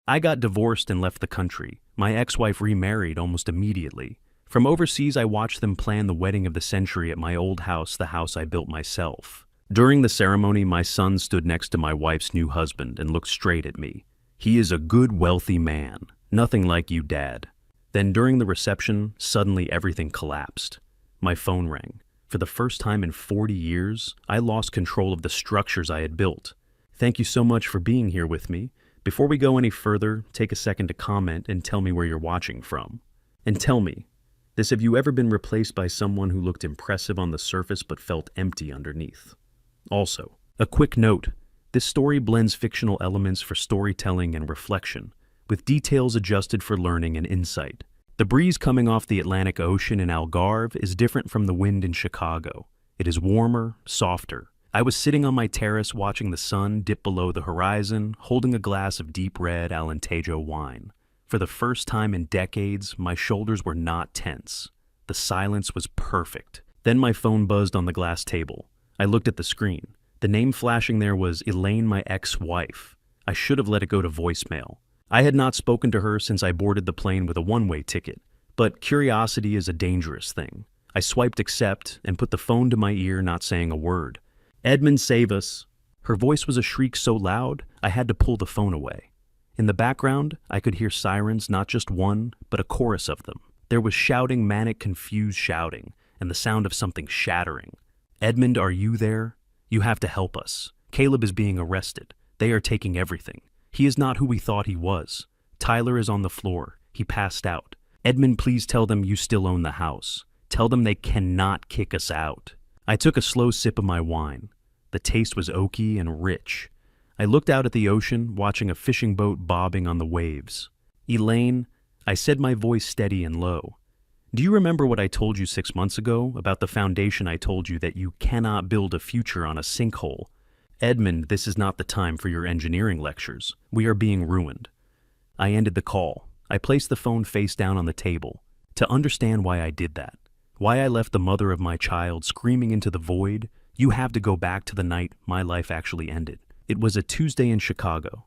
I got divorced and left the country. My ex-wife remarried almost immediately. From overseas, I watched them plan the wedding of the century at my old house, the house I built myself. During the ceremony, my son stood next to my wife's new husband and looked straight at me. He is a good, wealthy man. Nothing like you, Dad. Then during the reception, suddenly everything collapsed. My phone rang. For the first time in 40 years, I lost control of the structures I had built. Thank you so much for being here with me. Before we go any further, take a second to comment and tell me where you're watching from. And tell me, have you ever been replaced by someone who looked impressive on the surface but felt empty underneath? Also, a quick note, this story blends fictional elements for storytelling and reflection, with details adjusted for learning and insight. The breeze coming off the Atlantic Ocean in Algarve is different from the wind in Chicago. It is warmer, softer. I was sitting on my terrace watching the sun dip below the horizon, holding a glass of deep red Alentejo wine. For the first time in decades, my shoulders were not tense. The silence was perfect. Then my phone buzzed on the glass table. I looked at the screen. The name flashing there was Elaine, my ex-wife. I should have let it go to voicemail. I had not spoken to her since I boarded the plane with a one-way ticket, but curiosity is a dangerous thing. I swiped accept and put the phone to my ear, not saying a word. Edmund, save us. Her voice was a shriek so loud, I had to pull the phone away. In the background, I could hear sirens, not just one, but a chorus of them. There was shouting, manic, confused shouting, and the sound of something shattering. Edmund, are you there? You have to help us. Caleb is being arrested. They are taking everything. He is not who we thought he was. Tyler is on the floor. He passed out. Edmund, please tell them you still own the house. Tell them they cannot kick us out. I took a slow sip of my wine. The taste was oaky and rich. I looked out at the ocean, watching a fishing boat bobbing on the waves. Elaine, I said, my voice steady and low. Do you remember what I told you 6 months ago about the foundation? I told you that you cannot build a future on a sinkhole. Edmund, this is not the time for your engineering lectures. We are being ruined. I ended the call. I placed the phone face down on the table. To understand why I did that, why I left the mother of my child screaming into the void, you have to go back to the night my life actually ended. It was a Tuesday in Chicago.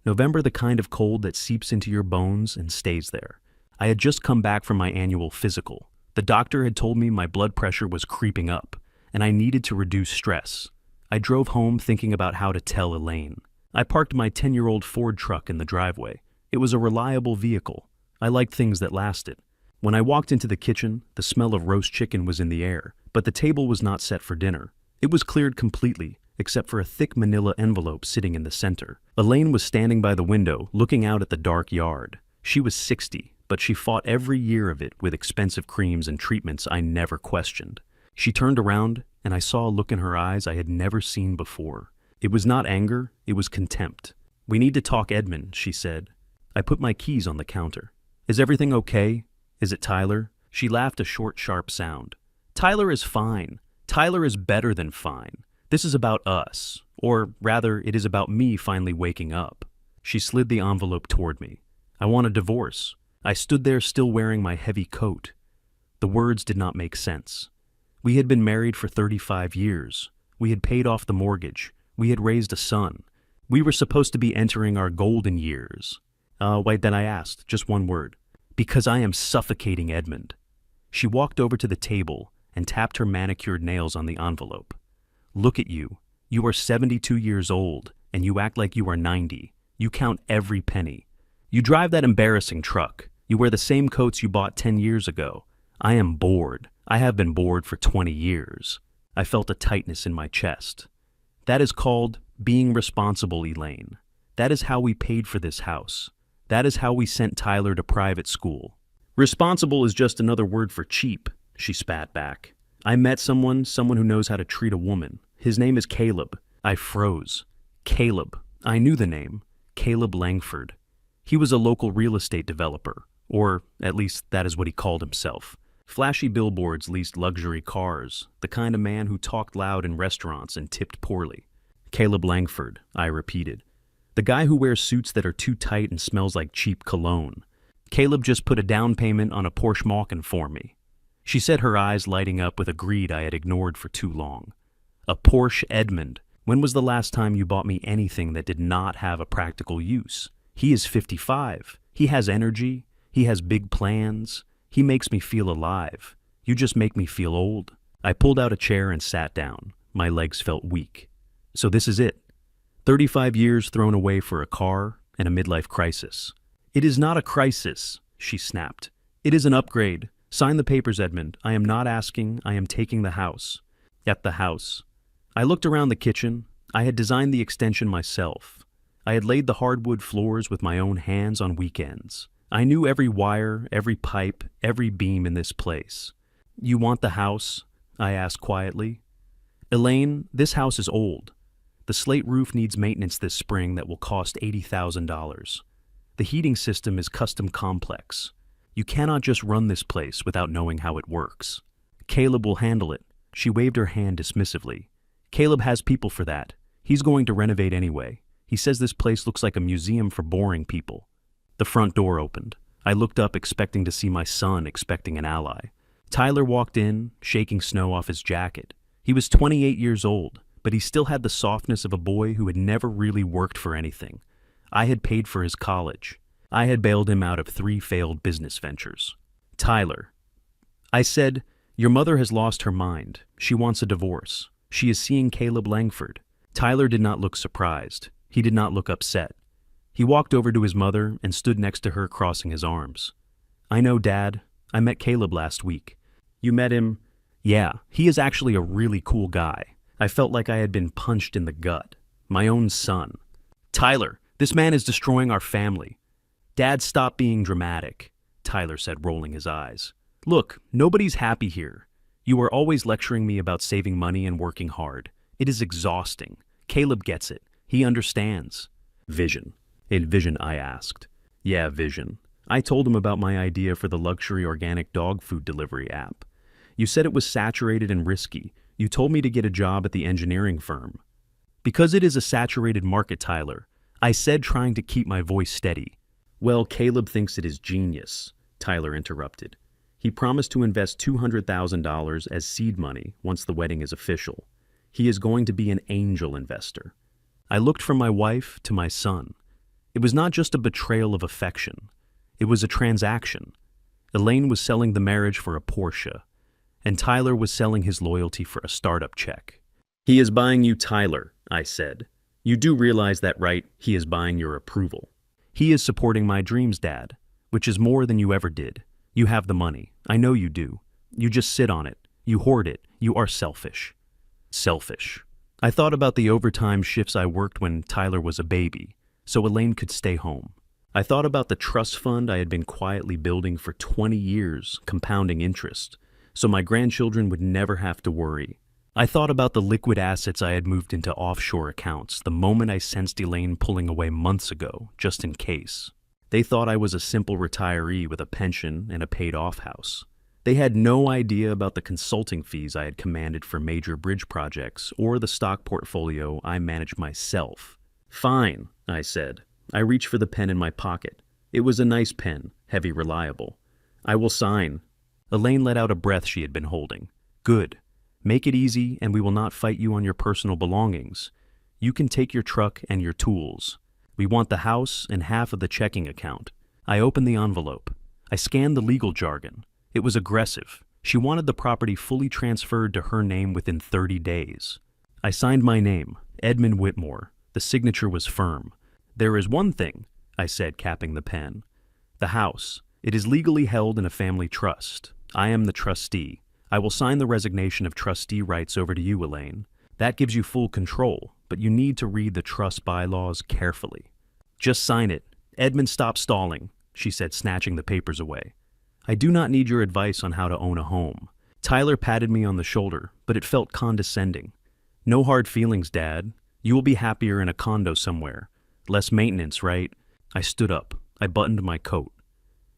November, the kind of cold that seeps into your bones and stays there. I had just come back from my annual physical. The doctor had told me my blood pressure was creeping up, and I needed to reduce stress. I drove home thinking about how to tell Elaine. I parked my 10-year-old Ford truck in the driveway. It was a reliable vehicle. I liked things that lasted. When I walked into the kitchen, the smell of roast chicken was in the air, but the table was not set for dinner. It was cleared completely, except for a thick manila envelope sitting in the center. Elaine was standing by the window, looking out at the dark yard. She was 60, but she fought every year of it with expensive creams and treatments I never questioned. She turned around, and I saw a look in her eyes I had never seen before. It was not anger, it was contempt. We need to talk, Edmund, she said. I put my keys on the counter. Is everything okay? Is it Tyler? She laughed, a short, sharp sound. Tyler is fine. Tyler is better than fine. This is about us, or rather, it is about me finally waking up. She slid the envelope toward me. I want a divorce. I stood there still wearing my heavy coat. The words did not make sense. We had been married for 35 years. We had paid off the mortgage. We had raised a son. We were supposed to be entering our golden years. Wait, then I asked, just one word. Because I am suffocating, Edmund. She walked over to the table and tapped her manicured nails on the envelope. Look at you. You are 72 years old, and you act like you are 90. You count every penny. You drive that embarrassing truck. You wear the same coats you bought 10 years ago. I am bored. I have been bored for 20 years. I felt a tightness in my chest. That is called being responsible, Elaine. That is how we paid for this house. That is how we sent Tyler to private school. Responsible is just another word for cheap, she spat back. I met someone who knows how to treat a woman. His name is Caleb. I froze. Caleb. I knew the name. Caleb Langford. He was a local real estate developer, or at least that is what he called himself. Flashy billboards leased luxury cars, the kind of man who talked loud in restaurants and tipped poorly. Caleb Langford, I repeated. The guy who wears suits that are too tight and smells like cheap cologne. Caleb just put a down payment on a Porsche Macan for me. She said, her eyes lighting up with a greed I had ignored for too long. A Porsche, Edmund. When was the last time you bought me anything that did not have a practical use? He is 55. He has energy. He has big plans. He makes me feel alive. You just make me feel old. I pulled out a chair and sat down. My legs felt weak. So this is it. 35 years thrown away for a car and a midlife crisis. It is not a crisis, she snapped. It is an upgrade. Sign the papers, Edmund. I am not asking. I am taking the house. At the house. I looked around the kitchen. I had designed the extension myself. I had laid the hardwood floors with my own hands on weekends. I knew every wire, every pipe, every beam in this place. You want the house? I asked quietly. Elaine, this house is old. The slate roof needs maintenance this spring that will cost $80,000. The heating system is custom complex. You cannot just run this place without knowing how it works. Caleb will handle it. She waved her hand dismissively. Caleb has people for that. He's going to renovate anyway. He says this place looks like a museum for boring people. The front door opened. I looked up expecting to see my son, expecting an ally. Tyler walked in, shaking snow off his jacket. He was 28 years old, but he still had the softness of a boy who had never really worked for anything. I had paid for his college. I had bailed him out of 3 failed business ventures. Tyler. I said, your mother has lost her mind. She wants a divorce. She is seeing Caleb Langford. Tyler did not look surprised. He did not look upset. He walked over to his mother and stood next to her, crossing his arms. I know, Dad. I met Caleb last week. You met him? Yeah, he is actually a really cool guy. I felt like I had been punched in the gut. My own son. Tyler, this man is destroying our family. Dad, stop being dramatic, Tyler said, rolling his eyes. Look, nobody's happy here. You are always lecturing me about saving money and working hard. It is exhausting. Caleb gets it. He understands. Vision. A vision, I asked. Yeah, vision. I told him about my idea for the luxury organic dog food delivery app. You said it was saturated and risky. You told me to get a job at the engineering firm. Because it is a saturated market, Tyler, I said, trying to keep my voice steady. Well, Caleb thinks it is genius, Tyler interrupted. He promised to invest $200,000 as seed money once the wedding is official. He is going to be an angel investor. I looked from my wife to my son. It was not just a betrayal of affection. It was a transaction. Elaine was selling the marriage for a Porsche, and Tyler was selling his loyalty for a startup check. He is buying you, Tyler, I said. You do realize that, right? He is buying your approval. He is supporting my dreams, Dad, which is more than you ever did. You have the money. I know you do. You just sit on it. You hoard it. You are selfish. Selfish. I thought about the overtime shifts I worked when Tyler was a baby, so Elaine could stay home. I thought about the trust fund I had been quietly building for 20 years, compounding interest, so my grandchildren would never have to worry. I thought about the liquid assets I had moved into offshore accounts the moment I sensed Elaine pulling away months ago, just in case. They thought I was a simple retiree with a pension and a paid-off house. They had no idea about the consulting fees I had commanded for major bridge projects or the stock portfolio I managed myself. Fine, I said. I reached for the pen in my pocket. It was a nice pen, heavy, reliable. I will sign. Elaine let out a breath she had been holding. Good. Make it easy, and we will not fight you on your personal belongings. You can take your truck and your tools. We want the house and half of the checking account. I opened the envelope. I scanned the legal jargon. It was aggressive. She wanted the property fully transferred to her name within 30 days. I signed my name, Edmund Whitmore. The signature was firm. There is one thing, I said, capping the pen. The house. It is legally held in a family trust. I am the trustee. I will sign the resignation of trustee rights over to you, Elaine. That gives you full control, but you need to read the trust bylaws carefully. Just sign it. Edmund, stop stalling, she said, snatching the papers away. I do not need your advice on how to own a home. Tyler patted me on the shoulder, but it felt condescending. No hard feelings, Dad. You will be happier in a condo somewhere. Less maintenance, right? I stood up. I buttoned my coat.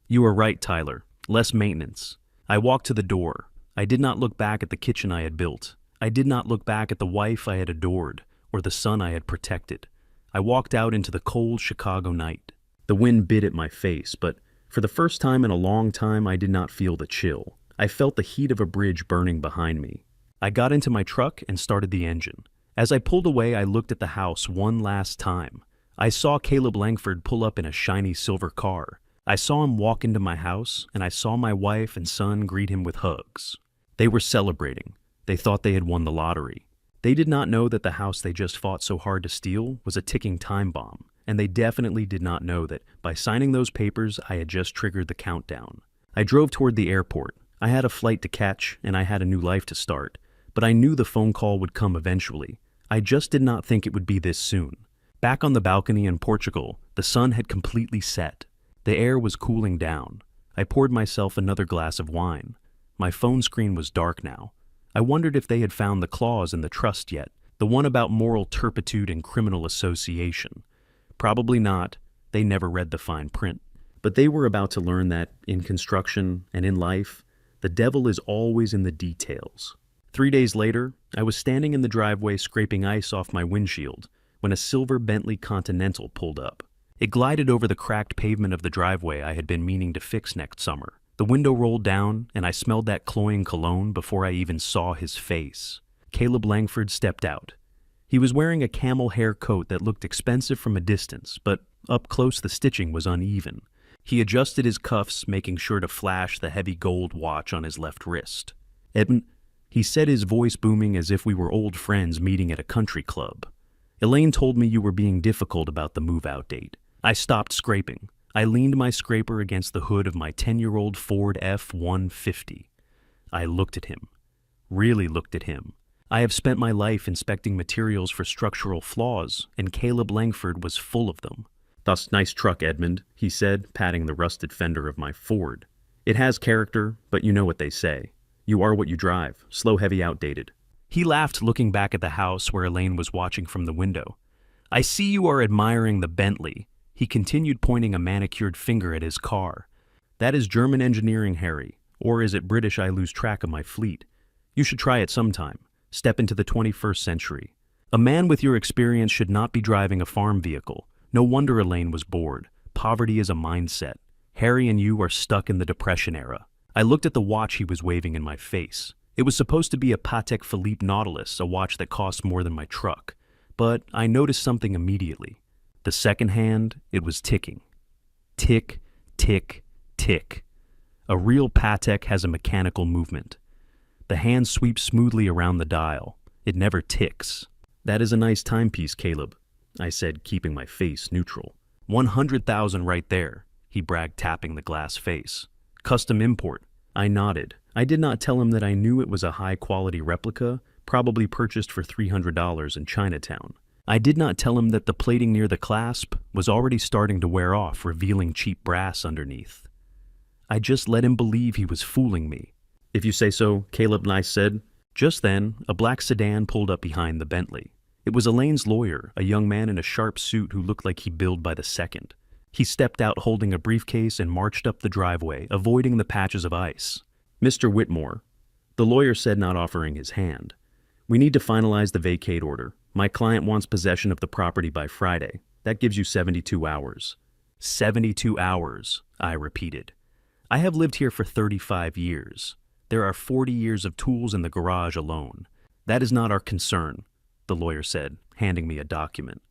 You are right, Tyler. Less maintenance. I walked to the door. I did not look back at the kitchen I had built. I did not look back at the wife I had adored or the son I had protected. I walked out into the cold Chicago night. The wind bit at my face, but for the first time in a long time, I did not feel the chill. I felt the heat of a bridge burning behind me. I got into my truck and started the engine. As I pulled away, I looked at the house one last time. I saw Caleb Langford pull up in a shiny silver car. I saw him walk into my house, and I saw my wife and son greet him with hugs. They were celebrating. They thought they had won the lottery. They did not know that the house they just fought so hard to steal was a ticking time bomb, and they definitely did not know that by signing those papers I had just triggered the countdown. I drove toward the airport. I had a flight to catch, and I had a new life to start, but I knew the phone call would come eventually. I just did not think it would be this soon. Back on the balcony in Portugal, the sun had completely set. The air was cooling down. I poured myself another glass of wine. My phone screen was dark now. I wondered if they had found the clause in the trust yet, the one about moral turpitude and criminal association. Probably not. They never read the fine print. But they were about to learn that, in construction and in life, the devil is always in the details. 3 days later, I was standing in the driveway scraping ice off my windshield when a silver Bentley Continental pulled up. It glided over the cracked pavement of the driveway I had been meaning to fix next summer. The window rolled down, and I smelled that cloying cologne before I even saw his face. Caleb Langford stepped out. He was wearing a camel hair coat that looked expensive from a distance, but up close the stitching was uneven. He adjusted his cuffs, making sure to flash the heavy gold watch on his left wrist. "Edmund," he said, his voice booming as if we were old friends meeting at a country club. "Elaine told me you were being difficult about the move-out date." I stopped scraping. I leaned my scraper against the hood of my 10-year-old Ford F-150. I looked at him. Really looked at him. I have spent my life inspecting materials for structural flaws, and Caleb Langford was full of them. "That's nice truck, Edmund," he said, patting the rusted fender of my Ford. "It has character, but you know what they say. You are what you drive, slow, heavy, outdated." He laughed, looking back at the house where Elaine was watching from the window. "I see you are admiring the Bentley." He continued, pointing a manicured finger at his car. "That is German engineering, Harry. Or is it British? I lose track of my fleet. You should try it sometime. Step into the 21st century. A man with your experience should not be driving a farm vehicle. No wonder Elaine was bored. Poverty is a mindset. Harry and you are stuck in the Depression era." I looked at the watch he was waving in my face. It was supposed to be a Patek Philippe Nautilus, a watch that cost more than my truck. But I noticed something immediately. The second hand, it was ticking. Tick, tick, tick. A real Patek has a mechanical movement. The hand sweeps smoothly around the dial. It never ticks. "That is a nice timepiece, Caleb," I said, keeping my face neutral. 100,000 right there, he bragged, tapping the glass face. "Custom import." I nodded. I did not tell him that I knew it was a high-quality replica, probably purchased for $300 in Chinatown. I did not tell him that the plating near the clasp was already starting to wear off, revealing cheap brass underneath. I just let him believe he was fooling me. "If you say so," Caleb and I said. Just then, a black sedan pulled up behind the Bentley. It was Elaine's lawyer, a young man in a sharp suit who looked like he billed by the second. He stepped out holding a briefcase and marched up the driveway, avoiding the patches of ice. "Mr. Whitmore," the lawyer said, not offering his hand, "we need to finalize the vacate order. My client wants possession of the property by Friday. That gives you 72 hours. 72 hours, I repeated. I have lived here for 35 years. There are 40 years of tools in the garage alone. That is not our concern," the lawyer said, handing me a document.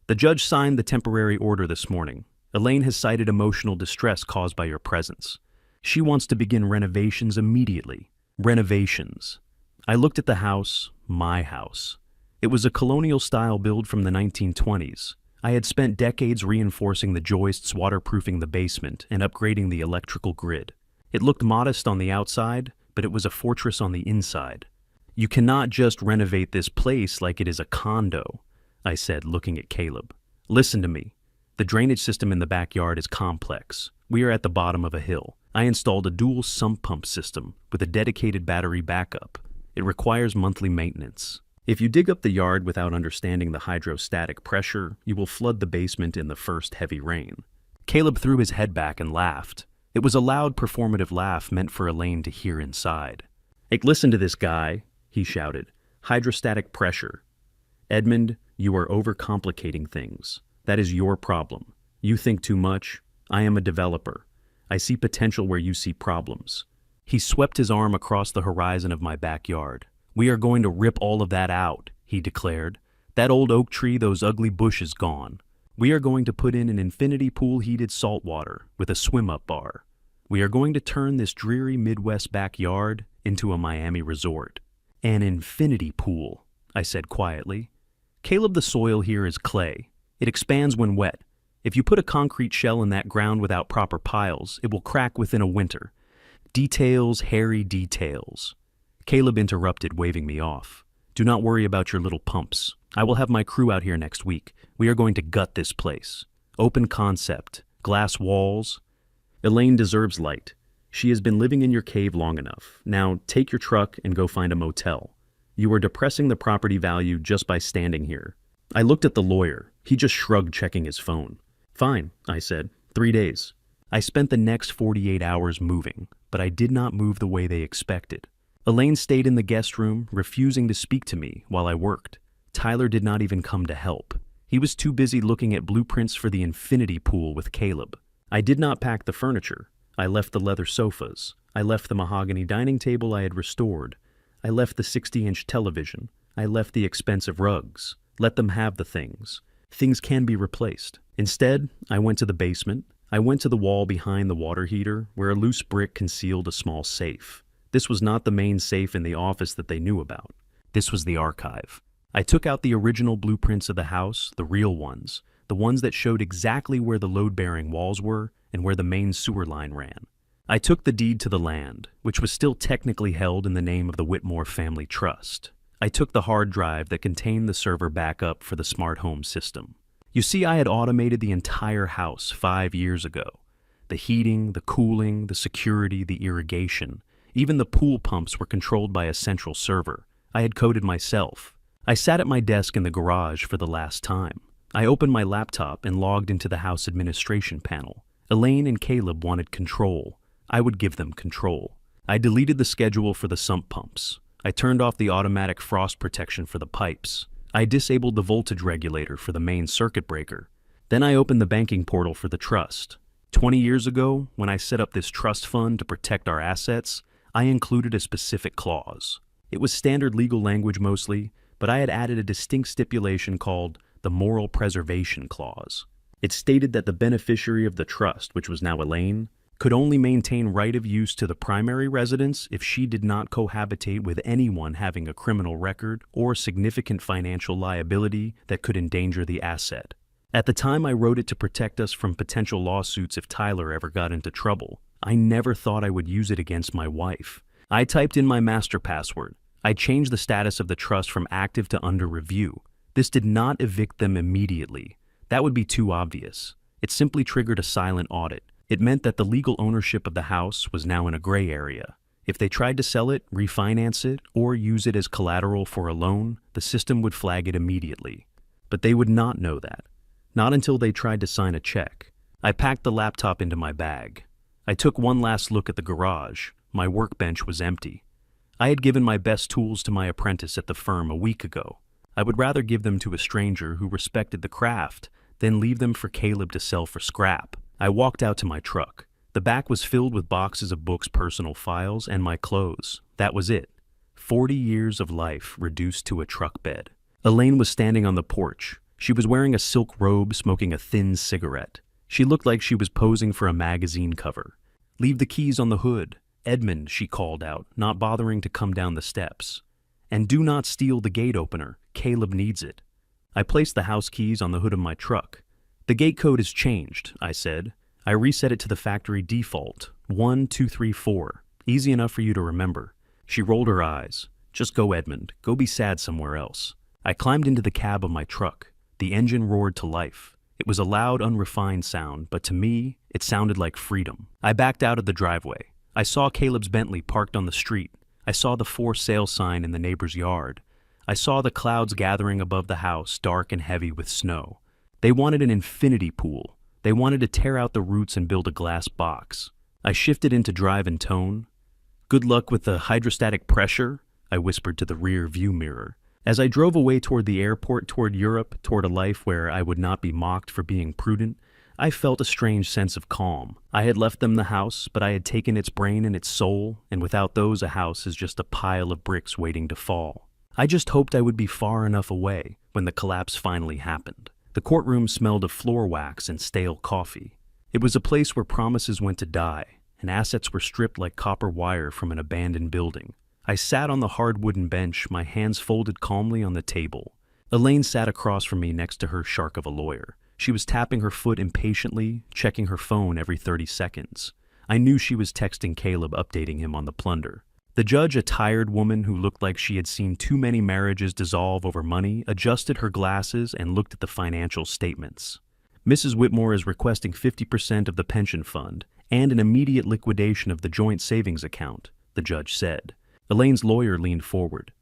"The judge signed the temporary order this morning. Elaine has cited emotional distress caused by your presence. She wants to begin renovations immediately." Renovations. I looked at the house, my house. It was a colonial-style build from the 1920s. I had spent decades reinforcing the joists, waterproofing the basement, and upgrading the electrical grid. It looked modest on the outside, but it was a fortress on the inside. "You cannot just renovate this place like it is a condo," I said, looking at Caleb. "Listen to me. The drainage system in the backyard is complex. We are at the bottom of a hill. I installed a dual sump pump system with a dedicated battery backup. It requires monthly maintenance. If you dig up the yard without understanding the hydrostatic pressure, you will flood the basement in the first heavy rain." Caleb threw his head back and laughed. It was a loud, performative laugh meant for Elaine to hear inside. "Hey, listen to this guy," he shouted. "Hydrostatic pressure. Edmund, you are overcomplicating things. That is your problem. You think too much. I am a developer. I see potential where you see problems." He swept his arm across the horizon of my backyard. "We are going to rip all of that out," he declared. "That old oak tree, those ugly bushes gone. We are going to put in an infinity pool heated salt water with a swim-up bar. We are going to turn this dreary Midwest backyard into a Miami resort. An infinity pool, I said quietly. Caleb, the soil here is clay. It expands when wet. If you put a concrete shell in that ground without proper piles, it will crack within a winter. Details, hairy details. Caleb interrupted, waving me off. Do not worry about your little pumps. I will have my crew out here next week. We are going to gut this place. Open concept, glass walls. Elaine deserves light. She has been living in your cave long enough. Now take your truck and go find a motel. You are depressing the property value just by standing here. I looked at the lawyer. He just shrugged, checking his phone. Fine, I said. 3 days. I spent the next 48 hours moving, but I did not move the way they expected. Elaine stayed in the guest room, refusing to speak to me while I worked. Tyler did not even come to help. He was too busy looking at blueprints for the infinity pool with Caleb. I did not pack the furniture. I left the leather sofas. I left the mahogany dining table I had restored. I left the 60-inch television. I left the expensive rugs. Let them have the things. Things can be replaced. Instead, I went to the basement. I went to the wall behind the water heater, where a loose brick concealed a small safe. This was not the main safe in the office that they knew about. This was the archive. I took out the original blueprints of the house, the real ones, the ones that showed exactly where the load-bearing walls were and where the main sewer line ran. I took the deed to the land, which was still technically held in the name of the Whitmore Family Trust. I took the hard drive that contained the server backup for the smart home system. You see, I had automated the entire house 5 years ago. The heating, the cooling, the security, the irrigation, even the pool pumps were controlled by a central server. I had coded myself. I sat at my desk in the garage for the last time. I opened my laptop and logged into the house administration panel. Elaine and Caleb wanted control. I would give them control. I deleted the schedule for the sump pumps. I turned off the automatic frost protection for the pipes. I disabled the voltage regulator for the main circuit breaker. Then I opened the banking portal for the trust. 20 years ago, when I set up this trust fund to protect our assets, I included a specific clause. It was standard legal language mostly, but I had added a distinct stipulation called the Moral Preservation Clause. It stated that the beneficiary of the trust, which was now Elaine, could only maintain right of use to the primary residence if she did not cohabitate with anyone having a criminal record or significant financial liability that could endanger the asset. At the time I wrote it to protect us from potential lawsuits if Tyler ever got into trouble. I never thought I would use it against my wife. I typed in my master password. I changed the status of the trust from active to under review. This did not evict them immediately. That would be too obvious. It simply triggered a silent audit. It meant that the legal ownership of the house was now in a gray area. If they tried to sell it, refinance it, or use it as collateral for a loan, the system would flag it immediately. But they would not know that. Not until they tried to sign a check. I packed the laptop into my bag. I took one last look at the garage. My workbench was empty. I had given my best tools to my apprentice at the firm a week ago. I would rather give them to a stranger who respected the craft than leave them for Caleb to sell for scrap. I walked out to my truck. The back was filled with boxes of books, personal files, and my clothes. That was it. 40 years of life reduced to a truck bed. Elaine was standing on the porch. She was wearing a silk robe, smoking a thin cigarette. She looked like she was posing for a magazine cover. "Leave the keys on the hood. Edmund," she called out, not bothering to come down the steps. "And do not steal the gate opener. Caleb needs it." I placed the house keys on the hood of my truck. "The gate code is changed," I said. I reset it to the factory default, 1234. Easy enough for you to remember. She rolled her eyes. "Just go, Edmund. Go be sad somewhere else." I climbed into the cab of my truck. The engine roared to life. It was a loud, unrefined sound, but to me, it sounded like freedom. I backed out of the driveway. I saw Caleb's Bentley parked on the street. I saw the for sale sign in the neighbor's yard. I saw the clouds gathering above the house, dark and heavy with snow. They wanted an infinity pool. They wanted to tear out the roots and build a glass box. I shifted into drive and tone. "Good luck with the hydrostatic pressure," I whispered to the rear view mirror. As I drove away toward the airport, toward Europe, toward a life where I would not be mocked for being prudent, I felt a strange sense of calm. I had left them the house, but I had taken its brain and its soul, and without those a house is just a pile of bricks waiting to fall. I just hoped I would be far enough away when the collapse finally happened. The courtroom smelled of floor wax and stale coffee. It was a place where promises went to die, and assets were stripped like copper wire from an abandoned building. I sat on the hard wooden bench, my hands folded calmly on the table. Elaine sat across from me next to her shark of a lawyer. She was tapping her foot impatiently, checking her phone every 30 seconds. I knew she was texting Caleb, updating him on the plunder. The judge, a tired woman who looked like she had seen too many marriages dissolve over money, adjusted her glasses and looked at the financial statements. Mrs. Whitmore is requesting 50% of the pension fund and an immediate liquidation of the joint savings account, the judge said. Elaine's lawyer leaned forward.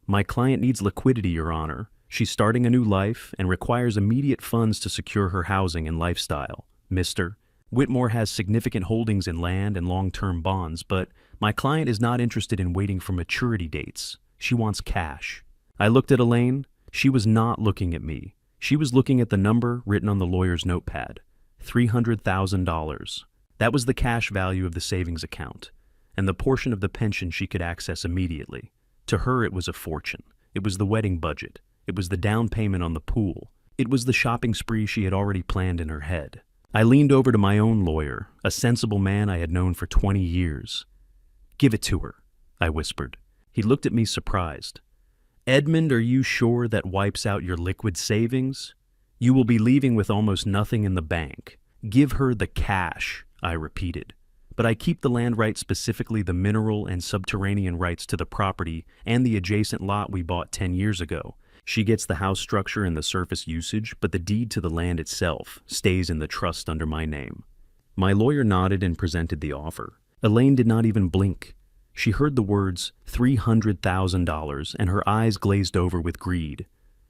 My client needs liquidity, Your Honor. She's starting a new life and requires immediate funds to secure her housing and lifestyle. Mr. Whitmore has significant holdings in land and long-term bonds, but my client is not interested in waiting for maturity dates. She wants cash. I looked at Elaine. She was not looking at me. She was looking at the number written on the lawyer's notepad. $300,000. That was the cash value of the savings account, and the portion of the pension she could access immediately. To her, it was a fortune. It was the wedding budget. It was the down payment on the pool. It was the shopping spree she had already planned in her head. I leaned over to my own lawyer, a sensible man I had known for 20 years. Give it to her, I whispered. He looked at me surprised. Edmund, are you sure that wipes out your liquid savings? You will be leaving with almost nothing in the bank. Give her the cash, I repeated. But I keep the land rights, specifically the mineral and subterranean rights to the property and the adjacent lot we bought 10 years ago. She gets the house structure and the surface usage, but the deed to the land itself stays in the trust under my name. My lawyer nodded and presented the offer. Elaine did not even blink. She heard the words $300,000 and her eyes glazed over with greed.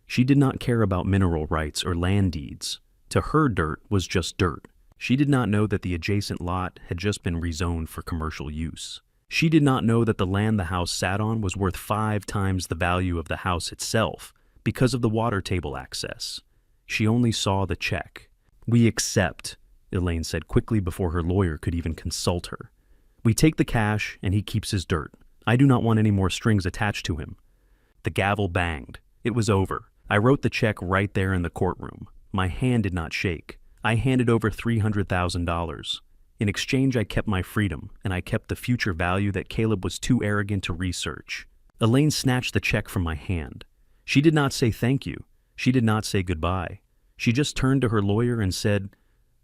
She did not care about mineral rights or land deeds. To her, dirt was just dirt. She did not know that the adjacent lot had just been rezoned for commercial use. She did not know that the land the house sat on was worth 5 times the value of the house itself because of the water table access. She only saw the check. We accept, Elaine said quickly before her lawyer could even consult her. We take the cash and he keeps his dirt. I do not want any more strings attached to him. The gavel banged. It was over. I wrote the check right there in the courtroom. My hand did not shake. I handed over $300,000. In exchange, I kept my freedom, and I kept the future value that Caleb was too arrogant to research. Elaine snatched the check from my hand. She did not say thank you. She did not say goodbye. She just turned to her lawyer and said,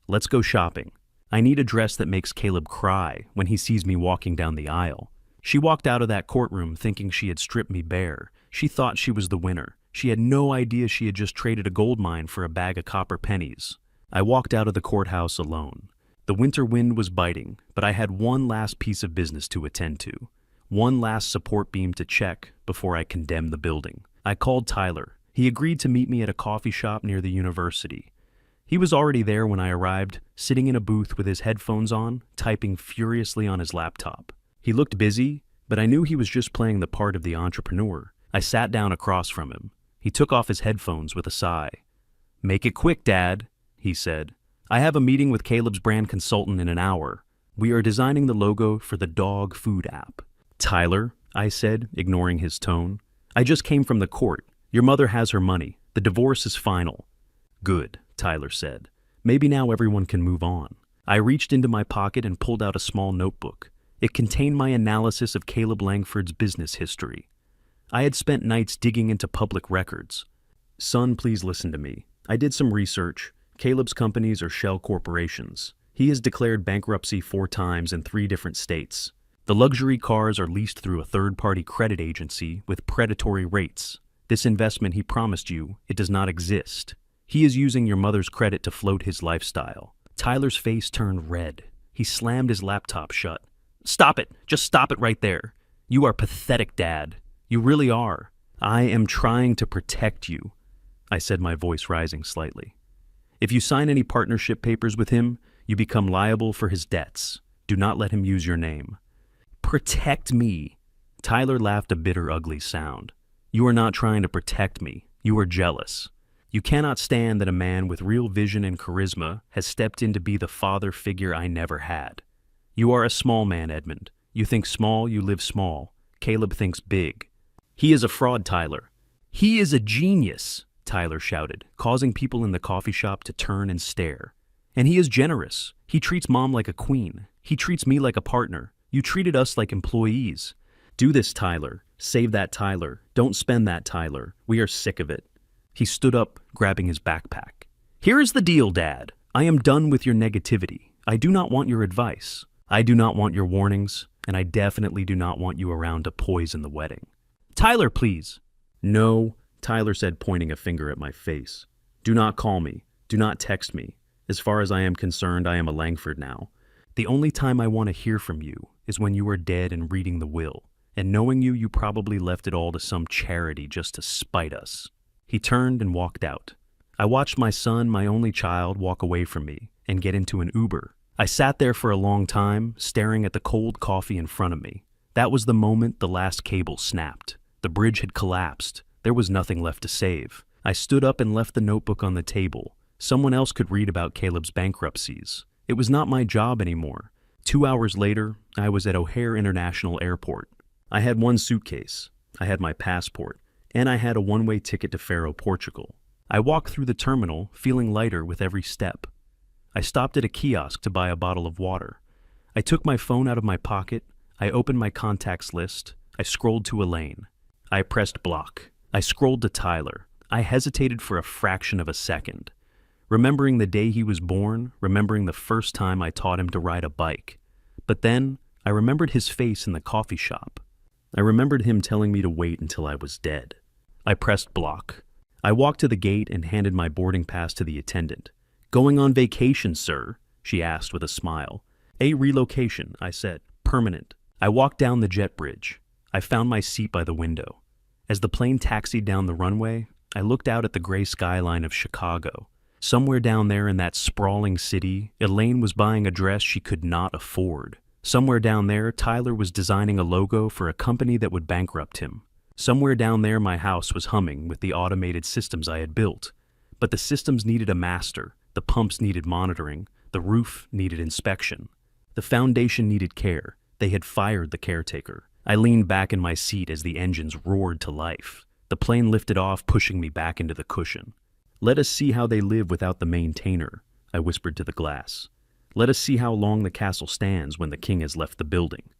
"Let's go shopping. I need a dress that makes Caleb cry when he sees me walking down the aisle." She walked out of that courtroom thinking she had stripped me bare. She thought she was the winner. She had no idea she had just traded a gold mine for a bag of copper pennies. I walked out of the courthouse alone. The winter wind was biting, but I had one last piece of business to attend to. One last support beam to check before I condemned the building. I called Tyler. He agreed to meet me at a coffee shop near the university. He was already there when I arrived, sitting in a booth with his headphones on, typing furiously on his laptop. He looked busy, but I knew he was just playing the part of the entrepreneur. I sat down across from him. He took off his headphones with a sigh. "Make it quick, Dad," he said. "I have a meeting with Caleb's brand consultant in an hour. We are designing the logo for the dog food app." "Tyler," I said, ignoring his tone, "I just came from the court. Your mother has her money. The divorce is final." "Good," Tyler said. "Maybe now everyone can move on." I reached into my pocket and pulled out a small notebook. It contained my analysis of Caleb Langford's business history. I had spent nights digging into public records. "Son, please listen to me. I did some research. Caleb's companies are shell corporations. He has declared bankruptcy 4 times in 3 different states. The luxury cars are leased through a third-party credit agency with predatory rates. This investment he promised you, it does not exist. He is using your mother's credit to float his lifestyle." Tyler's face turned red. He slammed his laptop shut. "Stop it! Just stop it right there. You are pathetic, Dad. You really are. I am trying to protect you," I said, my voice rising slightly. "If you sign any partnership papers with him, you become liable for his debts. Do not let him use your name." "Protect me?" Tyler laughed a bitter, ugly sound. "You are not trying to protect me. You are jealous. You cannot stand that a man with real vision and charisma has stepped in to be the father figure I never had. You are a small man, Edmund. You think small, you live small. Caleb thinks big. He is a fraud, Tyler. He is a genius. Tyler shouted, causing people in the coffee shop to turn and stare. And he is generous. He treats Mom like a queen. He treats me like a partner. You treated us like employees. Do this, Tyler. Save that, Tyler. Don't spend that, Tyler. We are sick of it. He stood up, grabbing his backpack. Here is the deal, Dad. I am done with your negativity. I do not want your advice. I do not want your warnings, and I definitely do not want you around to poison the wedding. Tyler, please. No, Tyler said, pointing a finger at my face. Do not call me. Do not text me. As far as I am concerned, I am a Langford now. The only time I want to hear from you is when you are dead and reading the will, and knowing you, you probably left it all to some charity just to spite us. He turned and walked out. I watched my son, my only child, walk away from me and get into an Uber. I sat there for a long time, staring at the cold coffee in front of me. That was the moment the last cable snapped. The bridge had collapsed. There was nothing left to save. I stood up and left the notebook on the table. Someone else could read about Caleb's bankruptcies. It was not my job anymore. 2 hours later, I was at O'Hare International Airport. I had one suitcase. I had my passport. And I had a one-way ticket to Faro, Portugal. I walked through the terminal, feeling lighter with every step. I stopped at a kiosk to buy a bottle of water. I took my phone out of my pocket. I opened my contacts list. I scrolled to Elaine. I pressed block. I scrolled to Tyler. I hesitated for a fraction of a second. Remembering the day he was born, remembering the first time I taught him to ride a bike. But then, I remembered his face in the coffee shop. I remembered him telling me to wait until I was dead. I pressed block. I walked to the gate and handed my boarding pass to the attendant. Going on vacation, sir? She asked with a smile. A relocation, I said. Permanent. I walked down the jet bridge. I found my seat by the window. As the plane taxied down the runway, I looked out at the gray skyline of Chicago. Somewhere down there in that sprawling city, Elaine was buying a dress she could not afford. Somewhere down there, Tyler was designing a logo for a company that would bankrupt him. Somewhere down there, my house was humming with the automated systems I had built. But the systems needed a master, the pumps needed monitoring, the roof needed inspection. The foundation needed care. They had fired the caretaker. I leaned back in my seat as the engines roared to life. The plane lifted off, pushing me back into the cushion. Let us see how they live without the maintainer, I whispered to the glass. Let us see how long the castle stands when the king has left the building.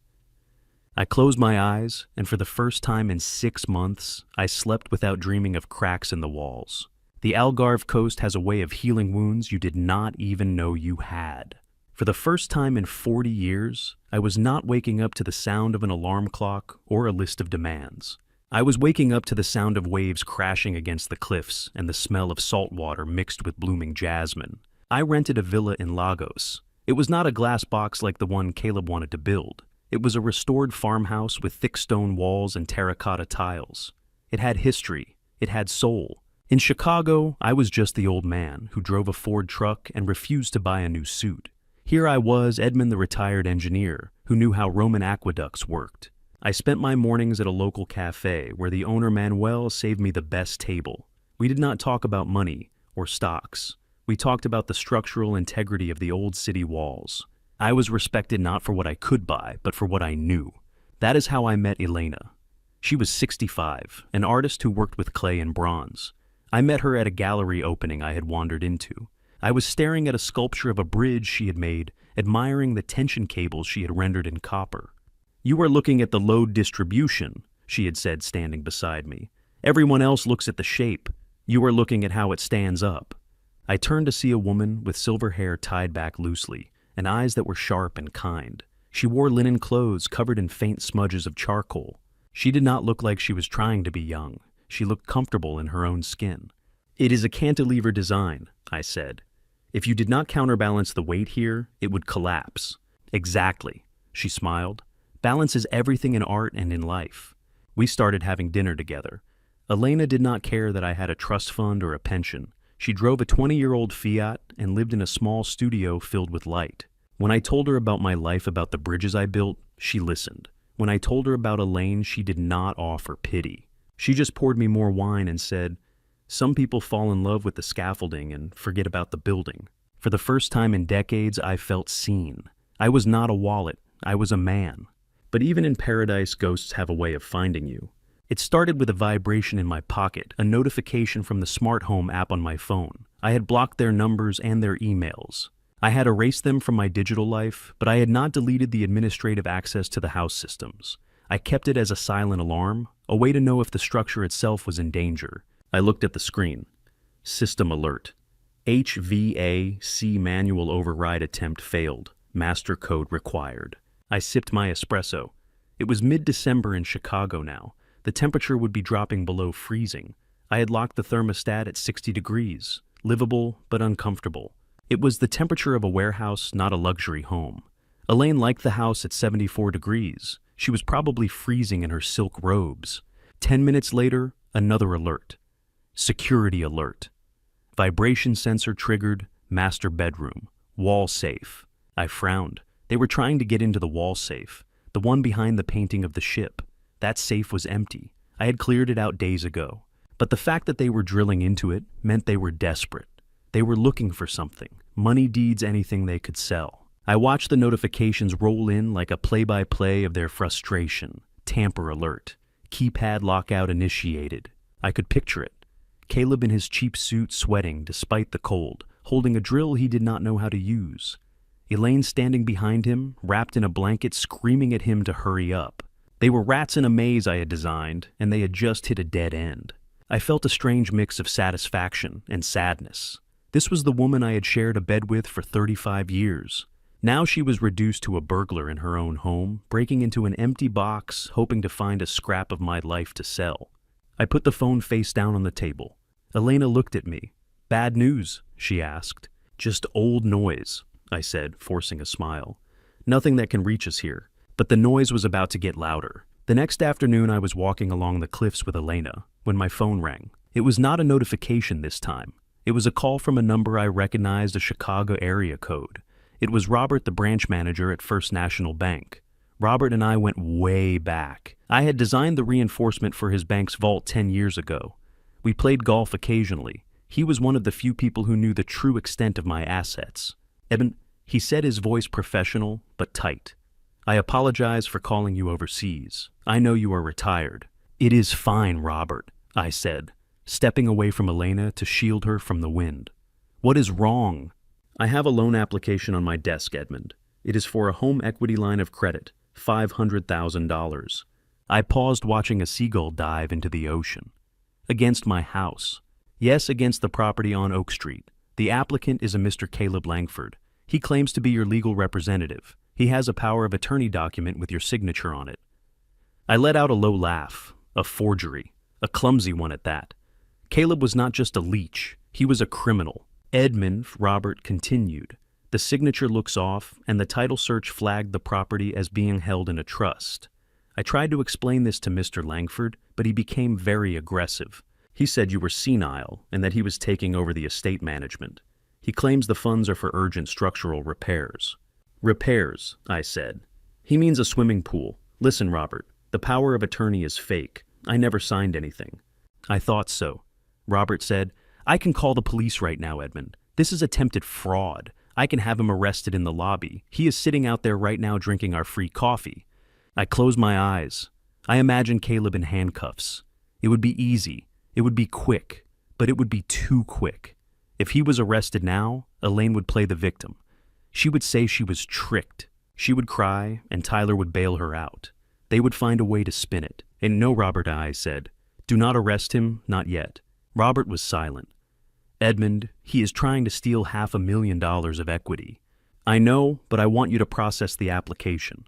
I closed my eyes, and for the first time in 6 months, I slept without dreaming of cracks in the walls. The Algarve coast has a way of healing wounds you did not even know you had. For the first time in 40 years, I was not waking up to the sound of an alarm clock or a list of demands. I was waking up to the sound of waves crashing against the cliffs and the smell of salt water mixed with blooming jasmine. I rented a villa in Lagos. It was not a glass box like the one Caleb wanted to build. It was a restored farmhouse with thick stone walls and terracotta tiles. It had history. It had soul. In Chicago, I was just the old man who drove a Ford truck and refused to buy a new suit. Here I was, Edmund the retired engineer, who knew how Roman aqueducts worked. I spent my mornings at a local cafe where the owner Manuel saved me the best table. We did not talk about money or stocks. We talked about the structural integrity of the old city walls. I was respected not for what I could buy, but for what I knew. That is how I met Elena. She was 65, an artist who worked with clay and bronze. I met her at a gallery opening I had wandered into. I was staring at a sculpture of a bridge she had made, admiring the tension cables she had rendered in copper. You are looking at the load distribution, she had said, standing beside me. Everyone else looks at the shape. You are looking at how it stands up. I turned to see a woman with silver hair tied back loosely, and eyes that were sharp and kind. She wore linen clothes covered in faint smudges of charcoal. She did not look like she was trying to be young. She looked comfortable in her own skin. It is a cantilever design, I said. If you did not counterbalance the weight here, it would collapse. Exactly, she smiled. Balance is everything in art and in life. We started having dinner together. Elena did not care that I had a trust fund or a pension. She drove a 20-year-old Fiat and lived in a small studio filled with light. When I told her about my life, about the bridges I built, she listened. When I told her about Elaine, she did not offer pity. She just poured me more wine and said, "Some people fall in love with the scaffolding and forget about the building." For the first time in decades, I felt seen. I was not a wallet. I was a man. But even in paradise, ghosts have a way of finding you. It started with a vibration in my pocket, a notification from the smart home app on my phone. I had blocked their numbers and their emails. I had erased them from my digital life, but I had not deleted the administrative access to the house systems. I kept it as a silent alarm, a way to know if the structure itself was in danger. I looked at the screen. System alert. HVAC manual override attempt failed. Master code required. I sipped my espresso. It was mid-December in Chicago now. The temperature would be dropping below freezing. I had locked the thermostat at 60 degrees, livable but uncomfortable. It was the temperature of a warehouse, not a luxury home. Elaine liked the house at 74 degrees. She was probably freezing in her silk robes. 10 minutes later, another alert. Security alert. Vibration sensor triggered, master bedroom, wall safe. I frowned. They were trying to get into the wall safe, the one behind the painting of the ship. That safe was empty. I had cleared it out days ago. But the fact that they were drilling into it meant they were desperate. They were looking for something, money deeds, anything they could sell. I watched the notifications roll in like a play-by-play of their frustration. Tamper alert. Keypad lockout initiated. I could picture it. Caleb in his cheap suit sweating despite the cold, holding a drill he did not know how to use. Elaine standing behind him, wrapped in a blanket, screaming at him to hurry up. They were rats in a maze I had designed, and they had just hit a dead end. I felt a strange mix of satisfaction and sadness. This was the woman I had shared a bed with for 35 years. Now she was reduced to a burglar in her own home, breaking into an empty box, hoping to find a scrap of my life to sell. I put the phone face down on the table. Elena looked at me. "Bad news?" she asked. "Just old noise," I said, forcing a smile. "Nothing that can reach us here." But the noise was about to get louder. The next afternoon I was walking along the cliffs with Elena when my phone rang. It was not a notification this time. It was a call from a number I recognized, a Chicago area code. It was Robert, the branch manager at First National Bank. Robert and I went way back. I had designed the reinforcement for his bank's vault 10 years ago. We played golf occasionally. He was one of the few people who knew the true extent of my assets. "Eben," he said, his voice professional but tight. "I apologize for calling you overseas. I know you are retired." "It is fine, Robert," I said, stepping away from Elena to shield her from the wind. "What is wrong?" "I have a loan application on my desk, Edmund. It is for a home equity line of credit, $500,000. I paused, watching a seagull dive into the ocean. "Against my house." "Yes, against the property on Oak Street. The applicant is a Mr. Caleb Langford. He claims to be your legal representative. He has a power of attorney document with your signature on it." I let out a low laugh. A forgery. A clumsy one at that. Caleb was not just a leech. He was a criminal. "Edmund," Robert continued. "The signature looks off, and the title search flagged the property as being held in a trust. I tried to explain this to Mr. Langford, but he became very aggressive. He said you were senile and that he was taking over the estate management. He claims the funds are for urgent structural repairs." "Repairs," I said. "He means a swimming pool. Listen, Robert, the power of attorney is fake. I never signed anything." "I thought so." Robert said, "I can call the police right now, Edmund. This is attempted fraud. I can have him arrested in the lobby. He is sitting out there right now drinking our free coffee." I closed my eyes. I imagined Caleb in handcuffs. It would be easy. It would be quick. But it would be too quick. If he was arrested now, Elaine would play the victim. She would say she was tricked. She would cry, and Tyler would bail her out. They would find a way to spin it. "And no, Robert," I said. "Do not arrest him, not yet." Robert was silent. "Edmund, he is trying to steal $500,000 of equity." "I know, but I want you to process the application."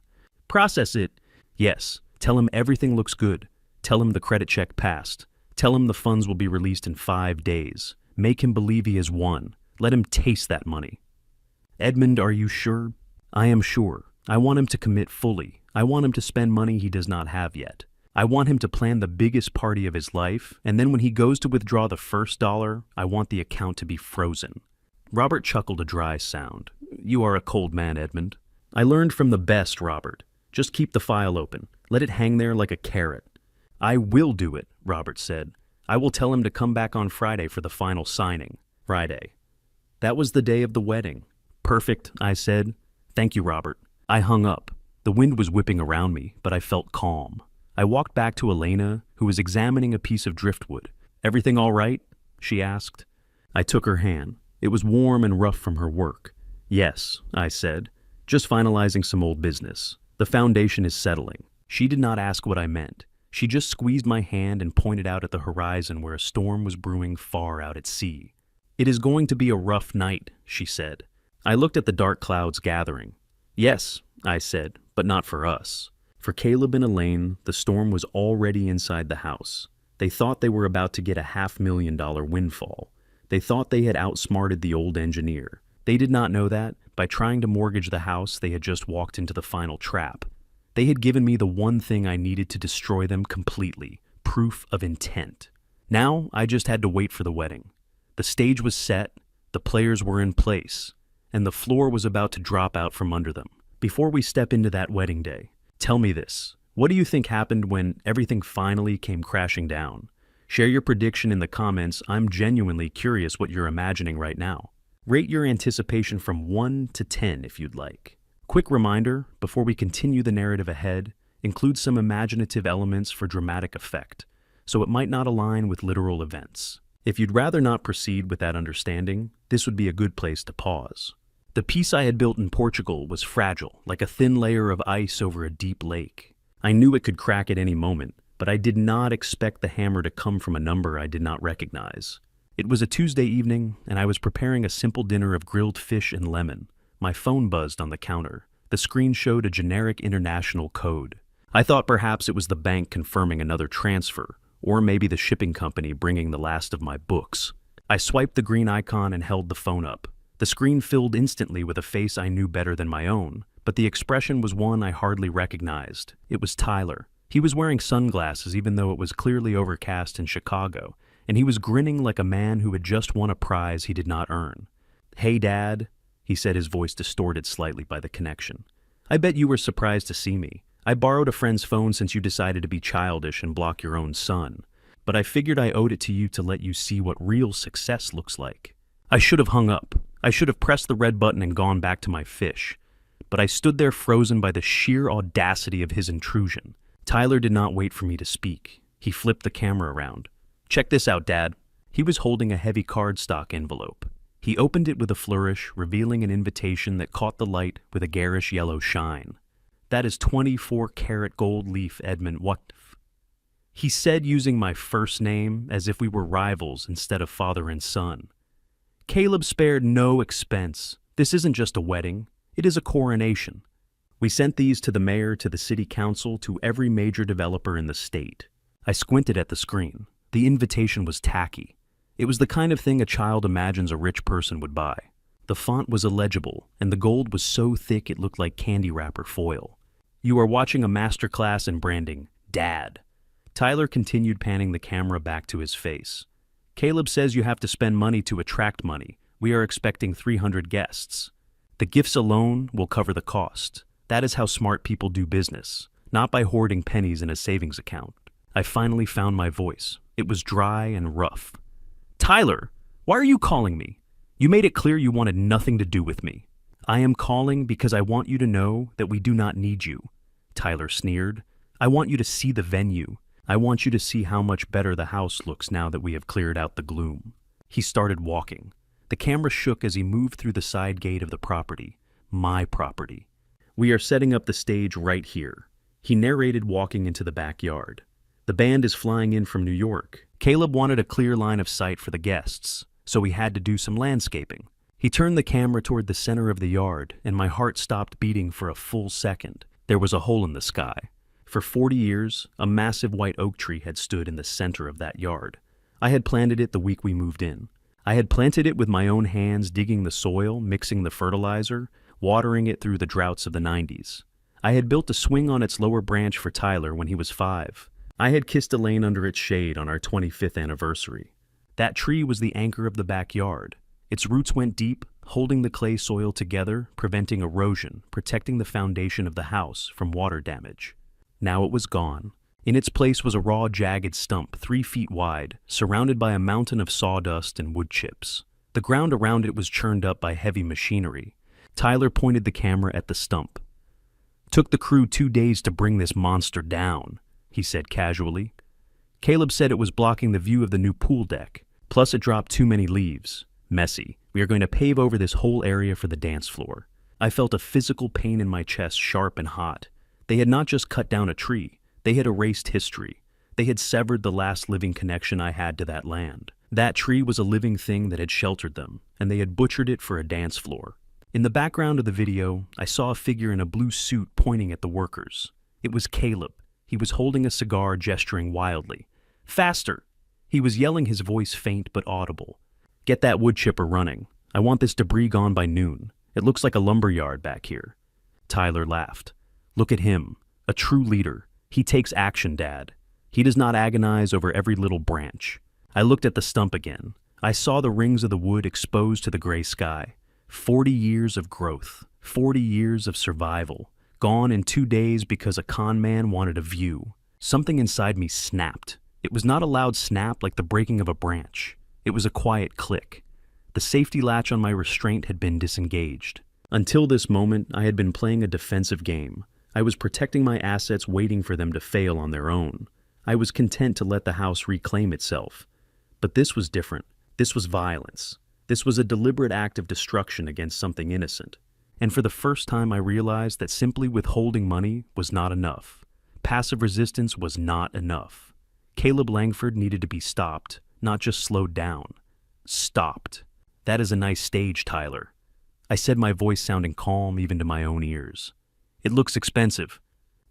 "Process it?" "Yes. Tell him everything looks good. Tell him the credit check passed. Tell him the funds will be released in 5 days. Make him believe he has won. Let him taste that money." "Edmund, are you sure?" "I am sure. I want him to commit fully. I want him to spend money he does not have yet. I want him to plan the biggest party of his life, and then when he goes to withdraw the first dollar, I want the account to be frozen." Robert chuckled a dry sound. "You are a cold man, Edmund." "I learned from the best, Robert. Just keep the file open. Let it hang there like a carrot." "I will do it," Robert said. "I will tell him to come back on Friday for the final signing." Friday. That was the day of the wedding. "Perfect," I said. "Thank you, Robert." I hung up. The wind was whipping around me, but I felt calm. I walked back to Elena, who was examining a piece of driftwood. "Everything all right?" she asked. I took her hand. It was warm and rough from her work. "Yes," I said. "Just finalizing some old business. The foundation is settling." She did not ask what I meant. She just squeezed my hand and pointed out at the horizon where a storm was brewing far out at sea. "It is going to be a rough night," she said. I looked at the dark clouds gathering. "Yes," I said, "but not for us." For Caleb and Elaine, the storm was already inside the house. They thought they were about to get a $500,000 windfall. They thought they had outsmarted the old engineer. They did not know that, by trying to mortgage the house, they had just walked into the final trap. They had given me the one thing I needed to destroy them completely, proof of intent. Now, I just had to wait for the wedding. The stage was set, the players were in place, and the floor was about to drop out from under them. Before we step into that wedding day, tell me this. What do you think happened when everything finally came crashing down? Share your prediction in the comments. I'm genuinely curious what you're imagining right now. Rate your anticipation from 1 to 10 if you'd like. Quick reminder, before we continue the narrative ahead, include some imaginative elements for dramatic effect, so it might not align with literal events. If you'd rather not proceed with that understanding, this would be a good place to pause. The piece I had built in Portugal was fragile, like a thin layer of ice over a deep lake. I knew it could crack at any moment, but I did not expect the hammer to come from a number I did not recognize. It was a Tuesday evening, and I was preparing a simple dinner of grilled fish and lemon. My phone buzzed on the counter. The screen showed a generic international code. I thought perhaps it was the bank confirming another transfer, or maybe the shipping company bringing the last of my books. I swiped the green icon and held the phone up. The screen filled instantly with a face I knew better than my own, but the expression was one I hardly recognized. It was Tyler. He was wearing sunglasses even though it was clearly overcast in Chicago, and he was grinning like a man who had just won a prize he did not earn. "Hey, Dad," he said, his voice distorted slightly by the connection. "I bet you were surprised to see me. I borrowed a friend's phone since you decided to be childish and block your own son. But I figured I owed it to you to let you see what real success looks like." I should have hung up. I should have pressed the red button and gone back to my fish. But I stood there frozen by the sheer audacity of his intrusion. Tyler did not wait for me to speak. He flipped the camera around. "Check this out, Dad." He was holding a heavy cardstock envelope. He opened it with a flourish, revealing an invitation that caught the light with a garish yellow shine. "That is 24-karat gold leaf, Edmund. What?" He said, using my first name as if we were rivals instead of father and son. "Caleb spared no expense. This isn't just a wedding. It is a coronation. We sent these to the mayor, to the city council, to every major developer in the state." I squinted at the screen. The invitation was tacky. It was the kind of thing a child imagines a rich person would buy. The font was illegible, and the gold was so thick it looked like candy wrapper foil. "You are watching a masterclass in branding, Dad." Tyler continued panning the camera back to his face. "Caleb says you have to spend money to attract money. We are expecting 300 guests. The gifts alone will cover the cost. That is how smart people do business, not by hoarding pennies in a savings account." I finally found my voice. It was dry and rough. "Tyler, why are you calling me? You made it clear you wanted nothing to do with me." "I am calling because I want you to know that we do not need you," Tyler sneered. "I want you to see the venue. I want you to see how much better the house looks now that we have cleared out the gloom." He started walking. The camera shook as he moved through the side gate of the property. My property. "We are setting up the stage right here," he narrated, walking into the backyard. "The band is flying in from New York. Caleb wanted a clear line of sight for the guests, so we had to do some landscaping." He turned the camera toward the center of the yard, and my heart stopped beating for a full second. There was a hole in the sky. For 40 years, a massive white oak tree had stood in the center of that yard. I had planted it the week we moved in. I had planted it with my own hands, digging the soil, mixing the fertilizer, watering it through the droughts of the 90s. I had built a swing on its lower branch for Tyler when he was 5. I had kissed Elaine under its shade on our 25th anniversary. That tree was the anchor of the backyard. Its roots went deep, holding the clay soil together, preventing erosion, protecting the foundation of the house from water damage. Now it was gone. In its place was a raw, jagged stump 3 feet wide, surrounded by a mountain of sawdust and wood chips. The ground around it was churned up by heavy machinery. Tyler pointed the camera at the stump. "Took the crew 2 days to bring this monster down." he said casually. Caleb said it was blocking the view of the new pool deck. Plus it dropped too many leaves. Messy. We are going to pave over this whole area for the dance floor. I felt a physical pain in my chest, sharp and hot. They had not just cut down a tree. They had erased history. They had severed the last living connection I had to that land. That tree was a living thing that had sheltered them, and they had butchered it for a dance floor. In the background of the video, I saw a figure in a blue suit pointing at the workers. It was Caleb. He was holding a cigar, gesturing wildly. Faster! He was yelling, his voice faint but audible. Get that wood chipper running. I want this debris gone by noon. It looks like a lumberyard back here. Tyler laughed. Look at him. A true leader. He takes action, Dad. He does not agonize over every little branch. I looked at the stump again. I saw the rings of the wood exposed to the gray sky. 40 years of growth. 40 years of survival. Gone in 2 days because a con man wanted a view. Something inside me snapped. It was not a loud snap like the breaking of a branch. It was a quiet click. The safety latch on my restraint had been disengaged. Until this moment, I had been playing a defensive game. I was protecting my assets, waiting for them to fail on their own. I was content to let the house reclaim itself. But this was different. This was violence. This was a deliberate act of destruction against something innocent. And for the first time, I realized that simply withholding money was not enough. Passive resistance was not enough. Caleb Langford needed to be stopped, not just slowed down. Stopped. That is a nice stage, Tyler. I said, my voice sounding calm even to my own ears. It looks expensive.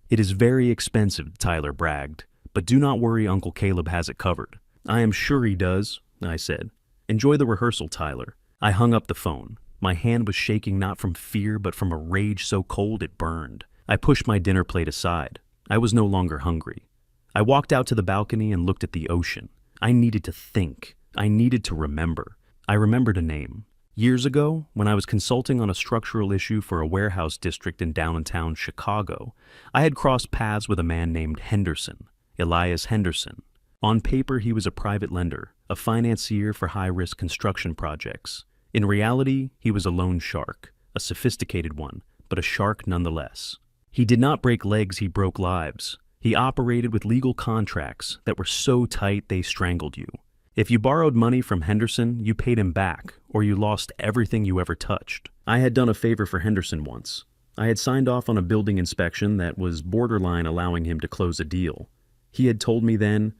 It is very expensive, Tyler bragged. But do not worry, Uncle Caleb has it covered. I am sure he does, I said. Enjoy the rehearsal, Tyler. I hung up the phone. My hand was shaking not from fear but from a rage so cold it burned. I pushed my dinner plate aside. I was no longer hungry. I walked out to the balcony and looked at the ocean. I needed to think. I needed to remember. I remembered a name. Years ago, when I was consulting on a structural issue for a warehouse district in downtown Chicago, I had crossed paths with a man named Henderson, Elias Henderson. On paper, he was a private lender, a financier for high-risk construction projects. In reality, he was a loan shark, a sophisticated one, but a shark nonetheless. He did not break legs, he broke lives. He operated with legal contracts that were so tight they strangled you. If you borrowed money from Henderson, you paid him back, or you lost everything you ever touched. I had done a favor for Henderson once. I had signed off on a building inspection that was borderline allowing him to close a deal. He had told me then,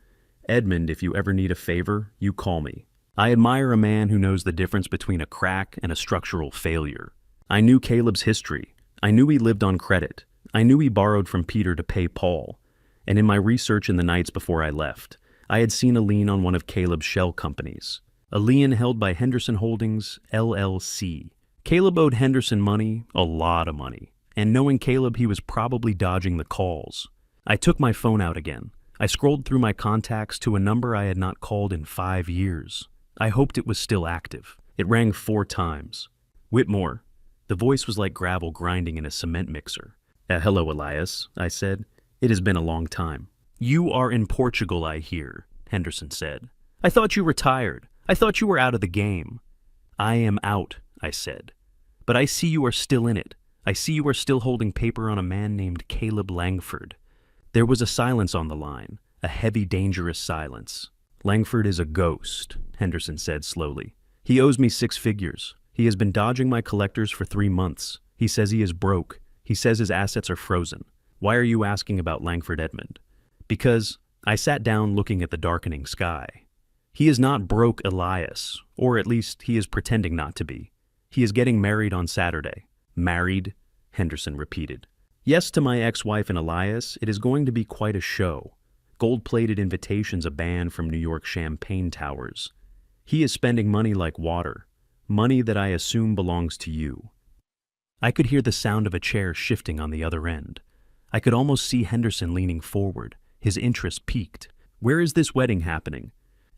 Edmund, if you ever need a favor, you call me. I admire a man who knows the difference between a crack and a structural failure. I knew Caleb's history. I knew he lived on credit. I knew he borrowed from Peter to pay Paul. And in my research in the nights before I left, I had seen a lien on one of Caleb's shell companies. A lien held by Henderson Holdings, LLC. Caleb owed Henderson money, a lot of money. And knowing Caleb, he was probably dodging the calls. I took my phone out again. I scrolled through my contacts to a number I had not called in 5 years. I hoped it was still active. It rang 4 times. Whitmore. The voice was like gravel grinding in a cement mixer. Hello, Elias, I said. It has been a long time. You are in Portugal, I hear, Henderson said. I thought you retired. I thought you were out of the game. I am out, I said. But I see you are still in it. I see you are still holding paper on a man named Caleb Langford. There was a silence on the line, a heavy, dangerous silence. Langford is a ghost, Henderson said slowly. He owes me 6 figures. He has been dodging my collectors for 3 months. He says he is broke. He says his assets are frozen. Why are you asking about Langford Edmund? Because I sat down looking at the darkening sky. He is not broke, Elias, or at least he is pretending not to be. He is getting married on Saturday. Married? Henderson repeated. Yes, to my ex-wife and Elias, it is going to be quite a show. Gold-plated invitations a band from New York champagne towers. He is spending money like water, money that I assume belongs to you. I could hear the sound of a chair shifting on the other end. I could almost see Henderson leaning forward, his interest piqued. Where is this wedding happening?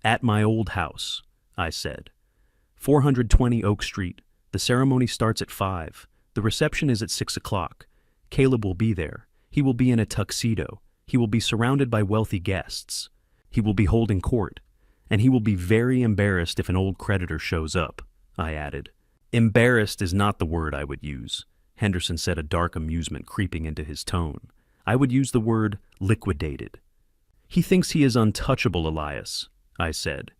At my old house, I said. 420 Oak Street. The ceremony starts at 5. The reception is at 6 o'clock. Caleb will be there. He will be in a tuxedo. He will be surrounded by wealthy guests. He will be holding court. And he will be very embarrassed if an old creditor shows up, I added. Embarrassed is not the word I would use, Henderson said, a dark amusement creeping into his tone. I would use the word liquidated. He thinks he is untouchable, Elias, I said.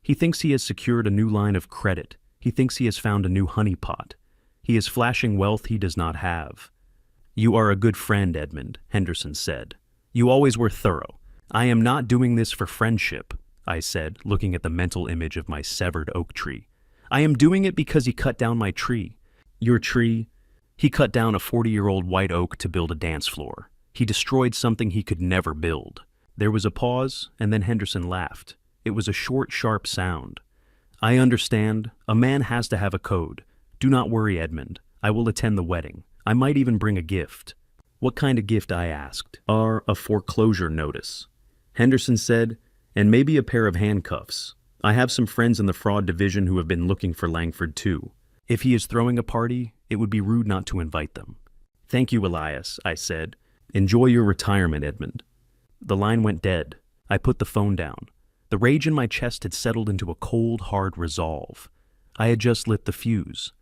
He thinks he has secured a new line of credit. He thinks he has found a new honeypot. He is flashing wealth he does not have. You are a good friend, Edmund, Henderson said. You always were thorough. I am not doing this for friendship, I said, looking at the mental image of my severed oak tree. I am doing it because he cut down my tree. Your tree? He cut down a 40-year-old white oak to build a dance floor. He destroyed something he could never build. There was a pause, and then Henderson laughed. It was a short, sharp sound. I understand. A man has to have a code. Do not worry, Edmund. I will attend the wedding. I might even bring a gift. What kind of gift, I asked. A foreclosure notice. Henderson said, and maybe a pair of handcuffs. I have some friends in the fraud division who have been looking for Langford too. If he is throwing a party, it would be rude not to invite them. Thank you, Elias, I said. Enjoy your retirement, Edmund. The line went dead. I put the phone down. The rage in my chest had settled into a cold, hard resolve. I had just lit the fuse.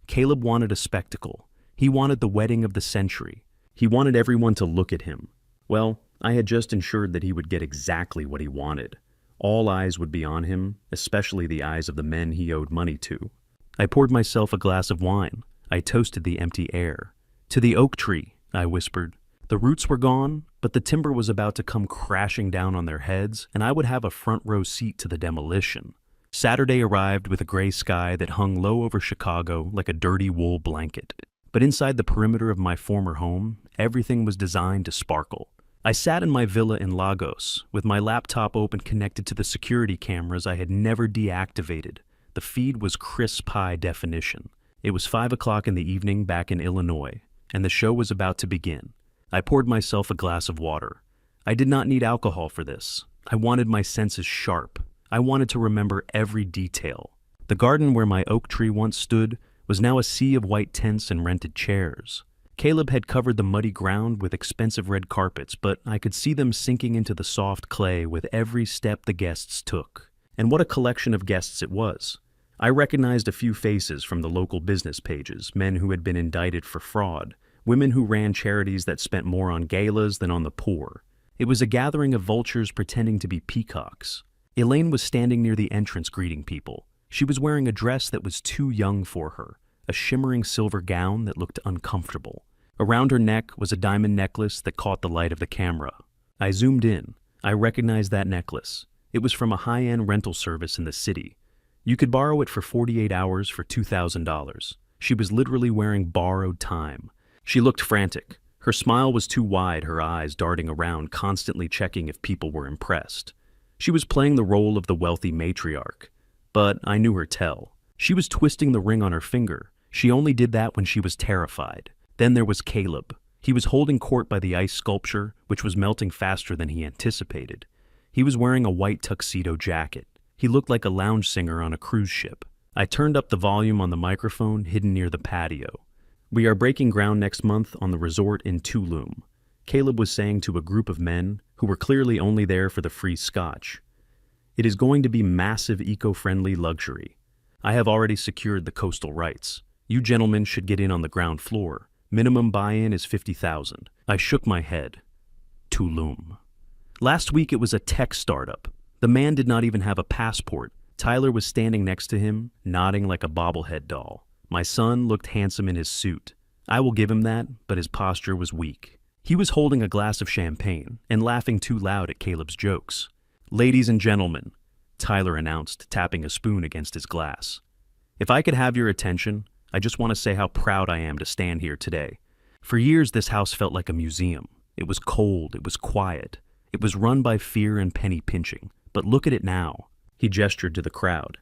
Caleb wanted a spectacle. He wanted the wedding of the century. He wanted everyone to look at him. Well, I had just ensured that he would get exactly what he wanted. All eyes would be on him, especially the eyes of the men he owed money to. I poured myself a glass of wine. I toasted the empty air. To the oak tree, I whispered. The roots were gone, but the timber was about to come crashing down on their heads, and I would have a front row seat to the demolition. Saturday arrived with a gray sky that hung low over Chicago like a dirty wool blanket. But inside the perimeter of my former home, everything was designed to sparkle. I sat in my villa in Lagos, with my laptop open connected to the security cameras I had never deactivated. The feed was crisp high definition. It was 5 o'clock in the evening back in Illinois, and the show was about to begin. I poured myself a glass of water. I did not need alcohol for this. I wanted my senses sharp. I wanted to remember every detail. The garden where my oak tree once stood was now a sea of white tents and rented chairs. Caleb had covered the muddy ground with expensive red carpets, but I could see them sinking into the soft clay with every step the guests took. And what a collection of guests it was. I recognized a few faces from the local business pages, men who had been indicted for fraud, women who ran charities that spent more on galas than on the poor. It was a gathering of vultures pretending to be peacocks. Elaine was standing near the entrance greeting people. She was wearing a dress that was too young for her, a shimmering silver gown that looked uncomfortable. Around her neck was a diamond necklace that caught the light of the camera. I zoomed in. I recognized that necklace. It was from a high-end rental service in the city. You could borrow it for 48 hours for $2,000. She was literally wearing borrowed time. She looked frantic. Her smile was too wide, her eyes darting around, constantly checking if people were impressed. She was playing the role of the wealthy matriarch. But I knew her tell. She was twisting the ring on her finger. She only did that when she was terrified. Then there was Caleb. He was holding court by the ice sculpture, which was melting faster than he anticipated. He was wearing a white tuxedo jacket. He looked like a lounge singer on a cruise ship. I turned up the volume on the microphone hidden near the patio. We are breaking ground next month on the resort in Tulum, Caleb was saying to a group of men who were clearly only there for the free scotch. It is going to be massive eco-friendly luxury. I have already secured the coastal rights. You gentlemen should get in on the ground floor. Minimum buy-in is $50,000. I shook my head. Tulum. Last week it was a tech startup. The man did not even have a passport. Tyler was standing next to him, nodding like a bobblehead doll. My son looked handsome in his suit. I will give him that, but his posture was weak. He was holding a glass of champagne and laughing too loud at Caleb's jokes. Ladies and gentlemen, Tyler announced, tapping a spoon against his glass. If I could have your attention, I just want to say how proud I am to stand here today. For years, this house felt like a museum. It was cold, it was quiet. It was run by fear and penny pinching. But look at it now. He gestured to the crowd.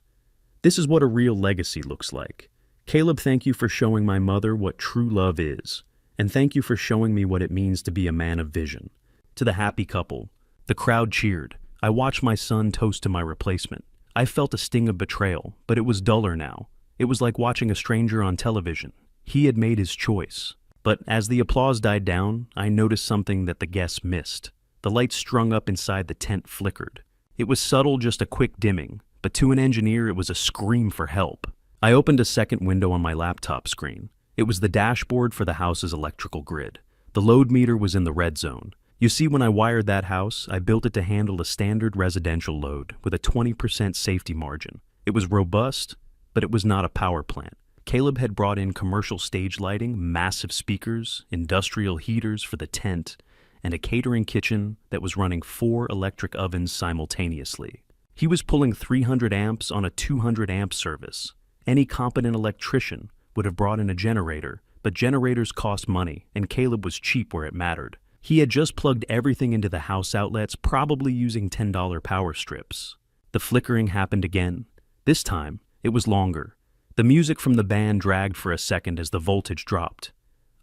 This is what a real legacy looks like. Caleb, thank you for showing my mother what true love is. And thank you for showing me what it means to be a man of vision. To the happy couple, the crowd cheered. I watched my son toast to my replacement. I felt a sting of betrayal, but it was duller now. It was like watching a stranger on television. He had made his choice. But as the applause died down, I noticed something that the guests missed. The lights strung up inside the tent flickered. It was subtle, just a quick dimming, but to an engineer it was a scream for help. I opened a second window on my laptop screen. It was the dashboard for the house's electrical grid. The load meter was in the red zone. You see, when I wired that house, I built it to handle a standard residential load with a 20% safety margin. It was robust, but it was not a power plant. Caleb had brought in commercial stage lighting, massive speakers, industrial heaters for the tent, and a catering kitchen that was running 4 electric ovens simultaneously. He was pulling 300 amps on a 200 amp service. Any competent electrician would have brought in a generator, but generators cost money, and Caleb was cheap where it mattered. He had just plugged everything into the house outlets, probably using $10 power strips. The flickering happened again. This time, it was longer. The music from the band dragged for a second as the voltage dropped.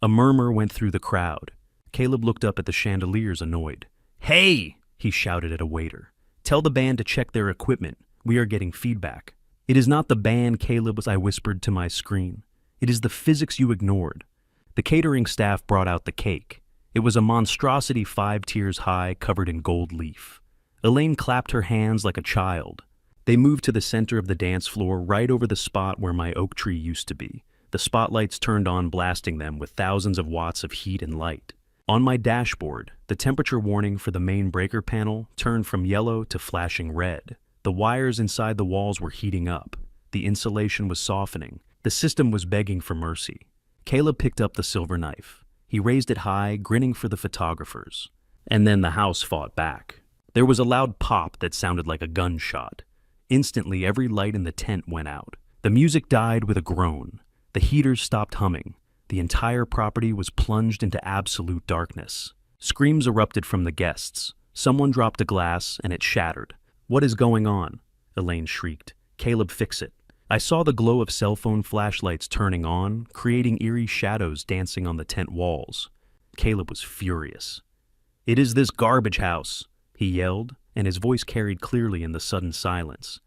A murmur went through the crowd. Caleb looked up at the chandeliers, annoyed. "Hey!" he shouted at a waiter. "Tell the band to check their equipment. We are getting feedback." "It is not the band, Caleb," I whispered to my screen. "It is the physics you ignored." The catering staff brought out the cake. It was a monstrosity 5 tiers high, covered in gold leaf. Elaine clapped her hands like a child. They moved to the center of the dance floor, right over the spot where my oak tree used to be. The spotlights turned on, blasting them with thousands of watts of heat and light. On my dashboard, the temperature warning for the main breaker panel turned from yellow to flashing red. The wires inside the walls were heating up. The insulation was softening. The system was begging for mercy. Caleb picked up the silver knife. He raised it high, grinning for the photographers. And then the house fought back. There was a loud pop that sounded like a gunshot. Instantly, every light in the tent went out. The music died with a groan. The heaters stopped humming. The entire property was plunged into absolute darkness. Screams erupted from the guests. Someone dropped a glass, and it shattered. "What is going on?" Elaine shrieked. "Caleb, fix it." I saw the glow of cell phone flashlights turning on, creating eerie shadows dancing on the tent walls. Caleb was furious. "It is this garbage house," he yelled, and his voice carried clearly in the sudden silence.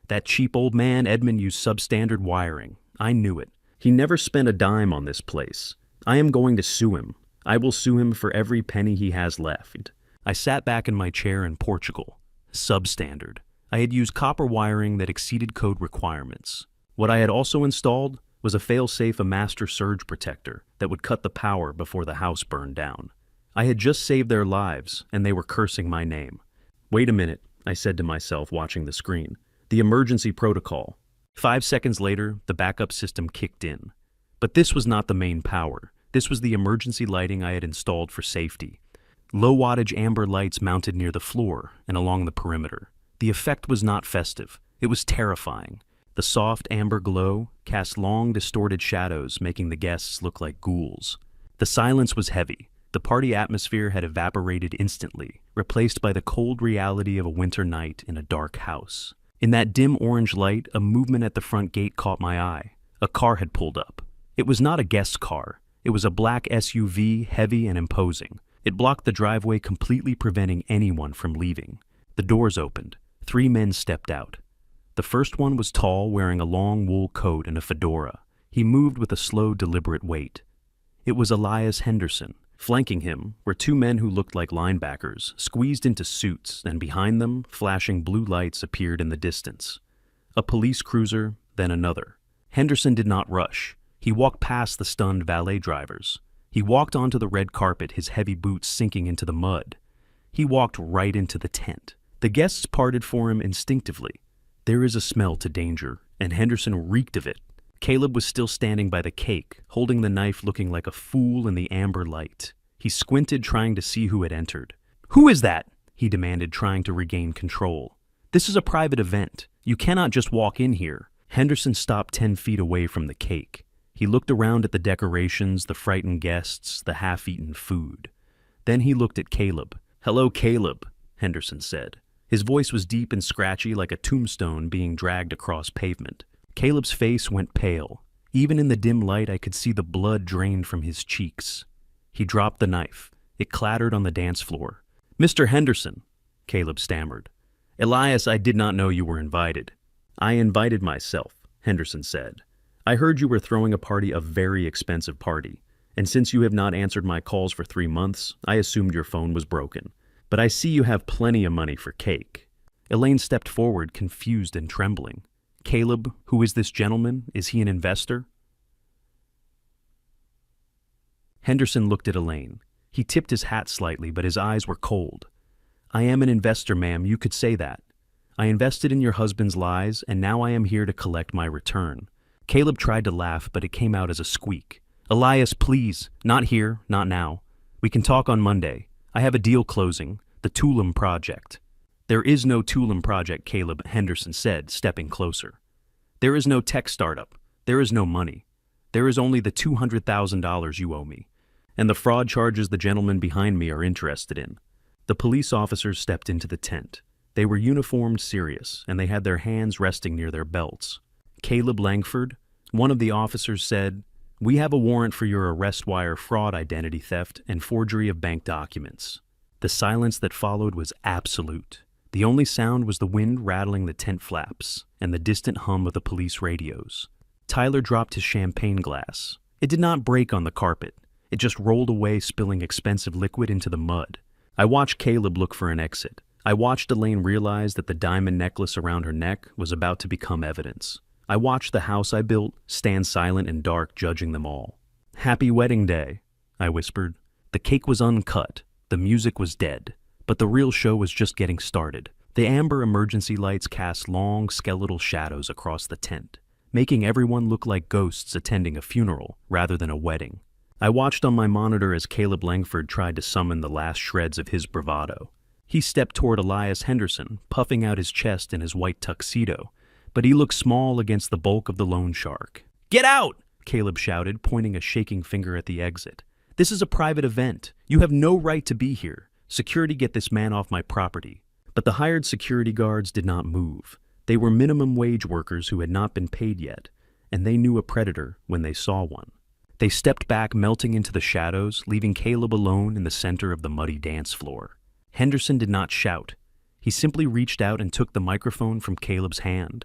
"That cheap old man Edmund used substandard wiring. I knew it. He never spent a dime on this place. I am going to sue him. I will sue him for every penny he has left." I sat back in my chair in Portugal. Substandard. I had used copper wiring that exceeded code requirements. What I had also installed was a fail-safe, a master surge protector that would cut the power before the house burned down. I had just saved their lives, and they were cursing my name. "Wait a minute," I said to myself, watching the screen. "The emergency protocol." 5 seconds later, the backup system kicked in. But this was not the main power. This was the emergency lighting I had installed for safety. Low-wattage amber lights mounted near the floor and along the perimeter. The effect was not festive. It was terrifying. The soft amber glow cast long, distorted shadows, making the guests look like ghouls. The silence was heavy. The party atmosphere had evaporated instantly, replaced by the cold reality of a winter night in a dark house. In that dim orange light, a movement at the front gate caught my eye. A car had pulled up. It was not a guest car. It was a black SUV, heavy and imposing. It blocked the driveway, completely preventing anyone from leaving. The doors opened. 3 men stepped out. The first one was tall, wearing a long wool coat and a fedora. He moved with a slow, deliberate weight. It was Elias Henderson. Flanking him were 2 men who looked like linebackers, squeezed into suits, and behind them, flashing blue lights appeared in the distance. A police cruiser, then another. Henderson did not rush. He walked past the stunned valet drivers. He walked onto the red carpet, his heavy boots sinking into the mud. He walked right into the tent. The guests parted for him instinctively. There is a smell to danger, and Henderson reeked of it. Caleb was still standing by the cake, holding the knife, looking like a fool in the amber light. He squinted, trying to see who had entered. "Who is that?" he demanded, trying to regain control. "This is a private event. You cannot just walk in here." Henderson stopped 10 feet away from the cake. He looked around at the decorations, the frightened guests, the half-eaten food. Then he looked at Caleb. "Hello, Caleb," Henderson said. His voice was deep and scratchy, like a tombstone being dragged across pavement. Caleb's face went pale. Even in the dim light, I could see the blood drained from his cheeks. He dropped the knife. It clattered on the dance floor. "Mr. Henderson," Caleb stammered. "Elias, I did not know you were invited." "I invited myself," Henderson said. "I heard you were throwing a party, a very expensive party, and since you have not answered my calls for 3 months, I assumed your phone was broken. But I see you have plenty of money for cake." Elaine stepped forward, confused and trembling. "Caleb, who is this gentleman? Is he an investor?" Henderson looked at Elaine. He tipped his hat slightly, but his eyes were cold. "I am an investor, ma'am, you could say that. I invested in your husband's lies, and now I am here to collect my return." Caleb tried to laugh, but it came out as a squeak. "Elias, please, not here, not now. We can talk on Monday. I have a deal closing, the Tulum project." "There is no Tulum project," Caleb, Henderson said, stepping closer. "There is no tech startup. There is no money. There is only the $200,000 you owe me, and the fraud charges the gentleman behind me are interested in." The police officers stepped into the tent. They were uniformed, serious, and they had their hands resting near their belts. "Caleb Langford," one of the officers said, "we have a warrant for your arrest wire fraud, identity theft, and forgery of bank documents." The silence that followed was absolute. The only sound was the wind rattling the tent flaps and the distant hum of the police radios. Tyler dropped his champagne glass. It did not break on the carpet. It just rolled away, spilling expensive liquid into the mud. I watched Caleb look for an exit. I watched Elaine realize that the diamond necklace around her neck was about to become evidence. I watched the house I built stand silent and dark, judging them all. "Happy wedding day," I whispered. The cake was uncut. The music was dead. But the real show was just getting started. The amber emergency lights cast long, skeletal shadows across the tent, making everyone look like ghosts attending a funeral rather than a wedding. I watched on my monitor as Caleb Langford tried to summon the last shreds of his bravado. He stepped toward Elias Henderson, puffing out his chest in his white tuxedo, but he looked small against the bulk of the loan shark. "Get out!" Caleb shouted, pointing a shaking finger at the exit. "This is a private event. You have no right to be here. Security, get this man off my property." But the hired security guards did not move. They were minimum wage workers who had not been paid yet, and they knew a predator when they saw one. They stepped back, melting into the shadows, leaving Caleb alone in the center of the muddy dance floor. Henderson did not shout. He simply reached out and took the microphone from Caleb's hand.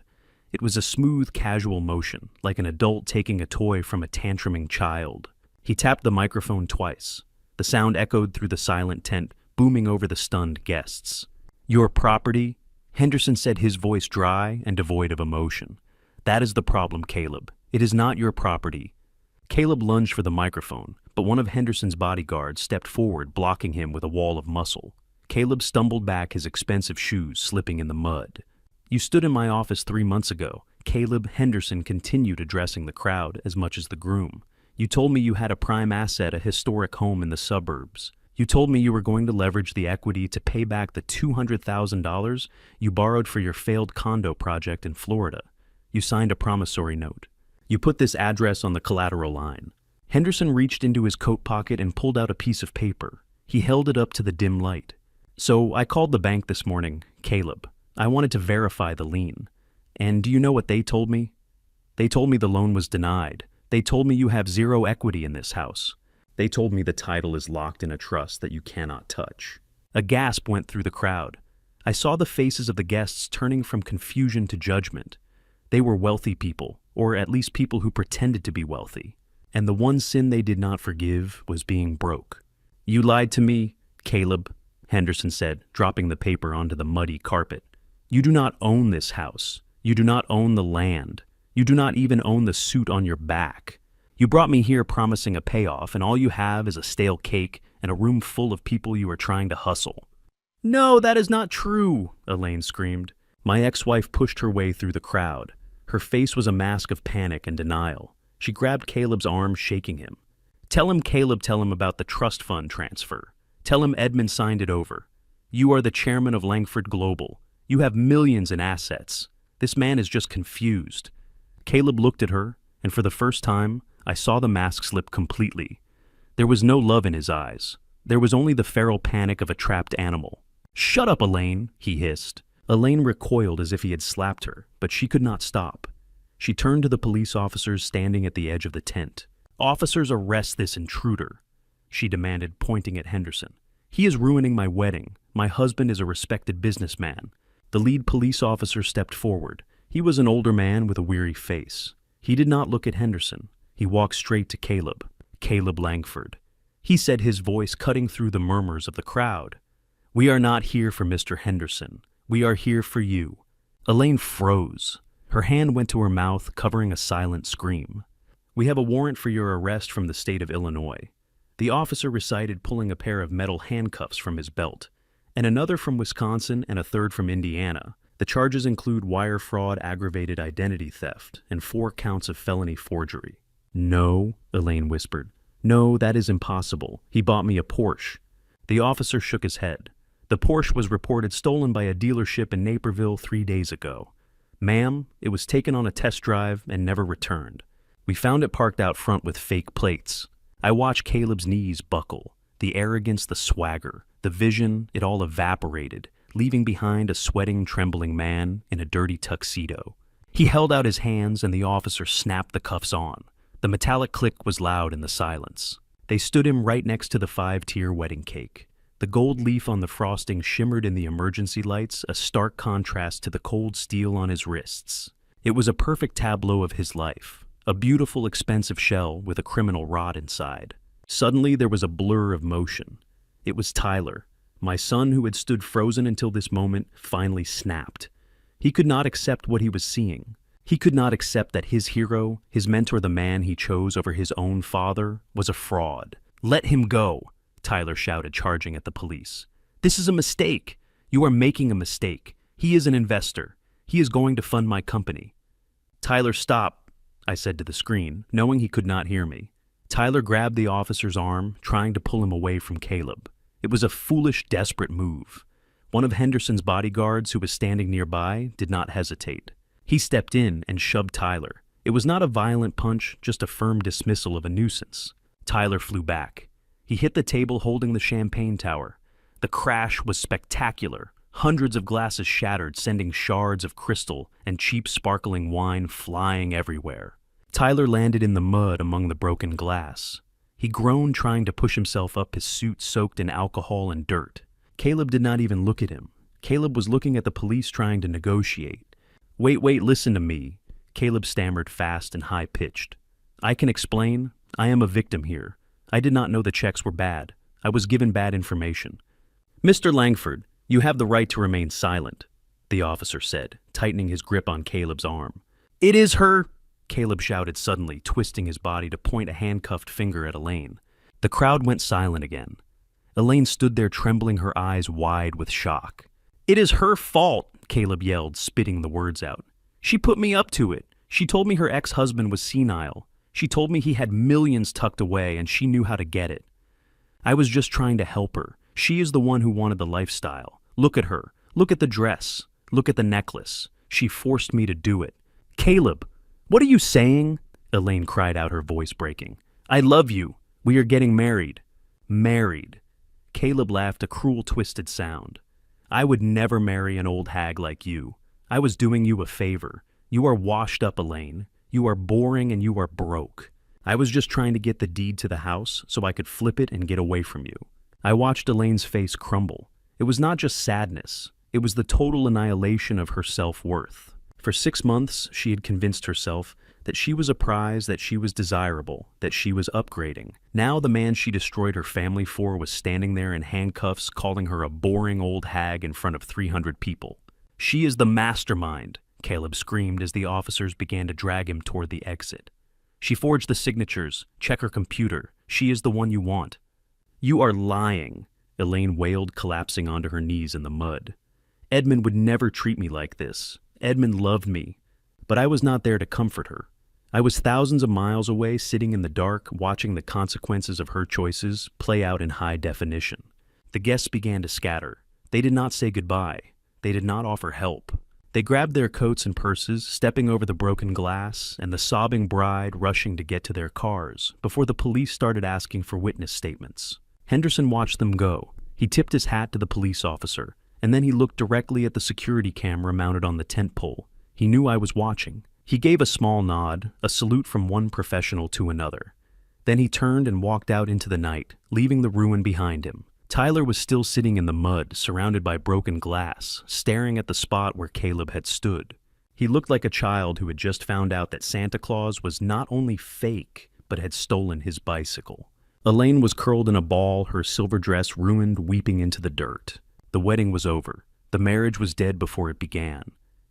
It was a smooth, casual motion, like an adult taking a toy from a tantruming child. He tapped the microphone twice. The sound echoed through the silent tent, booming over the stunned guests. "Your property?" Henderson said, his voice dry and devoid of emotion. "That is the problem, Caleb. It is not your property." Caleb lunged for the microphone, but one of Henderson's bodyguards stepped forward, blocking him with a wall of muscle. Caleb stumbled back, his expensive shoes slipping in the mud. "You stood in my office 3 months ago." Caleb Henderson continued addressing the crowd as much as the groom. "You told me you had a prime asset, a historic home in the suburbs. You told me you were going to leverage the equity to pay back the $200,000 you borrowed for your failed condo project in Florida. You signed a promissory note. You put this address on the collateral line." Henderson reached into his coat pocket and pulled out a piece of paper. He held it up to the dim light. "So I called the bank this morning, Caleb. I wanted to verify the lien. And do you know what they told me? They told me the loan was denied. They told me you have zero equity in this house. They told me the title is locked in a trust that you cannot touch." A gasp went through the crowd. I saw the faces of the guests turning from confusion to judgment. They were wealthy people, or at least people who pretended to be wealthy. And the one sin they did not forgive was being broke. "You lied to me, Caleb," Henderson said, dropping the paper onto the muddy carpet. "You do not own this house. You do not own the land. You do not even own the suit on your back. You brought me here promising a payoff, and all you have is a stale cake and a room full of people you are trying to hustle." "No, that is not true," Elaine screamed. My ex-wife pushed her way through the crowd. Her face was a mask of panic and denial. She grabbed Caleb's arm, shaking him. "Tell him, Caleb, tell him about the trust fund transfer. Tell him Edmund signed it over. You are the chairman of Langford Global. You have millions in assets. This man is just confused." Caleb looked at her, and for the first time, I saw the mask slip completely. There was no love in his eyes. There was only the feral panic of a trapped animal. "Shut up, Elaine," he hissed. Elaine recoiled as if he had slapped her, but she could not stop. She turned to the police officers standing at the edge of the tent. "Officers, arrest this intruder," she demanded, pointing at Henderson. "He is ruining my wedding. My husband is a respected businessman." The lead police officer stepped forward. He was an older man with a weary face. He did not look at Henderson. He walked straight to Caleb. "Caleb Langford," he said, his voice cutting through the murmurs of the crowd. "We are not here for Mr. Henderson. We are here for you." Elaine froze. Her hand went to her mouth, covering a silent scream. "We have a warrant for your arrest from the state of Illinois. The officer recited, pulling a pair of metal handcuffs from his belt, and another from Wisconsin and a third from Indiana. The charges include wire fraud, aggravated identity theft, and 4 counts of felony forgery. No, Elaine whispered. No, that is impossible. He bought me a Porsche. The officer shook his head. The Porsche was reported stolen by a dealership in Naperville 3 days ago. Ma'am, it was taken on a test drive and never returned. We found it parked out front with fake plates. I watched Caleb's knees buckle. The arrogance, the swagger, the vision, it all evaporated, leaving behind a sweating, trembling man in a dirty tuxedo. He held out his hands and the officer snapped the cuffs on. The metallic click was loud in the silence. They stood him right next to the 5-tier wedding cake. The gold leaf on the frosting shimmered in the emergency lights, a stark contrast to the cold steel on his wrists. It was a perfect tableau of his life, a beautiful, expensive shell with a criminal rod inside. Suddenly there was a blur of motion. It was Tyler. My son, who had stood frozen until this moment, finally snapped. He could not accept what he was seeing. He could not accept that his hero, his mentor, the man he chose over his own father, was a fraud. "Let him go," Tyler shouted, charging at the police. "This is a mistake. You are making a mistake. He is an investor. He is going to fund my company." "Tyler, stop," I said to the screen, knowing he could not hear me. Tyler grabbed the officer's arm, trying to pull him away from Caleb. It was a foolish, desperate move. One of Henderson's bodyguards, who was standing nearby, did not hesitate. He stepped in and shoved Tyler. It was not a violent punch, just a firm dismissal of a nuisance. Tyler flew back. He hit the table holding the champagne tower. The crash was spectacular. Hundreds of glasses shattered, sending shards of crystal and cheap sparkling wine flying everywhere. Tyler landed in the mud among the broken glass. He groaned, trying to push himself up, his suit soaked in alcohol and dirt. Caleb did not even look at him. Caleb was looking at the police, trying to negotiate. Wait, listen to me," Caleb stammered, fast and high-pitched. "I can explain. I am a victim here. I did not know the checks were bad. I was given bad information." "Mr. Langford, you have the right to remain silent," the officer said, tightening his grip on Caleb's arm. "It is her," Caleb shouted suddenly, twisting his body to point a handcuffed finger at Elaine. The crowd went silent again. Elaine stood there, trembling, her eyes wide with shock. "It is her fault," Caleb yelled, spitting the words out. "She put me up to it. She told me her ex-husband was senile. She told me he had millions tucked away and she knew how to get it. I was just trying to help her. She is the one who wanted the lifestyle. Look at her. Look at the dress. Look at the necklace. She forced me to do it." "Caleb, what are you saying?" Elaine cried out, her voice breaking. "I love you. We are getting married." "Married." Caleb laughed, a cruel, twisted sound. "I would never marry an old hag like you. I was doing you a favor. You are washed up, Elaine. You are boring and you are broke. I was just trying to get the deed to the house so I could flip it and get away from you." I watched Elaine's face crumble. It was not just sadness. It was the total annihilation of her self-worth. For 6 months, she had convinced herself that she was a prize, that she was desirable, that she was upgrading. Now the man she destroyed her family for was standing there in handcuffs, calling her a boring old hag in front of 300 people. "She is the mastermind," Caleb screamed as the officers began to drag him toward the exit. "She forged the signatures. Check her computer. She is the one you want." "You are lying," Elaine wailed, collapsing onto her knees in the mud. "Edmund would never treat me like this. Edmund loved me. But I was not there to comfort her. I was thousands of miles away, sitting in the dark, watching the consequences of her choices play out in high definition." The guests began to scatter. They did not say goodbye. They did not offer help. They grabbed their coats and purses, stepping over the broken glass, and the sobbing bride rushing to get to their cars before the police started asking for witness statements. Henderson watched them go. He tipped his hat to the police officer, and then he looked directly at the security camera mounted on the tent pole. He knew I was watching. He gave a small nod, a salute from one professional to another. Then he turned and walked out into the night, leaving the ruin behind him. Tyler was still sitting in the mud, surrounded by broken glass, staring at the spot where Caleb had stood. He looked like a child who had just found out that Santa Claus was not only fake, but had stolen his bicycle. Elaine was curled in a ball, her silver dress ruined, weeping into the dirt. The wedding was over. The marriage was dead before it began.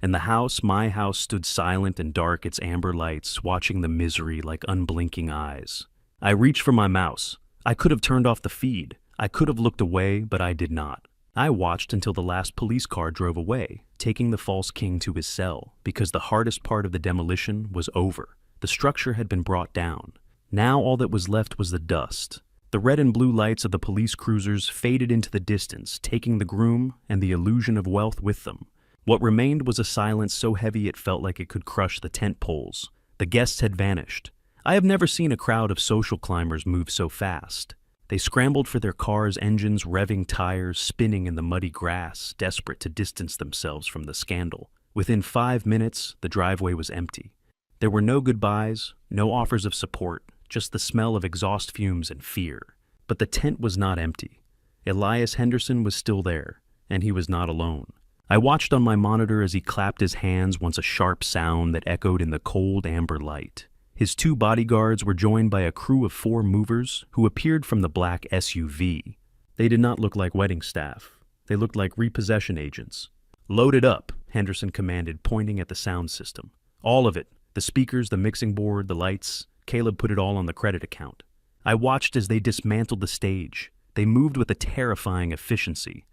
And the house, my house, stood silent and dark, its amber lights watching the misery like unblinking eyes. I reached for my mouse. I could have turned off the feed. I could have looked away, but I did not. I watched until the last police car drove away, taking the false king to his cell, because the hardest part of the demolition was over. The structure had been brought down. Now all that was left was the dust. The red and blue lights of the police cruisers faded into the distance, taking the groom and the illusion of wealth with them. What remained was a silence so heavy it felt like it could crush the tent poles. The guests had vanished. I have never seen a crowd of social climbers move so fast. They scrambled for their cars' engines, revving tires, spinning in the muddy grass, desperate to distance themselves from the scandal. Within 5 minutes, the driveway was empty. There were no goodbyes, no offers of support, just the smell of exhaust fumes and fear. But the tent was not empty. Elias Henderson was still there, and he was not alone. I watched on my monitor as he clapped his hands once a sharp sound that echoed in the cold amber light. His 2 bodyguards were joined by a crew of 4 movers who appeared from the black SUV. They did not look like wedding staff. They looked like repossession agents. "Load it up," Henderson commanded, pointing at the sound system. "All of it. The speakers, the mixing board, the lights." Caleb put it all on the credit account. I watched as they dismantled the stage. They moved with a terrifying efficiency.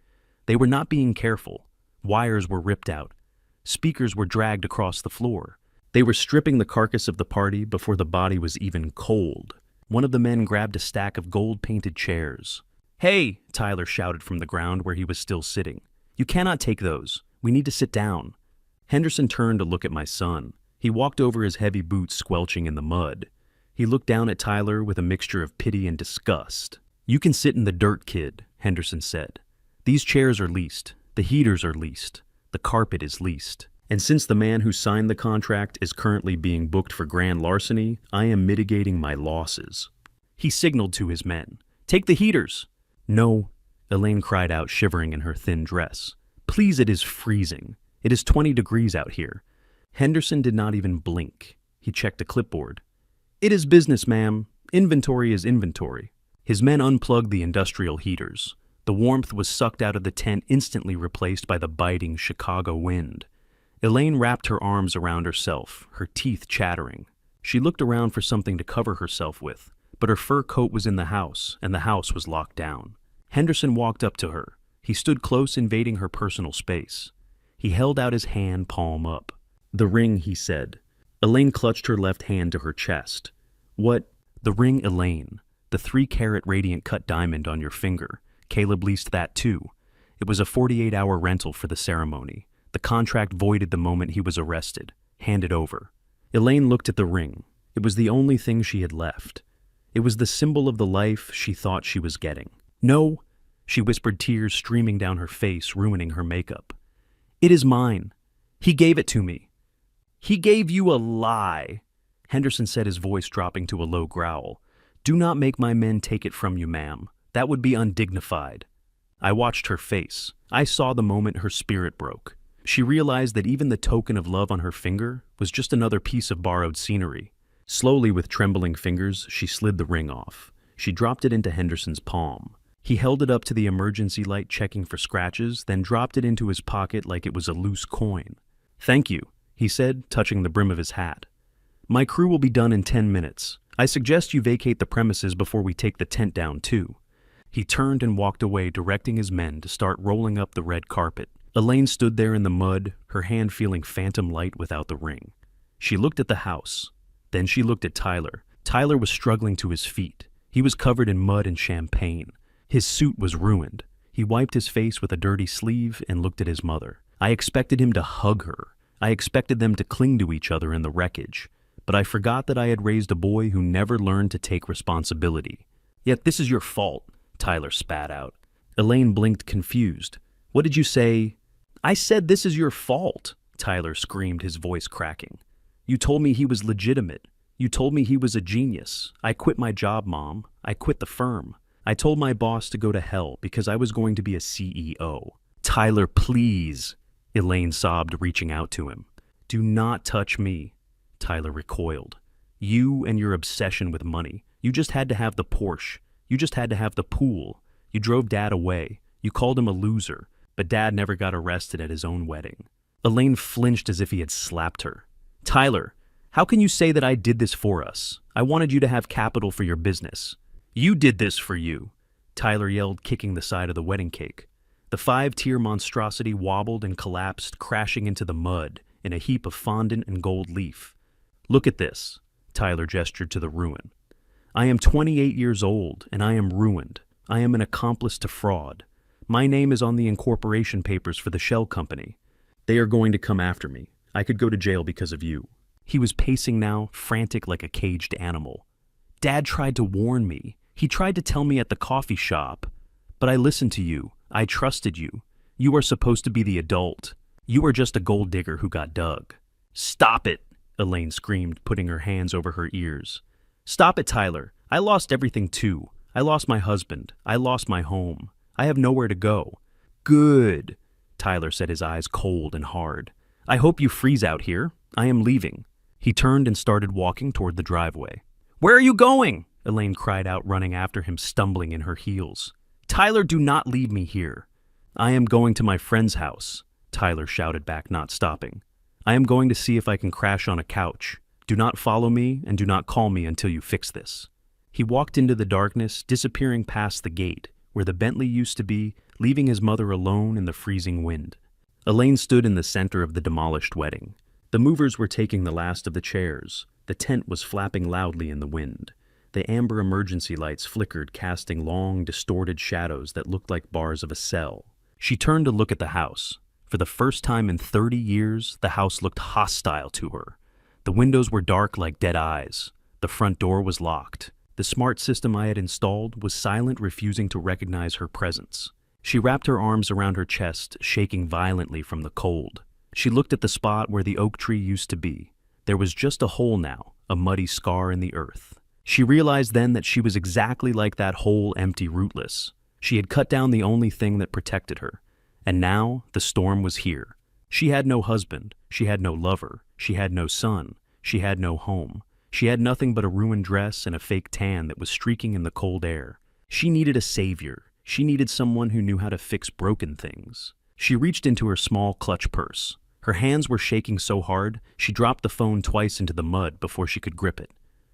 They were not being careful. Wires were ripped out. Speakers were dragged across the floor. They were stripping the carcass of the party before the body was even cold. One of the men grabbed a stack of gold-painted chairs. "Hey!" Tyler shouted from the ground where he was still sitting. "You cannot take those. We need to sit down." Henderson turned to look at my son. He walked over his heavy boots squelching in the mud. He looked down at Tyler with a mixture of pity and disgust. "You can sit in the dirt, kid," Henderson said. "These chairs are leased. The heaters are leased. The carpet is leased. And since the man who signed the contract is currently being booked for grand larceny, I am mitigating my losses." He signaled to his men. "Take the heaters." "No," Elaine cried out, shivering in her thin dress. "Please, it is freezing. It is 20 degrees out here." Henderson did not even blink. He checked a clipboard. "It is business, ma'am. Inventory is inventory." His men unplugged the industrial heaters. The warmth was sucked out of the tent, instantly replaced by the biting Chicago wind. Elaine wrapped her arms around herself, her teeth chattering. She looked around for something to cover herself with, but her fur coat was in the house, and the house was locked down. Henderson walked up to her. He stood close, invading her personal space. He held out his hand, palm up. "The ring," he said. Elaine clutched her left hand to her chest. "What?" "The ring, Elaine. The 3-carat radiant cut diamond on your finger. Caleb leased that too. It was a 48-hour rental for the ceremony. The contract voided the moment he was arrested. Hand it over." Elaine looked at the ring. It was the only thing she had left. It was the symbol of the life she thought she was getting. "No," she whispered, tears streaming down her face, ruining her makeup. "It is mine. He gave it to me." "He gave you a lie," Henderson said, his voice dropping to a low growl. "Do not make my men take it from you, ma'am. That would be undignified." I watched her face. I saw the moment her spirit broke. She realized that even the token of love on her finger was just another piece of borrowed scenery. Slowly, with trembling fingers, she slid the ring off. She dropped it into Henderson's palm. He held it up to the emergency light, checking for scratches, then dropped it into his pocket like it was a loose coin. "Thank you," he said, touching the brim of his hat. "My crew will be done in 10 minutes. I suggest you vacate the premises before we take the tent down, too." He turned and walked away, directing his men to start rolling up the red carpet. Elaine stood there in the mud, her hand feeling phantom light without the ring. She looked at the house. Then she looked at Tyler. Tyler was struggling to his feet. He was covered in mud and champagne. His suit was ruined. He wiped his face with a dirty sleeve and looked at his mother. I expected him to hug her. I expected them to cling to each other in the wreckage. But I forgot that I had raised a boy who never learned to take responsibility. "Yet this is your fault," Tyler spat out. Elaine blinked, confused. "What did you say?" "I said this is your fault," Tyler screamed, his voice cracking. "You told me he was legitimate. You told me he was a genius. I quit my job, Mom. I quit the firm. I told my boss to go to hell because I was going to be a CEO. "Tyler, please," Elaine sobbed, reaching out to him. "Do not touch me," Tyler recoiled. "You and your obsession with money. You just had to have the Porsche. You just had to have the pool. You drove Dad away. You called him a loser. But Dad never got arrested at his own wedding." Elaine flinched as if he had slapped her. "Tyler, how can you say that I did this for us? I wanted you to have capital for your business. You did this for you, Tyler yelled, kicking the side of the wedding cake. The 5-tier monstrosity wobbled and collapsed, crashing into the mud in a heap of fondant and gold leaf. Look at this, Tyler gestured to the ruin. I am 28 years old, and I am ruined. I am an accomplice to fraud. My name is on the incorporation papers for the shell company. They are going to come after me. I could go to jail because of you. He was pacing now, frantic like a caged animal. Dad tried to warn me. He tried to tell me at the coffee shop. But I listened to you. I trusted you. You are supposed to be the adult. You are just a gold digger who got dug. Stop it, Elaine screamed, putting her hands over her ears. Stop it, Tyler. I lost everything too. I lost my husband. I lost my home. I have nowhere to go. Good, Tyler said, his eyes cold and hard. I hope you freeze out here. I am leaving. He turned and started walking toward the driveway. Where are you going? Elaine cried out, running after him, stumbling in her heels. Tyler, do not leave me here. I am going to my friend's house, Tyler shouted back, not stopping. I am going to see if I can crash on a couch. Do not follow me and do not call me until you fix this. He walked into the darkness, disappearing past the gate, where the Bentley used to be, leaving his mother alone in the freezing wind. Elaine stood in the center of the demolished wedding. The movers were taking the last of the chairs. The tent was flapping loudly in the wind. The amber emergency lights flickered, casting long, distorted shadows that looked like bars of a cell. She turned to look at the house. For the first time in 30 years, the house looked hostile to her. The windows were dark like dead eyes. The front door was locked. The smart system I had installed was silent, refusing to recognize her presence. She wrapped her arms around her chest, shaking violently from the cold. She looked at the spot where the oak tree used to be. There was just a hole now, a muddy scar in the earth. She realized then that she was exactly like that hole, empty, rootless. She had cut down the only thing that protected her. And now the storm was here. She had no husband. She had no lover. She had no son. She had no home. She had nothing but a ruined dress and a fake tan that was streaking in the cold air. She needed a savior. She needed someone who knew how to fix broken things. She reached into her small clutch purse. Her hands were shaking so hard, she dropped the phone twice into the mud before she could grip it.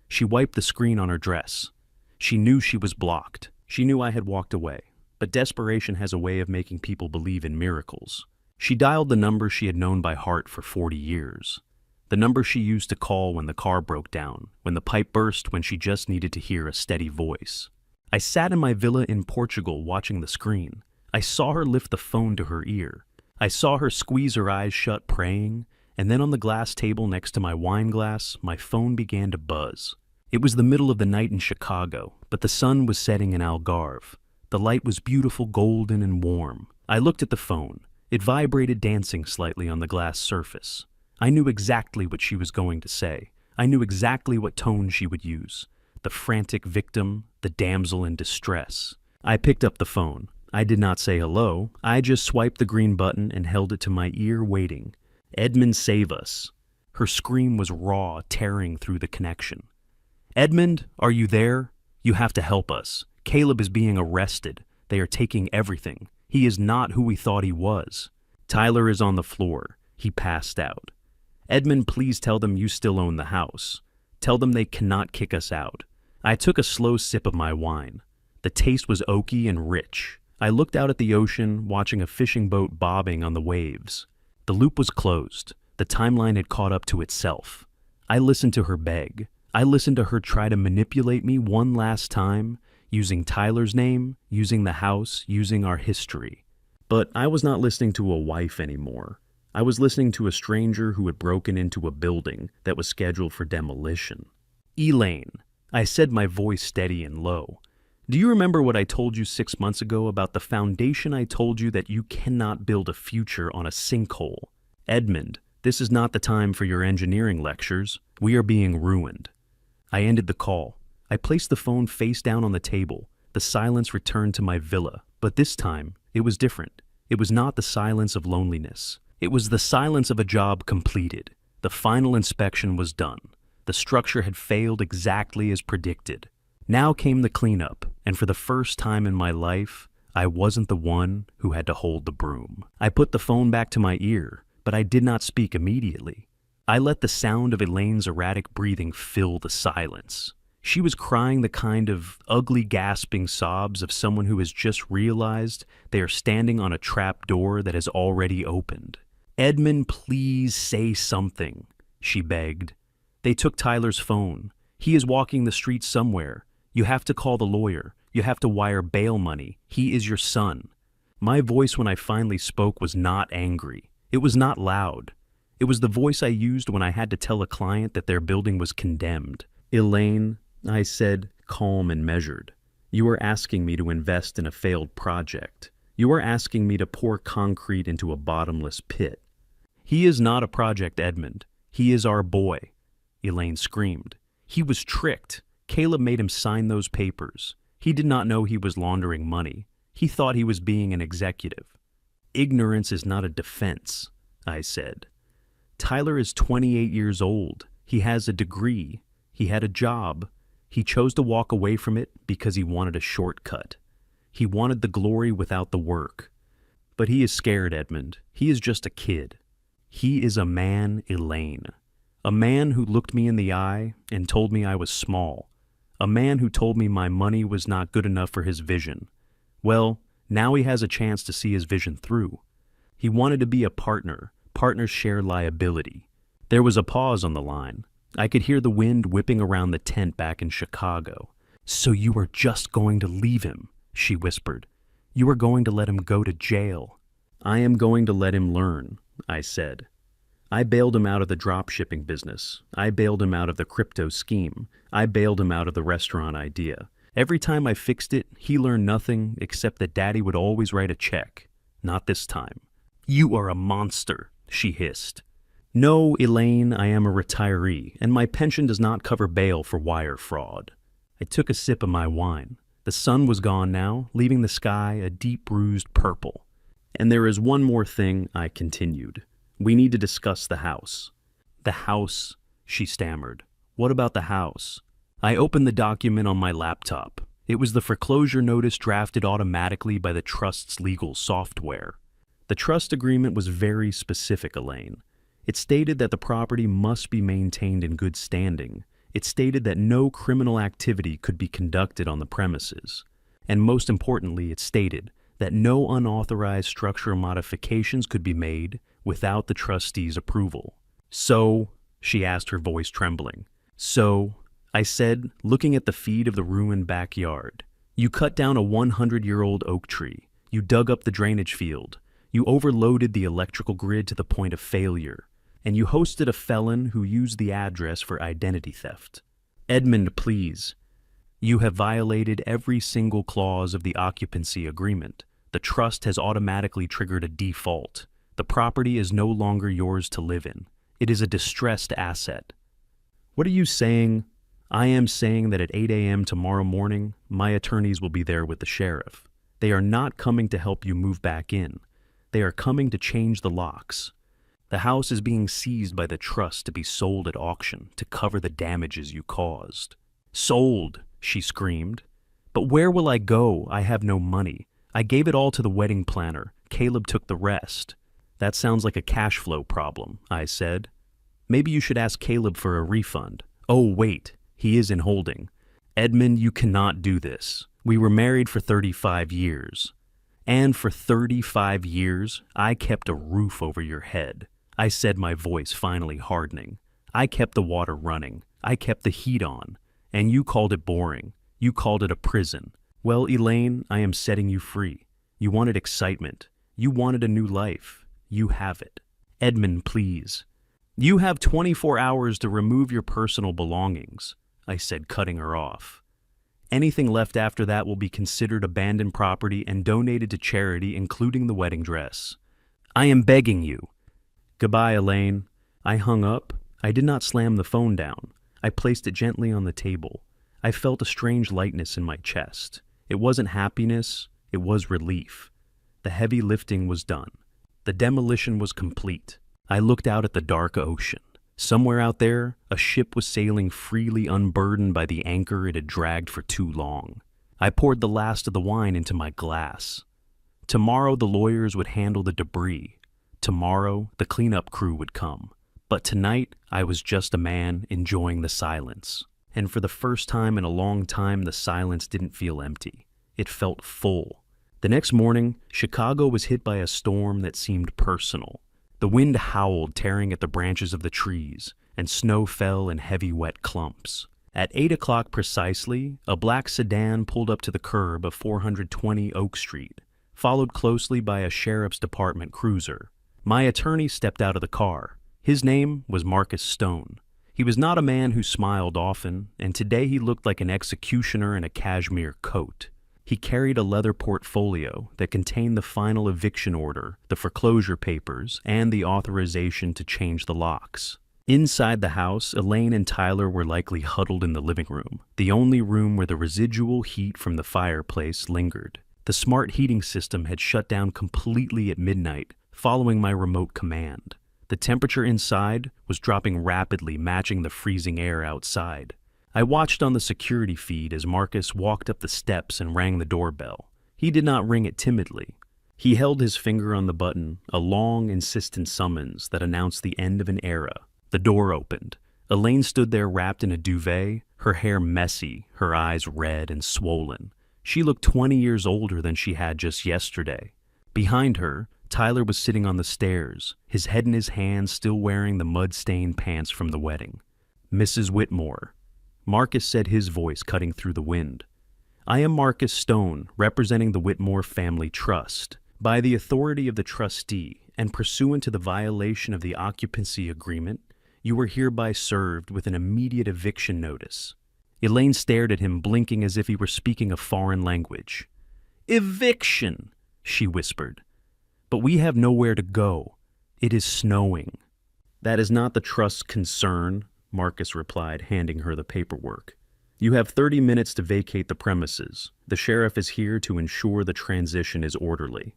She wiped the screen on her dress. She knew she was blocked. She knew I had walked away. But desperation has a way of making people believe in miracles. She dialed the number she had known by heart for 40 years. The number she used to call when the car broke down, when the pipe burst, when she just needed to hear a steady voice. I sat in my villa in Portugal watching the screen. I saw her lift the phone to her ear. I saw her squeeze her eyes shut, praying, and then on the glass table next to my wine glass, my phone began to buzz. It was the middle of the night in Chicago, but the sun was setting in Algarve. The light was beautiful, golden, and warm. I looked at the phone. It vibrated, dancing slightly on the glass surface. I knew exactly what she was going to say. I knew exactly what tone she would use. The frantic victim, the damsel in distress. I picked up the phone. I did not say hello. I just swiped the green button and held it to my ear, waiting. Edmund, save us. Her scream was raw, tearing through the connection. Edmund, are you there? You have to help us. Caleb is being arrested. They are taking everything. He is not who we thought he was. Tyler is on the floor. He passed out. Edmund, please tell them you still own the house. Tell them they cannot kick us out. I took a slow sip of my wine. The taste was oaky and rich. I looked out at the ocean, watching a fishing boat bobbing on the waves. The loop was closed. The timeline had caught up to itself. I listened to her beg. I listened to her try to manipulate me one last time, using Tyler's name, using the house, using our history. But I was not listening to a wife anymore. I was listening to a stranger who had broken into a building that was scheduled for demolition. Elaine, I said, my voice steady and low. Do you remember what I told you 6 months ago about the foundation? I told you that you cannot build a future on a sinkhole. Edmund, this is not the time for your engineering lectures. We are being ruined. I ended the call. I placed the phone face down on the table. The silence returned to my villa, but this time it was different. It was not the silence of loneliness. It was the silence of a job completed. The final inspection was done. The structure had failed exactly as predicted. Now came the cleanup, and for the first time in my life, I wasn't the one who had to hold the broom. I put the phone back to my ear, but I did not speak immediately. I let the sound of Elaine's erratic breathing fill the silence. She was crying the kind of ugly, gasping sobs of someone who has just realized they are standing on a trap door that has already opened. "Edmund, please say something," she begged. "They took Tyler's phone. He is walking the streets somewhere. You have to call the lawyer. You have to wire bail money. He is your son." My voice when I finally spoke was not angry. It was not loud. It was the voice I used when I had to tell a client that their building was condemned. "Elaine," I said, calm and measured, "you are asking me to invest in a failed project. You are asking me to pour concrete into a bottomless pit." "He is not a project, Edmund. He is our boy," Elaine screamed. "He was tricked. Caleb made him sign those papers. He did not know he was laundering money. He thought he was being an executive." "Ignorance is not a defense," I said. "Tyler is 28 years old. He has a degree. He had a job. He chose to walk away from it because he wanted a shortcut. He wanted the glory without the work. But he is scared, Edmund. He is just a kid. He is a man, Elaine. A man who looked me in the eye and told me I was small. A man who told me my money was not good enough for his vision. Well, now he has a chance to see his vision through. He wanted to be a partner. Partners share liability." There was a pause on the line. I could hear the wind whipping around the tent back in Chicago. "So you are just going to leave him," she whispered. "You are going to let him go to jail." "I am going to let him learn," I said. "I bailed him out of the drop shipping business. I bailed him out of the crypto scheme. I bailed him out of the restaurant idea. Every time I fixed it, he learned nothing except that Daddy would always write a check. Not this time." "You are a monster," she hissed. "No, Elaine, I am a retiree, and my pension does not cover bail for wire fraud." I took a sip of my wine. The sun was gone now, leaving the sky a deep bruised purple. "And there is one more thing," I continued. "We need to discuss the house." "The house," she stammered. "What about the house?" I opened the document on my laptop. It was the foreclosure notice drafted automatically by the trust's legal software. The trust agreement was very specific, Elaine. It stated that the property must be maintained in good standing. It stated that no criminal activity could be conducted on the premises. And most importantly, it stated that no unauthorized structural modifications could be made without the trustee's approval. "So," she asked, her voice trembling. "So," I said, looking at the feed of the ruined backyard, "you cut down a 100-year-old oak tree. You dug up the drainage field. You overloaded the electrical grid to the point of failure. And you hosted a felon who used the address for identity theft. Edmund, please. You have violated every single clause of the occupancy agreement. The trust has automatically triggered a default. The property is no longer yours to live in. It is a distressed asset." "What are you saying?" "I am saying that at 8 a.m. tomorrow morning, my attorneys will be there with the sheriff. They are not coming to help you move back in. They are coming to change the locks. The house is being seized by the trust to be sold at auction to cover the damages you caused." "Sold," she screamed. "But where will I go? I have no money. I gave it all to the wedding planner. Caleb took the rest." "That sounds like a cash flow problem," I said. "Maybe you should ask Caleb for a refund." "Oh, wait, he is in holding." "Edmund, you cannot do this. We were married for 35 years. And for 35 years, I kept a roof over your head," I said, my voice finally hardening. "I kept the water running. I kept the heat on. And you called it boring. You called it a prison. Well, Elaine, I am setting you free. You wanted excitement. You wanted a new life. You have it. Edmund, please. You have 24 hours to remove your personal belongings," I said, cutting her off. "Anything left after that will be considered abandoned property and donated to charity, including the wedding dress. I am begging you." "Goodbye, Elaine." I hung up. I did not slam the phone down. I placed it gently on the table. I felt a strange lightness in my chest. It wasn't happiness, it was relief. The heavy lifting was done. The demolition was complete. I looked out at the dark ocean. Somewhere out there, a ship was sailing freely, unburdened by the anchor it had dragged for too long. I poured the last of the wine into my glass. Tomorrow the lawyers would handle the debris. Tomorrow the cleanup crew would come. But tonight I was just a man enjoying the silence. and for the first time in a long time, the silence didn't feel empty. It felt full. The next morning, Chicago was hit by a storm that seemed personal. The wind howled, tearing at the branches of the trees, and snow fell in heavy, wet clumps. At 8 o'clock precisely, a black sedan pulled up to the curb of 420 Oak Street, followed closely by a sheriff's department cruiser. My attorney stepped out of the car. His name was Marcus Stone. He was not a man who smiled often, and today he looked like an executioner in a cashmere coat. He carried a leather portfolio that contained the final eviction order, the foreclosure papers, and the authorization to change the locks. Inside the house, Elaine and Tyler were likely huddled in the living room, the only room where the residual heat from the fireplace lingered. The smart heating system had shut down completely at midnight, following my remote command. The temperature inside was dropping rapidly, matching the freezing air outside. I watched on the security feed as Marcus walked up the steps and rang the doorbell. He did not ring it timidly. He held his finger on the button, a long, insistent summons that announced the end of an era. The door opened. Elaine stood there wrapped in a duvet, her hair messy, her eyes red and swollen. She looked 20 years older than she had just yesterday. Behind her, Tyler was sitting on the stairs, his head in his hands, still wearing the mud-stained pants from the wedding. "Mrs. Whitmore," Marcus said, his voice cutting through the wind. "I am Marcus Stone, representing the Whitmore Family Trust. By the authority of the trustee, and pursuant to the violation of the occupancy agreement, you are hereby served with an immediate eviction notice." Elaine stared at him, blinking as if he were speaking a foreign language. "Eviction," she whispered. "But we have nowhere to go. It is snowing." "That is not the trust's concern," Marcus replied, handing her the paperwork. "You have 30 minutes to vacate the premises. The sheriff is here to ensure the transition is orderly.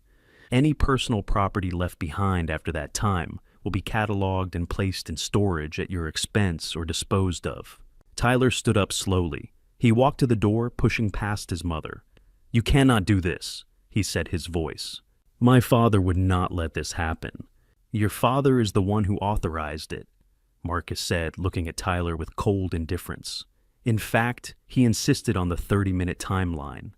Any personal property left behind after that time will be cataloged and placed in storage at your expense or disposed of." Tyler stood up slowly. He walked to the door, pushing past his mother. "You cannot do this," he said, his voice. "My father would not let this happen." "Your father is the one who authorized it," Marcus said, looking at Tyler with cold indifference. In fact, he insisted on the 30-minute timeline.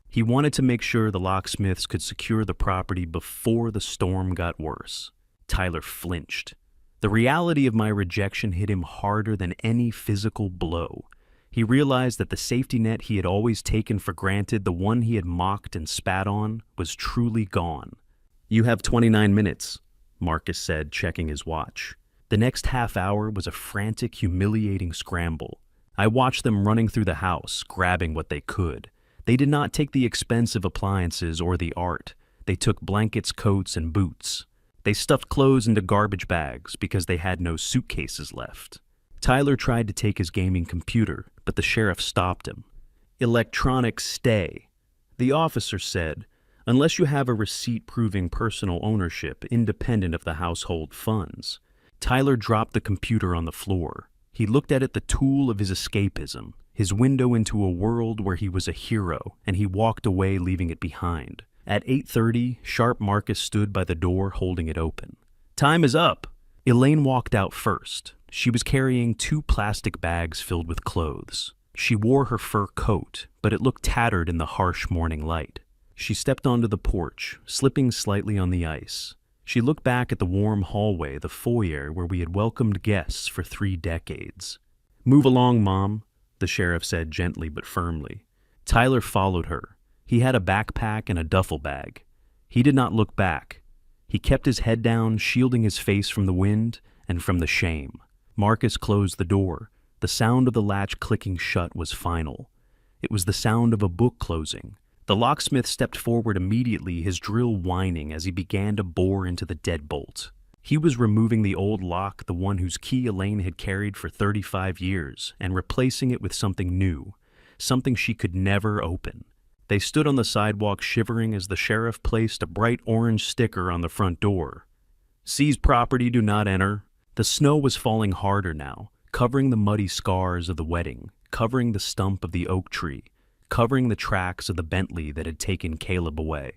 He wanted to make sure the locksmiths could secure the property before the storm got worse. Tyler flinched. The reality of my rejection hit him harder than any physical blow. He realized that the safety net he had always taken for granted, the one he had mocked and spat on, was truly gone. "You have 29 minutes, Marcus said, checking his watch. The next half hour was a frantic, humiliating scramble. I watched them running through the house, grabbing what they could. They did not take the expensive appliances or the art. They took blankets, coats, and boots. They stuffed clothes into garbage bags because they had no suitcases left. Tyler tried to take his gaming computer, but the sheriff stopped him. "Electronics stay," the officer said, "unless you have a receipt proving personal ownership independent of the household funds." Tyler dropped the computer on the floor. He looked at it, the tool of his escapism, his window into a world where he was a hero, and he walked away, leaving it behind. At 8:30, sharp Marcus stood by the door, holding it open. "Time is up." Elaine walked out first. She was carrying 2 plastic bags filled with clothes. She wore her fur coat, but it looked tattered in the harsh morning light. She stepped onto the porch, slipping slightly on the ice. She looked back at the warm hallway, the foyer where we had welcomed guests for 3 decades. "Move along, Mom," the sheriff said gently but firmly. Tyler followed her. He had a backpack and a duffel bag. He did not look back. He kept his head down, shielding his face from the wind and from the shame. Marcus closed the door. The sound of the latch clicking shut was final. It was the sound of a book closing. The locksmith stepped forward immediately, his drill whining as he began to bore into the deadbolt. He was removing the old lock, the one whose key Elaine had carried for 35 years, and replacing it with something new, something she could never open. They stood on the sidewalk shivering as the sheriff placed a bright orange sticker on the front door. "Seized property, do not enter." The snow was falling harder now, covering the muddy scars of the wedding, covering the stump of the oak tree, covering the tracks of the Bentley that had taken Caleb away.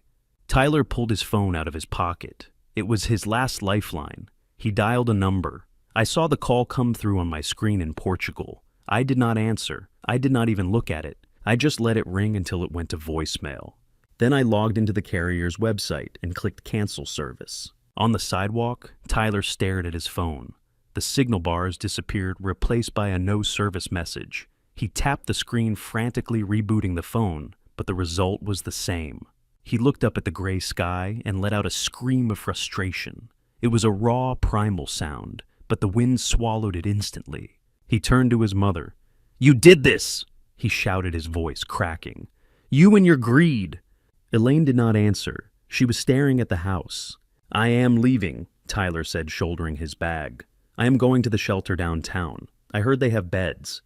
Tyler pulled his phone out of his pocket. It was his last lifeline. He dialed a number. I saw the call come through on my screen in Portugal. I did not answer. I did not even look at it. I just let it ring until it went to voicemail. Then I logged into the carrier's website and clicked cancel service. On the sidewalk, Tyler stared at his phone. The signal bars disappeared, replaced by a no service message. He tapped the screen, frantically rebooting the phone, but the result was the same. He looked up at the gray sky and let out a scream of frustration. It was a raw, primal sound, but the wind swallowed it instantly. He turned to his mother. "You did this!" he shouted, his voice cracking. "You and your greed!" Elaine did not answer. She was staring at the house. "I am leaving," Tyler said, shouldering his bag. "I am going to the shelter downtown. I heard they have beds."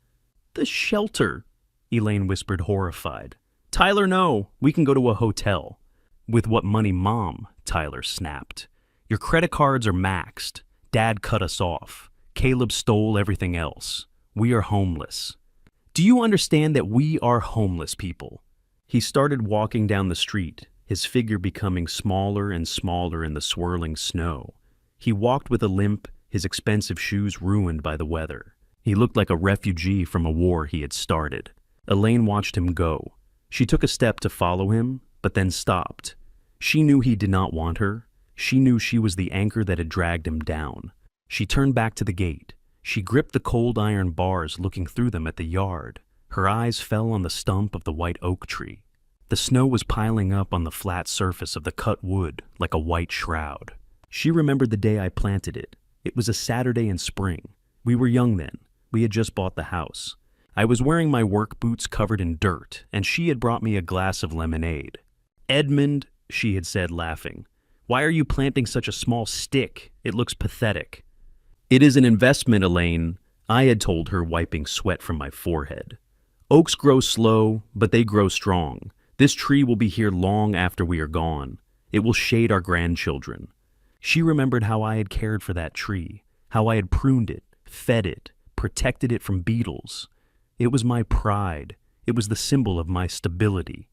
"The shelter?" Elaine whispered, horrified. "Tyler, no. We can go to a hotel." "With what money, Mom?" Tyler snapped. "Your credit cards are maxed. Dad cut us off. Caleb stole everything else. We are homeless." "Do you understand that we are homeless people?" He started walking down the street, his figure becoming smaller and smaller in the swirling snow. He walked with a limp, his expensive shoes ruined by the weather. He looked like a refugee from a war he had started. Elaine watched him go. She took a step to follow him, but then stopped. She knew he did not want her. She knew she was the anchor that had dragged him down. She turned back to the gate. She gripped the cold iron bars, looking through them at the yard. Her eyes fell on the stump of the white oak tree. The snow was piling up on the flat surface of the cut wood like a white shroud. She remembered the day I planted it. It was a Saturday in spring. We were young then. We had just bought the house. I was wearing my work boots covered in dirt, and she had brought me a glass of lemonade. "Edmund," she had said, laughing, "why are you planting such a small stick? It looks pathetic." "It is an investment, Elaine," I had told her, wiping sweat from my forehead. "Oaks grow slow, but they grow strong. This tree will be here long after we are gone. It will shade our grandchildren." She remembered how I had cared for that tree, how I had pruned it, fed it, protected it from beetles. It was my pride. It was the symbol of my stability.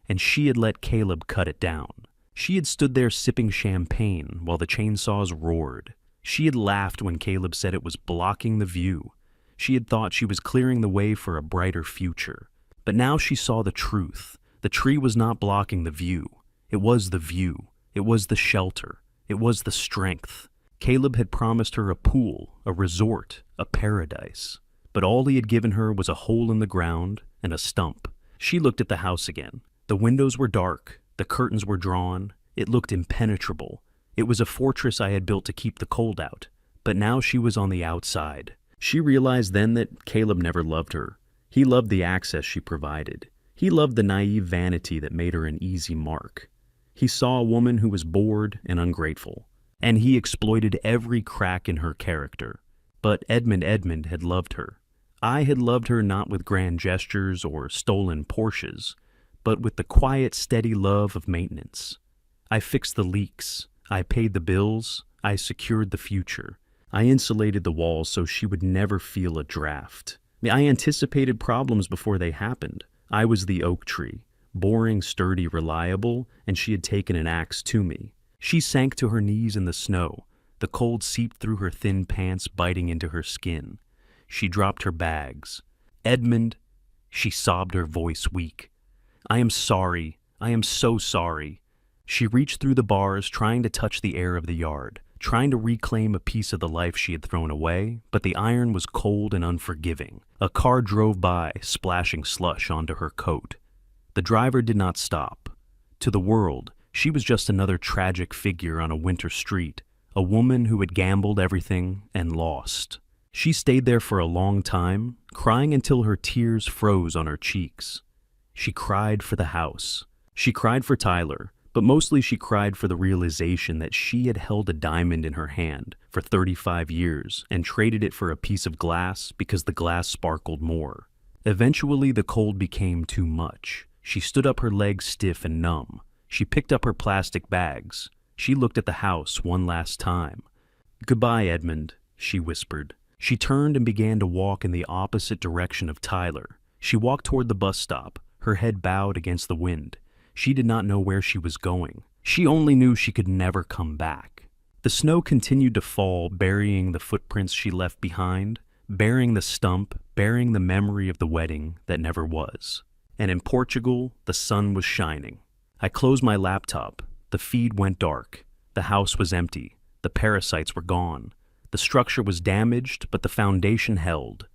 And she had let Caleb cut it down. She had stood there sipping champagne while the chainsaws roared. She had laughed when Caleb said it was blocking the view. She had thought she was clearing the way for a brighter future. But now she saw the truth. The tree was not blocking the view. It was the view. It was the shelter. It was the strength. Caleb had promised her a pool, a resort, a paradise. But all he had given her was a hole in the ground and a stump. She looked at the house again. The windows were dark. The curtains were drawn. It looked impenetrable. It was a fortress I had built to keep the cold out. But now she was on the outside. She realized then that Caleb never loved her. He loved the access she provided. He loved the naive vanity that made her an easy mark. He saw a woman who was bored and ungrateful, and he exploited every crack in her character. But Edmund had loved her. I had loved her not with grand gestures or stolen Porsches, but with the quiet, steady love of maintenance. I fixed the leaks. I paid the bills. I secured the future. I insulated the walls so she would never feel a draft. I anticipated problems before they happened. I was the oak tree, boring, sturdy, reliable, and she had taken an axe to me. She sank to her knees in the snow. The cold seeped through her thin pants, biting into her skin. She dropped her bags. "Edmund," she sobbed, her voice weak. "I am sorry. I am so sorry." She reached through the bars, trying to touch the air of the yard, trying to reclaim a piece of the life she had thrown away, but the iron was cold and unforgiving. A car drove by, splashing slush onto her coat. The driver did not stop. To the world, she was just another tragic figure on a winter street, a woman who had gambled everything and lost. She stayed there for a long time, crying until her tears froze on her cheeks. She cried for the house. She cried for Tyler, but mostly she cried for the realization that she had held a diamond in her hand for 35 years and traded it for a piece of glass because the glass sparkled more. Eventually, the cold became too much. She stood up, her legs stiff and numb. She picked up her plastic bags. She looked at the house one last time. "Goodbye, Edmund," she whispered. She turned and began to walk in the opposite direction of Tyler. She walked toward the bus stop, her head bowed against the wind. She did not know where she was going. She only knew she could never come back. The snow continued to fall, burying the footprints she left behind, burying the stump, bearing the memory of the wedding that never was. And in Portugal, the sun was shining. I closed my laptop. The feed went dark. The house was empty. The parasites were gone. The structure was damaged, but the foundation held.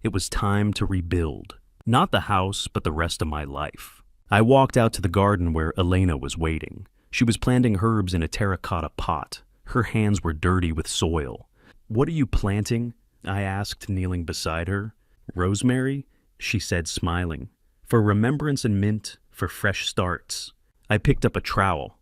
It was time to rebuild. Not the house, but the rest of my life. I walked out to the garden where Elena was waiting. She was planting herbs in a terracotta pot. Her hands were dirty with soil. "What are you planting?" I asked, kneeling beside her. "Rosemary," she said, smiling. "For remembrance and mint, for fresh starts." I picked up a trowel.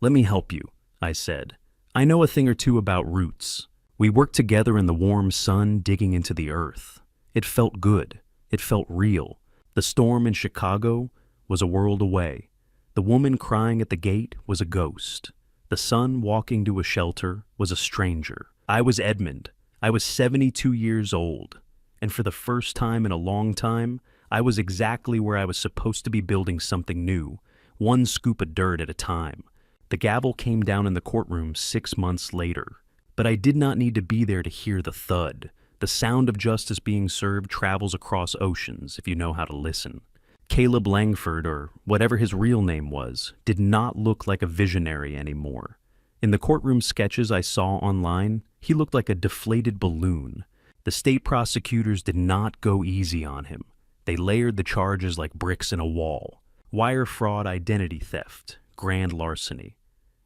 "Let me help you," I said. "I know a thing or two about roots." We worked together in the warm sun, digging into the earth. It felt good. It felt real. The storm in Chicago was a world away. The woman crying at the gate was a ghost. The son walking to a shelter was a stranger. I was Edmund. I was 72 years old. And for the first time in a long time, I was exactly where I was supposed to be, building something new, one scoop of dirt at a time. The gavel came down in the courtroom 6 months later. But I did not need to be there to hear the thud. The sound of justice being served travels across oceans if you know how to listen. Caleb Langford, or whatever his real name was, did not look like a visionary anymore. In the courtroom sketches I saw online, he looked like a deflated balloon. The state prosecutors did not go easy on him. They layered the charges like bricks in a wall. Wire fraud, identity theft, grand larceny.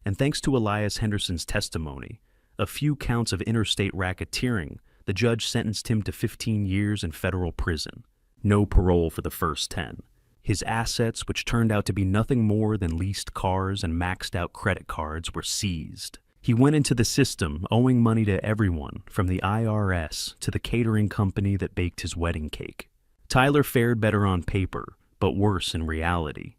And thanks to Elias Henderson's testimony, a few counts of interstate racketeering, the judge sentenced him to 15 years in federal prison. No parole for the first 10. His assets, which turned out to be nothing more than leased cars and maxed out credit cards, were seized. He went into the system owing money to everyone, from the IRS to the catering company that baked his wedding cake. Tyler fared better on paper, but worse in reality.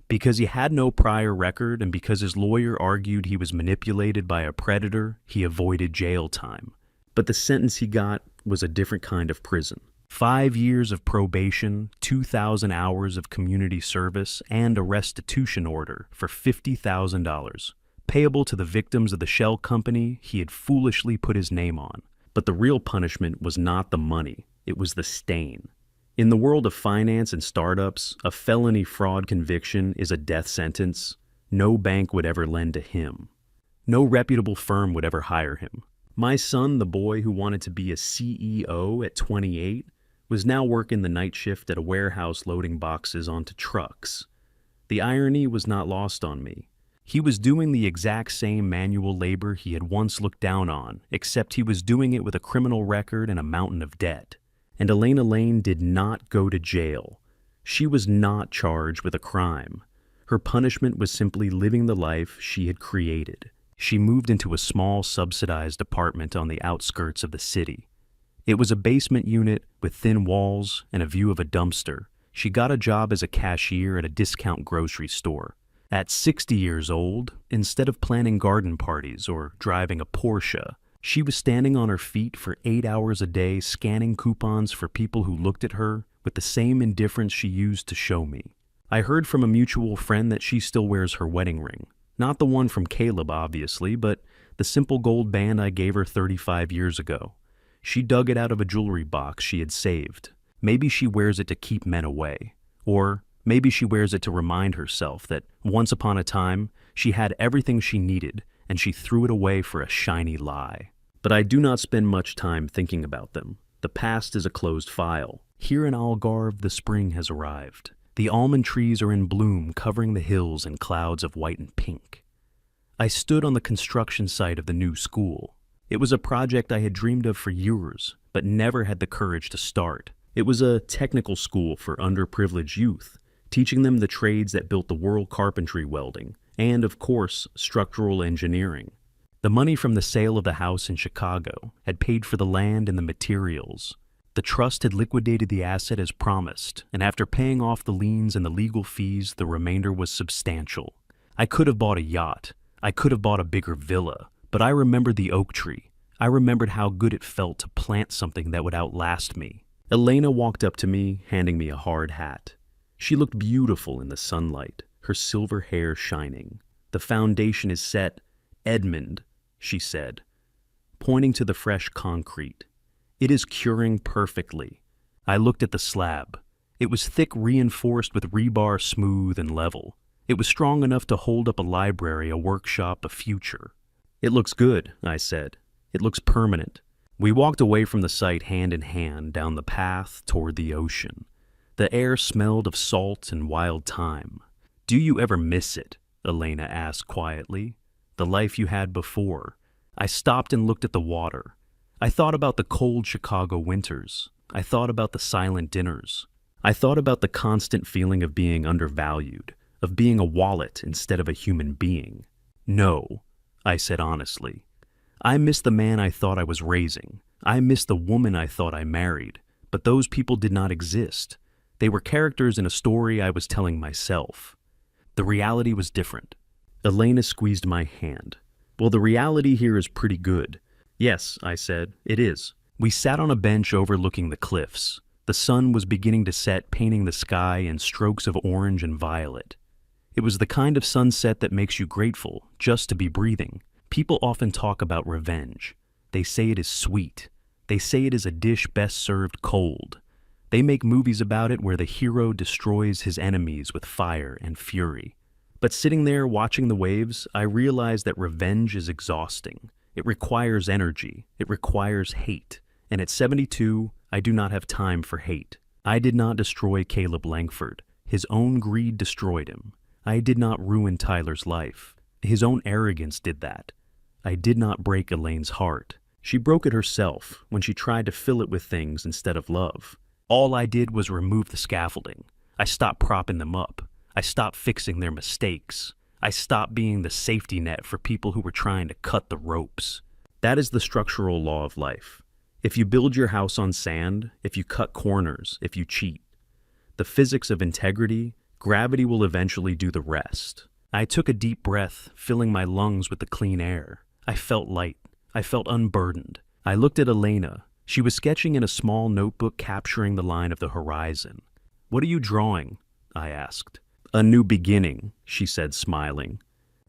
Because he had no prior record and because his lawyer argued he was manipulated by a predator, he avoided jail time. But the sentence he got was a different kind of prison. 5 years of probation, 2,000 hours of community service, and a restitution order for $50,000, payable to the victims of the shell company he had foolishly put his name on. But the real punishment was not the money, it was the stain. In the world of finance and startups, a felony fraud conviction is a death sentence. No bank would ever lend to him. No reputable firm would ever hire him. My son, the boy who wanted to be a CEO at 28, was now working the night shift at a warehouse loading boxes onto trucks. The irony was not lost on me. He was doing the exact same manual labor he had once looked down on, except he was doing it with a criminal record and a mountain of debt. And Elena Lane did not go to jail. She was not charged with a crime. Her punishment was simply living the life she had created. She moved into a small subsidized apartment on the outskirts of the city. It was a basement unit with thin walls and a view of a dumpster. She got a job as a cashier at a discount grocery store. At 60 years old, instead of planning garden parties or driving a Porsche, she was standing on her feet for 8 hours a day, scanning coupons for people who looked at her with the same indifference she used to show me. I heard from a mutual friend that she still wears her wedding ring. Not the one from Caleb, obviously, but the simple gold band I gave her 35 years ago. She dug it out of a jewelry box she had saved. Maybe she wears it to keep men away. Or maybe she wears it to remind herself that once upon a time, she had everything she needed, and she threw it away for a shiny lie. But I do not spend much time thinking about them. The past is a closed file. Here in Algarve, the spring has arrived. The almond trees are in bloom, covering the hills in clouds of white and pink. I stood on the construction site of the new school. It was a project I had dreamed of for years, but never had the courage to start. It was a technical school for underprivileged youth, teaching them the trades that built the world: carpentry, welding, and, of course, structural engineering. The money from the sale of the house in Chicago had paid for the land and the materials. The trust had liquidated the asset as promised, and after paying off the liens and the legal fees, the remainder was substantial. I could have bought a yacht. I could have bought a bigger villa, but I remembered the oak tree. I remembered how good it felt to plant something that would outlast me. Elena walked up to me, handing me a hard hat. She looked beautiful in the sunlight, her silver hair shining. "The foundation is set, Edmund," she said, pointing to the fresh concrete. "It is curing perfectly. I looked at the slab. It was thick, reinforced with rebar, smooth and level. It was strong enough to hold up a library, a workshop, a future. "It looks good," I said. "It looks permanent." We walked away from the site hand in hand down the path toward the ocean. The air smelled of salt and wild thyme. "Do you ever miss it?" Elena asked quietly. "The life you had before?" I stopped and looked at the water. I thought about the cold Chicago winters. I thought about the silent dinners. I thought about the constant feeling of being undervalued, of being a wallet instead of a human being. "No," I said honestly. "I miss the man I thought I was raising. I miss the woman I thought I married. But those people did not exist. They were characters in a story I was telling myself. The reality was different." Elena squeezed my hand. "Well, the reality here is pretty good." "Yes," I said, "it is." We sat on a bench overlooking the cliffs. The sun was beginning to set, painting the sky in strokes of orange and violet. It was the kind of sunset that makes you grateful just to be breathing. People often talk about revenge. They say it is sweet. They say it is a dish best served cold. They make movies about it where the hero destroys his enemies with fire and fury. But sitting there watching the waves, I realized that revenge is exhausting. It requires energy. It requires hate. And at 72, I do not have time for hate. I did not destroy Caleb Langford. His own greed destroyed him. I did not ruin Tyler's life. His own arrogance did that. I did not break Elaine's heart. She broke it herself when she tried to fill it with things instead of love. All I did was remove the scaffolding. I stopped propping them up. I stopped fixing their mistakes. I stopped being the safety net for people who were trying to cut the ropes. That is the structural law of life. If you build your house on sand, if you cut corners, if you cheat, the physics of integrity, gravity will eventually do the rest. I took a deep breath, filling my lungs with the clean air. I felt light. I felt unburdened. I looked at Elena. She was sketching in a small notebook, capturing the line of the horizon. "What are you drawing?" I asked. "A new beginning," she said, smiling.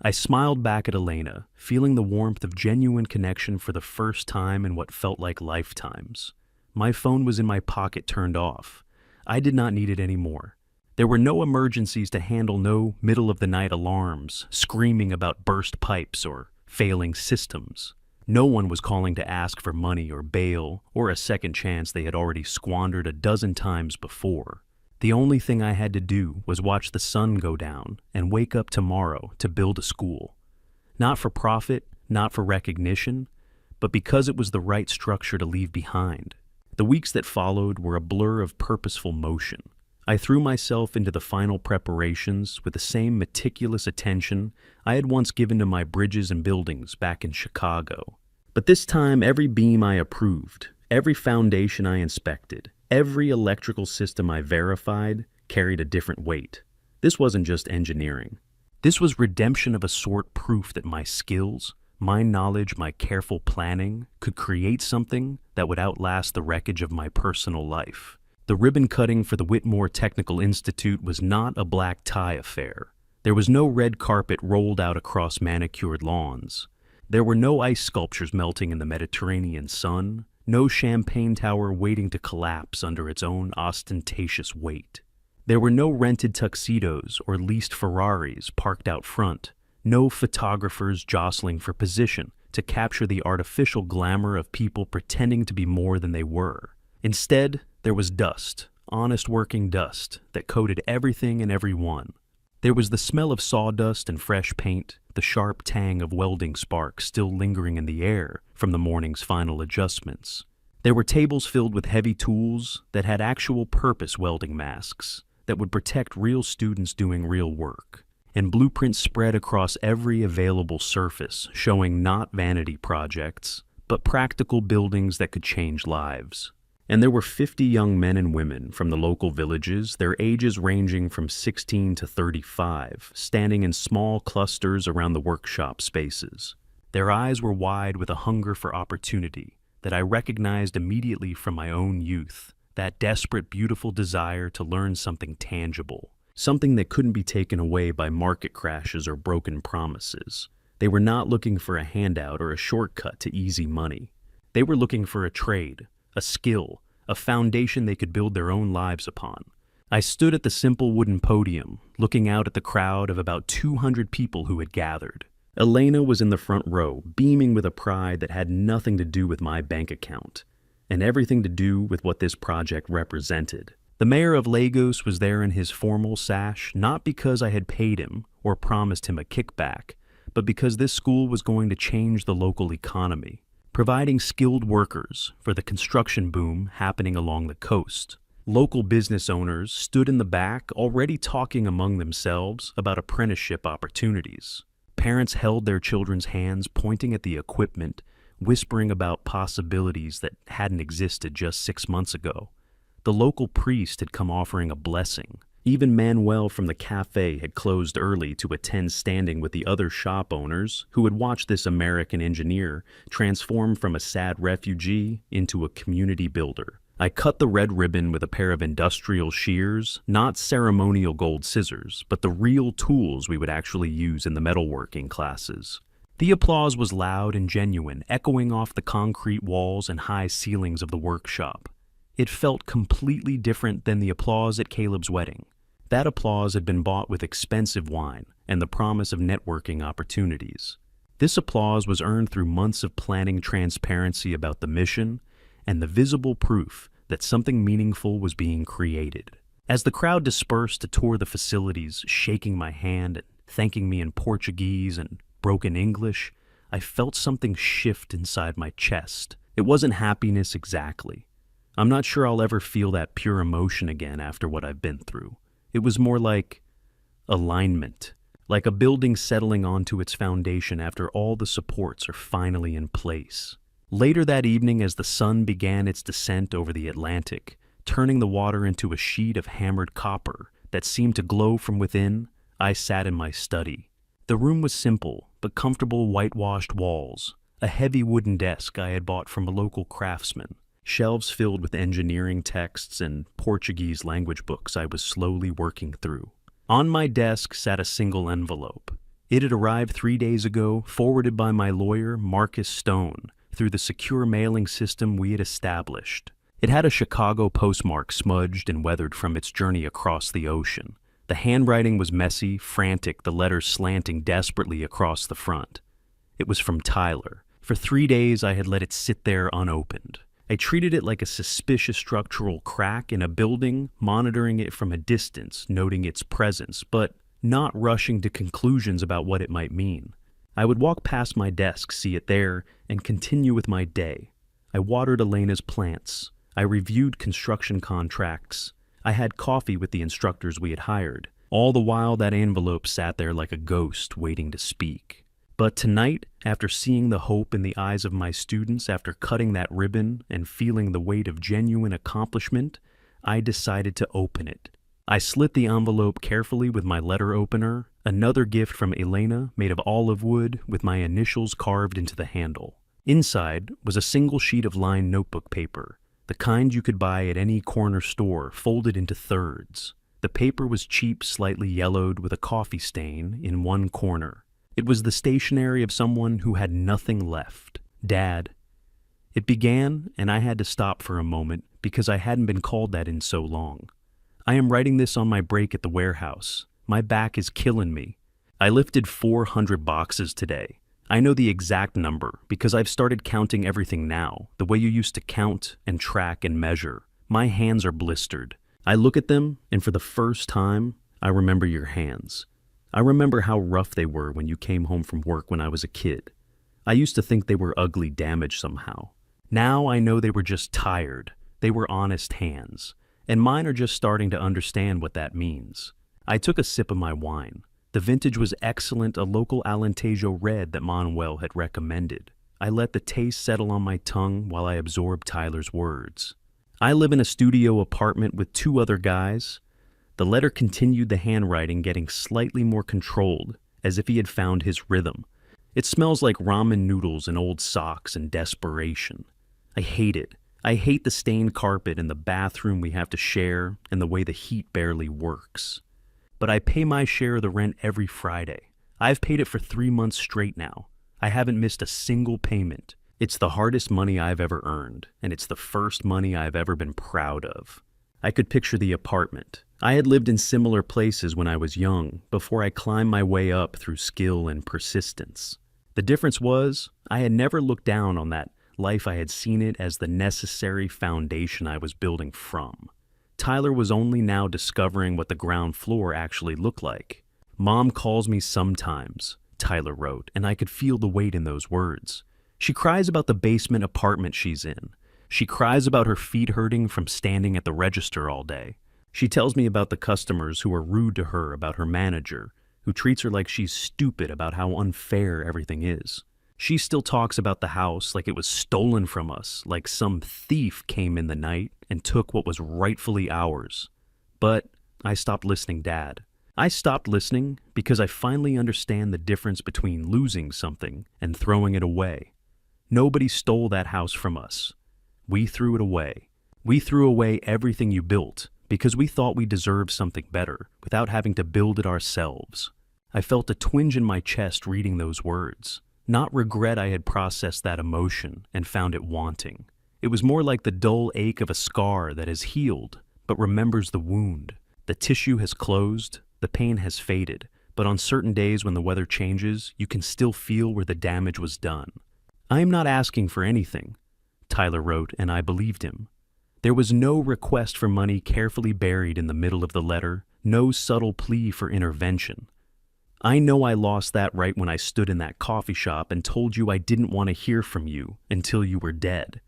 I smiled back at Elena, feeling the warmth of genuine connection for the first time in what felt like lifetimes. My phone was in my pocket, turned off. I did not need it anymore. There were no emergencies to handle, no middle-of-the-night alarms, screaming about burst pipes or failing systems. No one was calling to ask for money or bail or a second chance they had already squandered a dozen times before. The only thing I had to do was watch the sun go down and wake up tomorrow to build a school. Not for profit, not for recognition, but because it was the right structure to leave behind. The weeks that followed were a blur of purposeful motion. I threw myself into the final preparations with the same meticulous attention I had once given to my bridges and buildings back in Chicago. But this time, every beam I approved, every foundation I inspected, every electrical system I verified carried a different weight. This wasn't just engineering. This was redemption of a sort, proof that my skills, my knowledge, my careful planning could create something that would outlast the wreckage of my personal life. The ribbon cutting for the Whitmore Technical Institute was not a black tie affair. There was no red carpet rolled out across manicured lawns. There were no ice sculptures melting in the Mediterranean sun, no champagne tower waiting to collapse under its own ostentatious weight. There were no rented tuxedos or leased Ferraris parked out front, no photographers jostling for position to capture the artificial glamour of people pretending to be more than they were. Instead, there was dust, honest working dust, that coated everything and everyone. There was the smell of sawdust and fresh paint, the sharp tang of welding sparks still lingering in the air from the morning's final adjustments. There were tables filled with heavy tools that had actual purpose, welding masks that would protect real students doing real work, and blueprints spread across every available surface, showing not vanity projects, but practical buildings that could change lives. And there were 50 young men and women from the local villages, their ages ranging from 16 to 35, standing in small clusters around the workshop spaces. Their eyes were wide with a hunger for opportunity that I recognized immediately from my own youth, that desperate, beautiful desire to learn something tangible, something that couldn't be taken away by market crashes or broken promises. They were not looking for a handout or a shortcut to easy money. They were looking for a trade, a skill, a foundation they could build their own lives upon. I stood at the simple wooden podium, looking out at the crowd of about 200 people who had gathered. Elena was in the front row, beaming with a pride that had nothing to do with my bank account, and everything to do with what this project represented. The mayor of Lagos was there in his formal sash, not because I had paid him or promised him a kickback, but because this school was going to change the local economy, providing skilled workers for the construction boom happening along the coast. Local business owners stood in the back, already talking among themselves about apprenticeship opportunities. Parents held their children's hands, pointing at the equipment, whispering about possibilities that hadn't existed just 6 months ago. The local priest had come offering a blessing. Even Manuel from the cafe had closed early to attend, standing with the other shop owners who had watched this American engineer transform from a sad refugee into a community builder. I cut the red ribbon with a pair of industrial shears, not ceremonial gold scissors, but the real tools we would actually use in the metalworking classes. The applause was loud and genuine, echoing off the concrete walls and high ceilings of the workshop. It felt completely different than the applause at Caleb's wedding. That applause had been bought with expensive wine and the promise of networking opportunities. This applause was earned through months of planning, transparency about the mission, and the visible proof that something meaningful was being created. As the crowd dispersed to tour the facilities, shaking my hand and thanking me in Portuguese and broken English, I felt something shift inside my chest. It wasn't happiness exactly. I'm not sure I'll ever feel that pure emotion again after what I've been through. It was more like alignment, like a building settling onto its foundation after all the supports are finally in place. Later that evening, as the sun began its descent over the Atlantic, turning the water into a sheet of hammered copper that seemed to glow from within, I sat in my study. The room was simple, but comfortable whitewashed walls, a heavy wooden desk I had bought from a local craftsman, shelves filled with engineering texts and Portuguese language books I was slowly working through. On my desk sat a single envelope. It had arrived 3 days ago, forwarded by my lawyer, Marcus Stone, through the secure mailing system we had established. It had a Chicago postmark smudged and weathered from its journey across the ocean. The handwriting was messy, frantic, the letters slanting desperately across the front. It was from Tyler. For 3 days I had let it sit there unopened. I treated it like a suspicious structural crack in a building, monitoring it from a distance, noting its presence, but not rushing to conclusions about what it might mean. I would walk past my desk, see it there, and continue with my day. I watered Elena's plants. I reviewed construction contracts. I had coffee with the instructors we had hired. All the while, that envelope sat there like a ghost waiting to speak. But tonight, after seeing the hope in the eyes of my students, after cutting that ribbon and feeling the weight of genuine accomplishment, I decided to open it. I slit the envelope carefully with my letter opener, another gift from Elena made of olive wood with my initials carved into the handle. Inside was a single sheet of lined notebook paper, the kind you could buy at any corner store, folded into thirds. The paper was cheap, slightly yellowed, with a coffee stain in one corner. It was the stationery of someone who had nothing left. Dad. It began, and I had to stop for a moment because I hadn't been called that in so long. I am writing this on my break at the warehouse. My back is killing me. I lifted 400 boxes today. I know the exact number because I've started counting everything now, the way you used to count and track and measure. My hands are blistered. I look at them, and for the first time, I remember your hands. I remember how rough they were when you came home from work when I was a kid. I used to think they were ugly, damaged somehow. Now I know they were just tired. They were honest hands. And mine are just starting to understand what that means. I took a sip of my wine. The vintage was excellent, a local Alentejo red that Manuel had recommended. I let the taste settle on my tongue while I absorbed Tyler's words. I live in a studio apartment with 2 other guys. The letter continued, the handwriting getting slightly more controlled, as if he had found his rhythm. It smells like ramen noodles and old socks and desperation. I hate it. I hate the stained carpet in the bathroom we have to share and the way the heat barely works. But I pay my share of the rent every Friday. I've paid it for 3 months straight now. I haven't missed a single payment. It's the hardest money I've ever earned, and it's the first money I've ever been proud of. I could picture the apartment. I had lived in similar places when I was young, before I climbed my way up through skill and persistence. The difference was, I had never looked down on that life. I had seen it as the necessary foundation I was building from. Tyler was only now discovering what the ground floor actually looked like. "Mom calls me sometimes," Tyler wrote, and I could feel the weight in those words. She cries about the basement apartment she's in. She cries about her feet hurting from standing at the register all day. She tells me about the customers who are rude to her, about her manager, who treats her like she's stupid, about how unfair everything is. She still talks about the house like it was stolen from us, like some thief came in the night and took what was rightfully ours. But I stopped listening, Dad. I stopped listening because I finally understand the difference between losing something and throwing it away. Nobody stole that house from us. We threw it away. We threw away everything you built because we thought we deserved something better without having to build it ourselves. I felt a twinge in my chest reading those words. Not regret. I had processed that emotion and found it wanting. It was more like the dull ache of a scar that has healed but remembers the wound. The tissue has closed, the pain has faded, but on certain days when the weather changes, you can still feel where the damage was done. "I am not asking for anything," Tyler wrote, and I believed him. There was no request for money carefully buried in the middle of the letter, no subtle plea for intervention. "I know I lost that right when I stood in that coffee shop and told you I didn't want to hear from you until you were dead.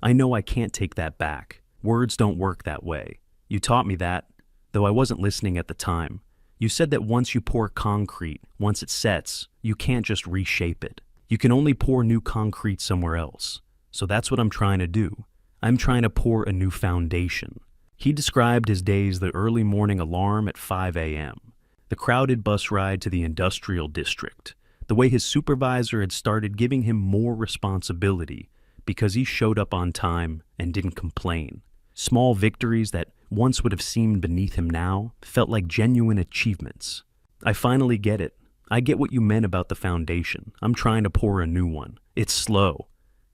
I know I can't take that back. Words don't work that way. You taught me that, though I wasn't listening at the time. You said that once you pour concrete, once it sets, you can't just reshape it. You can only pour new concrete somewhere else. So that's what I'm trying to do. I'm trying to pour a new foundation." He described his days: the early morning alarm at 5 a.m., the crowded bus ride to the industrial district, the way his supervisor had started giving him more responsibility because he showed up on time and didn't complain. Small victories that once would have seemed beneath him now felt like genuine achievements. "I finally get it. I get what you meant about the foundation. I'm trying to pour a new one. It's slow.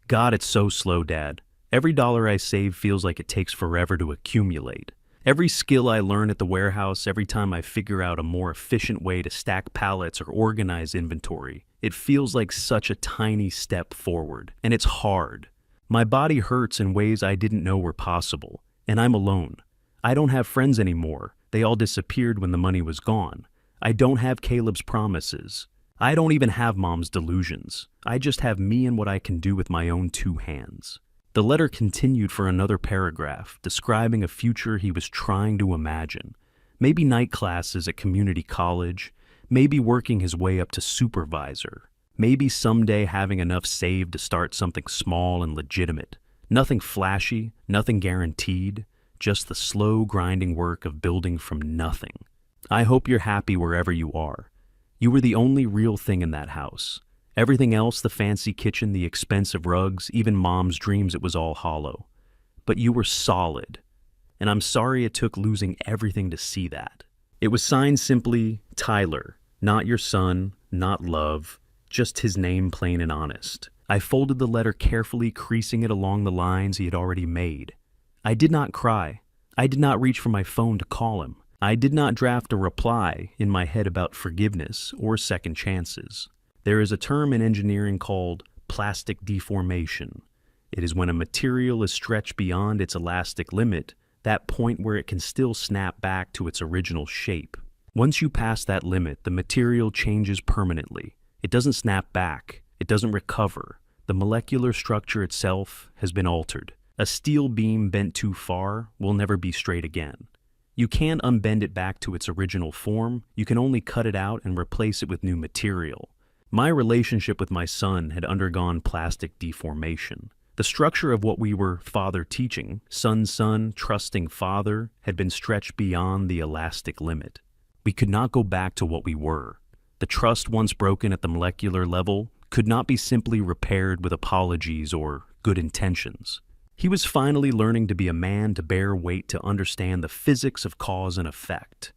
God, it's so slow, Dad. Every dollar I save feels like it takes forever to accumulate. Every skill I learn at the warehouse, every time I figure out a more efficient way to stack pallets or organize inventory, it feels like such a tiny step forward. And it's hard. My body hurts in ways I didn't know were possible. And I'm alone. I don't have friends anymore. They all disappeared when the money was gone. I don't have Caleb's promises. I don't even have Mom's delusions. I just have me and what I can do with my own two hands." The letter continued for another paragraph, describing a future he was trying to imagine. Maybe night classes at community college, maybe working his way up to supervisor, maybe someday having enough saved to start something small and legitimate. Nothing flashy, nothing guaranteed, just the slow grinding work of building from nothing. "I hope you're happy wherever you are. You were the only real thing in that house. Everything else, the fancy kitchen, the expensive rugs, even Mom's dreams, it was all hollow. But you were solid. And I'm sorry it took losing everything to see that." It was signed simply, Tyler, not your son, not love, just his name, plain and honest. I folded the letter carefully, creasing it along the lines he had already made. I did not cry. I did not reach for my phone to call him. I did not draft a reply in my head about forgiveness or second chances. There is a term in engineering called plastic deformation. It is when a material is stretched beyond its elastic limit, that point where it can still snap back to its original shape. Once you pass that limit, the material changes permanently. It doesn't snap back. It doesn't recover. The molecular structure itself has been altered. A steel beam bent too far will never be straight again. You can't unbend it back to its original form. You can only cut it out and replace it with new material. My relationship with my son had undergone plastic deformation. The structure of what we were father teaching, son, trusting father, had been stretched beyond the elastic limit. We could not go back to what we were. The trust once broken at the molecular level could not be simply repaired with apologies or good intentions. He was finally learning to be a man, to bear weight, to understand the physics of cause and effect.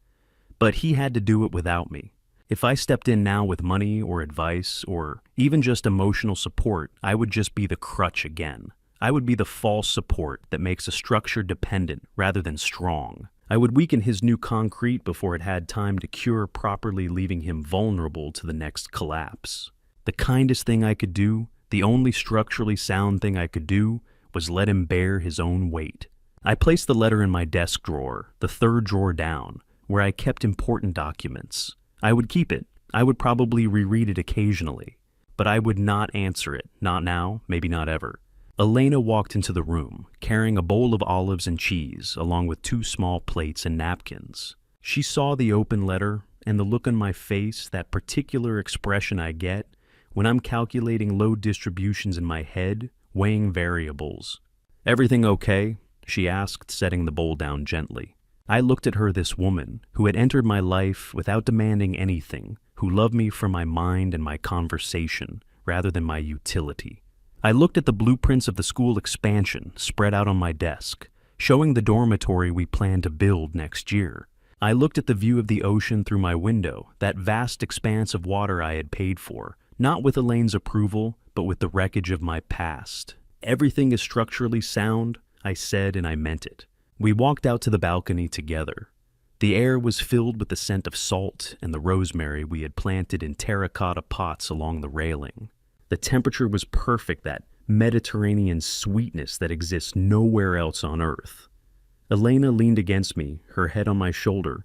But he had to do it without me. If I stepped in now with money or advice or even just emotional support, I would just be the crutch again. I would be the false support that makes a structure dependent rather than strong. I would weaken his new concrete before it had time to cure properly, leaving him vulnerable to the next collapse. The kindest thing I could do, the only structurally sound thing I could do, was let him bear his own weight. I placed the letter in my desk drawer, the third drawer down, where I kept important documents. I would keep it. I would probably reread it occasionally. But I would not answer it. Not now, maybe not ever. Elena walked into the room, carrying a bowl of olives and cheese, along with 2 small plates and napkins. She saw the open letter, and the look on my face, that particular expression I get when I'm calculating load distributions in my head, weighing variables. "Everything okay?" she asked, setting the bowl down gently. I looked at her, this woman, who had entered my life without demanding anything, who loved me for my mind and my conversation, rather than my utility. I looked at the blueprints of the school expansion spread out on my desk, showing the dormitory we plan to build next year. I looked at the view of the ocean through my window, that vast expanse of water I had paid for, not with Elaine's approval, but with the wreckage of my past. "Everything is structurally sound," I said, and I meant it. We walked out to the balcony together. The air was filled with the scent of salt and the rosemary we had planted in terracotta pots along the railing. The temperature was perfect, that Mediterranean sweetness that exists nowhere else on Earth. Elena leaned against me, her head on my shoulder,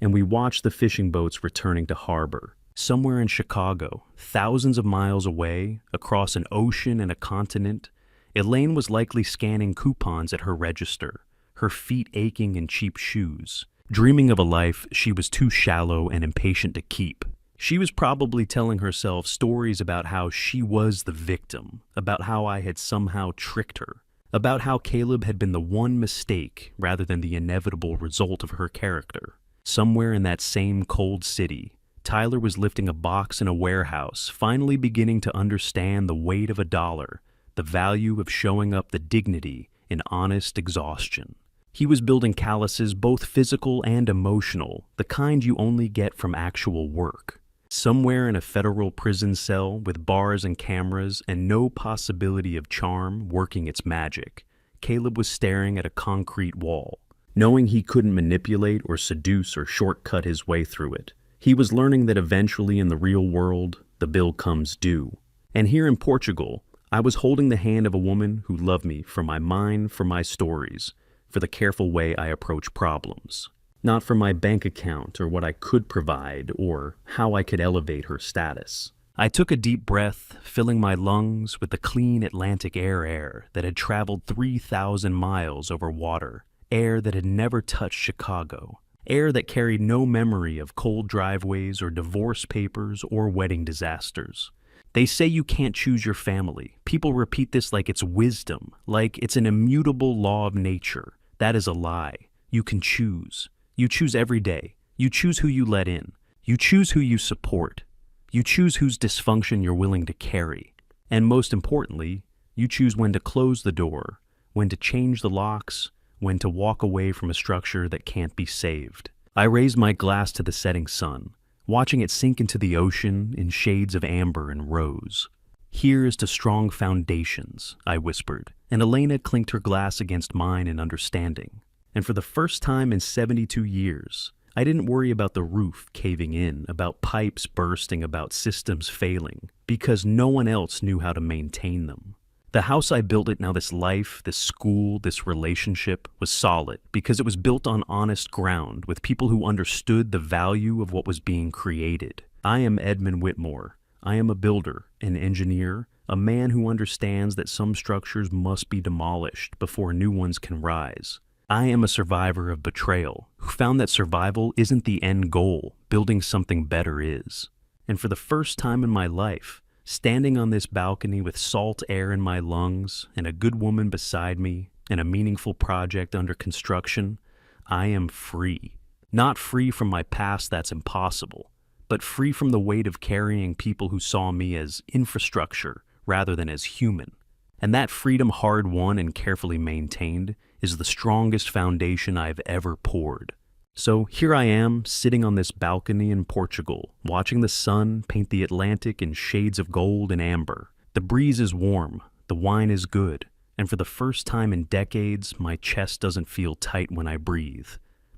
and we watched the fishing boats returning to harbor. Somewhere in Chicago, thousands of miles away, across an ocean and a continent, Elaine was likely scanning coupons at her register, her feet aching in cheap shoes, dreaming of a life she was too shallow and impatient to keep. She was probably telling herself stories about how she was the victim, about how I had somehow tricked her, about how Caleb had been the one mistake rather than the inevitable result of her character. Somewhere in that same cold city, Tyler was lifting a box in a warehouse, finally beginning to understand the weight of $1, the value of showing up, the dignity in honest exhaustion. He was building calluses, both physical and emotional, the kind you only get from actual work. Somewhere in a federal prison cell with bars and cameras and no possibility of charm working its magic, Caleb was staring at a concrete wall, knowing he couldn't manipulate or seduce or shortcut his way through it. He was learning that eventually in the real world, the bill comes due. And here in Portugal, I was holding the hand of a woman who loved me for my mind, for my stories, for the careful way I approach problems. Not for my bank account or what I could provide or how I could elevate her status. I took a deep breath, filling my lungs with the clean Atlantic air that had traveled 3,000 miles over water, air that had never touched Chicago, air that carried no memory of cold driveways or divorce papers or wedding disasters. They say you can't choose your family. People repeat this like it's wisdom, like it's an immutable law of nature. That is a lie. You can choose. You choose every day. You choose who you let in. You choose who you support. You choose whose dysfunction you're willing to carry. And most importantly, you choose when to close the door, when to change the locks, when to walk away from a structure that can't be saved. I raised my glass to the setting sun, watching it sink into the ocean in shades of amber and rose. "Here's to strong foundations," I whispered, and Elena clinked her glass against mine in understanding. And for the first time in 72 years, I didn't worry about the roof caving in, about pipes bursting, about systems failing, because no one else knew how to maintain them. The house I built it now, this life, this school, this relationship, was solid because it was built on honest ground with people who understood the value of what was being created. I am Edmund Whitmore. I am a builder, an engineer, a man who understands that some structures must be demolished before new ones can rise. I am a survivor of betrayal who found that survival isn't the end goal, building something better is. And for the first time in my life, standing on this balcony with salt air in my lungs and a good woman beside me and a meaningful project under construction, I am free. Not free from my past, that's impossible, but free from the weight of carrying people who saw me as infrastructure rather than as human. And that freedom, hard won and carefully maintained, is the strongest foundation I've ever poured. So here I am, sitting on this balcony in Portugal, watching the sun paint the Atlantic in shades of gold and amber. The breeze is warm, the wine is good, and for the first time in decades, my chest doesn't feel tight when I breathe.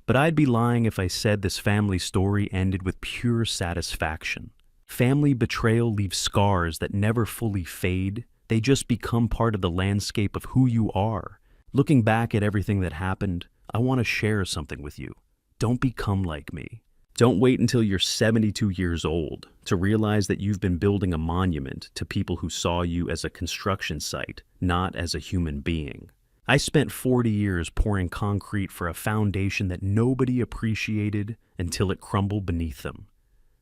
But I'd be lying if I said this family story ended with pure satisfaction. Family betrayal leaves scars that never fully fade. They just become part of the landscape of who you are. Looking back at everything that happened, I want to share something with you. Don't become like me. Don't wait until you're 72 years old to realize that you've been building a monument to people who saw you as a construction site, not as a human being. I spent 40 years pouring concrete for a foundation that nobody appreciated until it crumbled beneath them.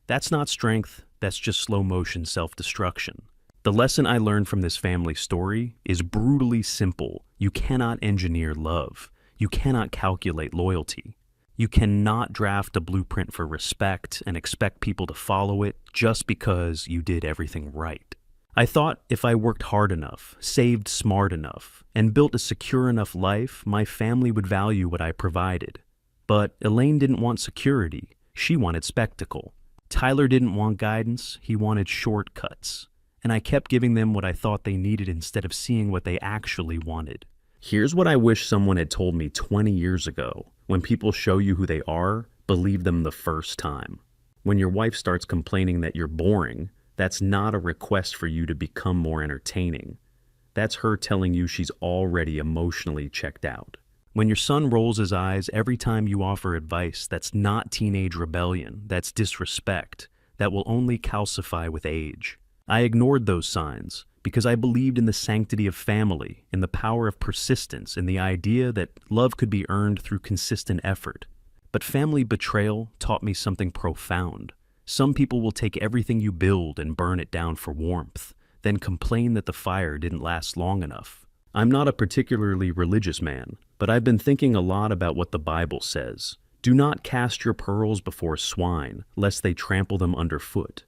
That's not strength, that's just slow-motion self-destruction. The lesson I learned from this family story is brutally simple. You cannot engineer love. You cannot calculate loyalty. You cannot draft a blueprint for respect and expect people to follow it just because you did everything right. I thought if I worked hard enough, saved smart enough, and built a secure enough life, my family would value what I provided. But Elaine didn't want security. She wanted spectacle. Tyler didn't want guidance. He wanted shortcuts. And I kept giving them what I thought they needed instead of seeing what they actually wanted. Here's what I wish someone had told me 20 years ago. When people show you who they are, believe them the first time. When your wife starts complaining that you're boring, that's not a request for you to become more entertaining. That's her telling you she's already emotionally checked out. When your son rolls his eyes every time you offer advice, that's not teenage rebellion, that's disrespect, that will only calcify with age. I ignored those signs because I believed in the sanctity of family, in the power of persistence, in the idea that love could be earned through consistent effort. But family betrayal taught me something profound. Some people will take everything you build and burn it down for warmth, then complain that the fire didn't last long enough. I'm not a particularly religious man, but I've been thinking a lot about what the Bible says. Do not cast your pearls before swine, lest they trample them underfoot.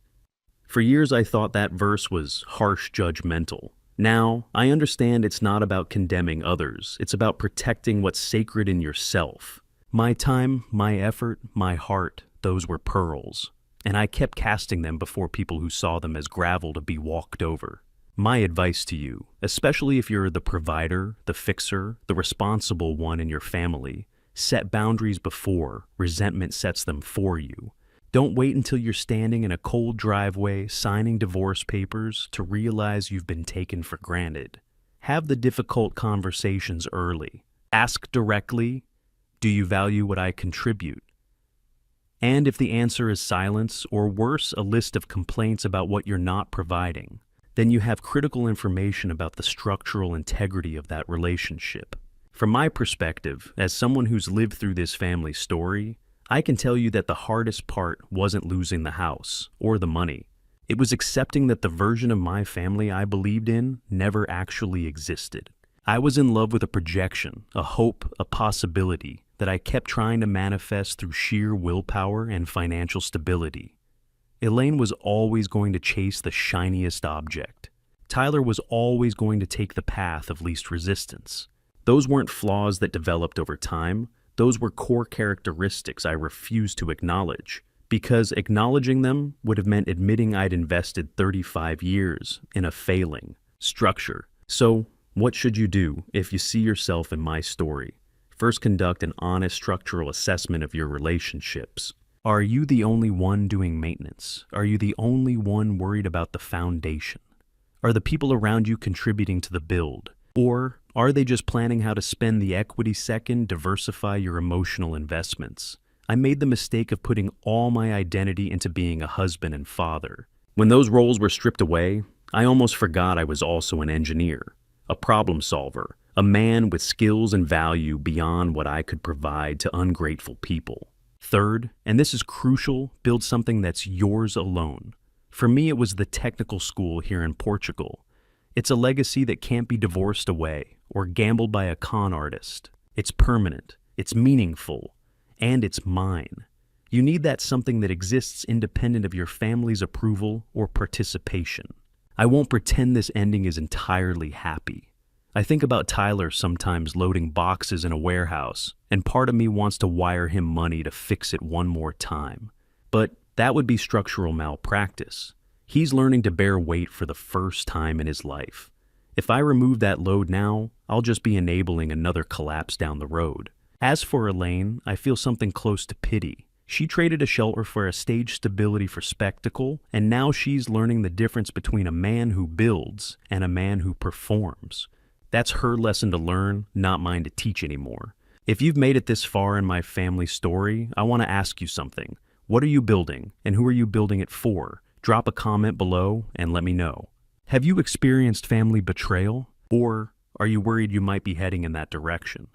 For years I thought that verse was harsh judgmental. Now, I understand it's not about condemning others, it's about protecting what's sacred in yourself. My time, my effort, my heart, those were pearls. And I kept casting them before people who saw them as gravel to be walked over. My advice to you, especially if you're the provider, the fixer, the responsible one in your family, set boundaries before resentment sets them for you. Don't wait until you're standing in a cold driveway signing divorce papers to realize you've been taken for granted. Have the difficult conversations early. Ask directly, do you value what I contribute? And if the answer is silence, or worse, a list of complaints about what you're not providing, then you have critical information about the structural integrity of that relationship. From my perspective, as someone who's lived through this family story, I can tell you that the hardest part wasn't losing the house or the money. It was accepting that the version of my family I believed in never actually existed. I was in love with a projection, a hope, a possibility that I kept trying to manifest through sheer willpower and financial stability. Elaine was always going to chase the shiniest object. Tyler was always going to take the path of least resistance. Those weren't flaws that developed over time. Those were core characteristics I refused to acknowledge, because acknowledging them would have meant admitting I'd invested 35 years in a failing structure. So, what should you do if you see yourself in my story? First, conduct an honest structural assessment of your relationships. Are you the only one doing maintenance? Are you the only one worried about the foundation? Are the people around you contributing to the build? Or are they just planning how to spend the equity second, diversify your emotional investments? I made the mistake of putting all my identity into being a husband and father. When those roles were stripped away, I almost forgot I was also an engineer, a problem solver, a man with skills and value beyond what I could provide to ungrateful people. Third, and this is crucial, build something that's yours alone. For me, it was the technical school here in Portugal. It's a legacy that can't be divorced away or gambled by a con artist. It's permanent, it's meaningful, and it's mine. You need that something that exists independent of your family's approval or participation. I won't pretend this ending is entirely happy. I think about Tyler sometimes loading boxes in a warehouse, and part of me wants to wire him money to fix it one more time. But that would be structural malpractice. He's learning to bear weight for the first time in his life. If I remove that load now, I'll just be enabling another collapse down the road. As for Elaine, I feel something close to pity. She traded a shelter for a stage stability for spectacle, and now she's learning the difference between a man who builds and a man who performs. That's her lesson to learn, not mine to teach anymore. If you've made it this far in my family story, I want to ask you something. What are you building, and who are you building it for? Drop a comment below and let me know. Have you experienced family betrayal, or are you worried you might be heading in that direction?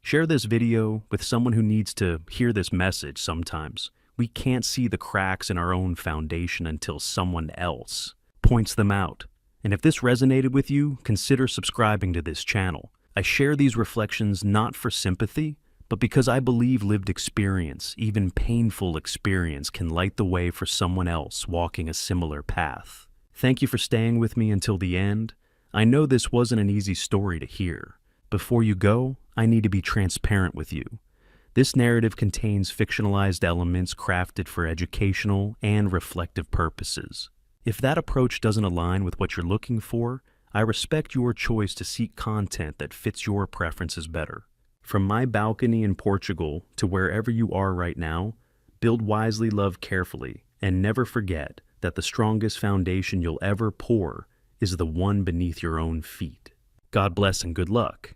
Share this video with someone who needs to hear this message sometimes. We can't see the cracks in our own foundation until someone else points them out. And if this resonated with you, consider subscribing to this channel. I share these reflections not for sympathy, but because I believe lived experience, even painful experience, can light the way for someone else walking a similar path. Thank you for staying with me until the end. I know this wasn't an easy story to hear. Before you go, I need to be transparent with you. This narrative contains fictionalized elements crafted for educational and reflective purposes. If that approach doesn't align with what you're looking for, I respect your choice to seek content that fits your preferences better. From my balcony in Portugal to wherever you are right now, build wisely, love carefully, and never forget that the strongest foundation you'll ever pour is the one beneath your own feet. God bless and good luck.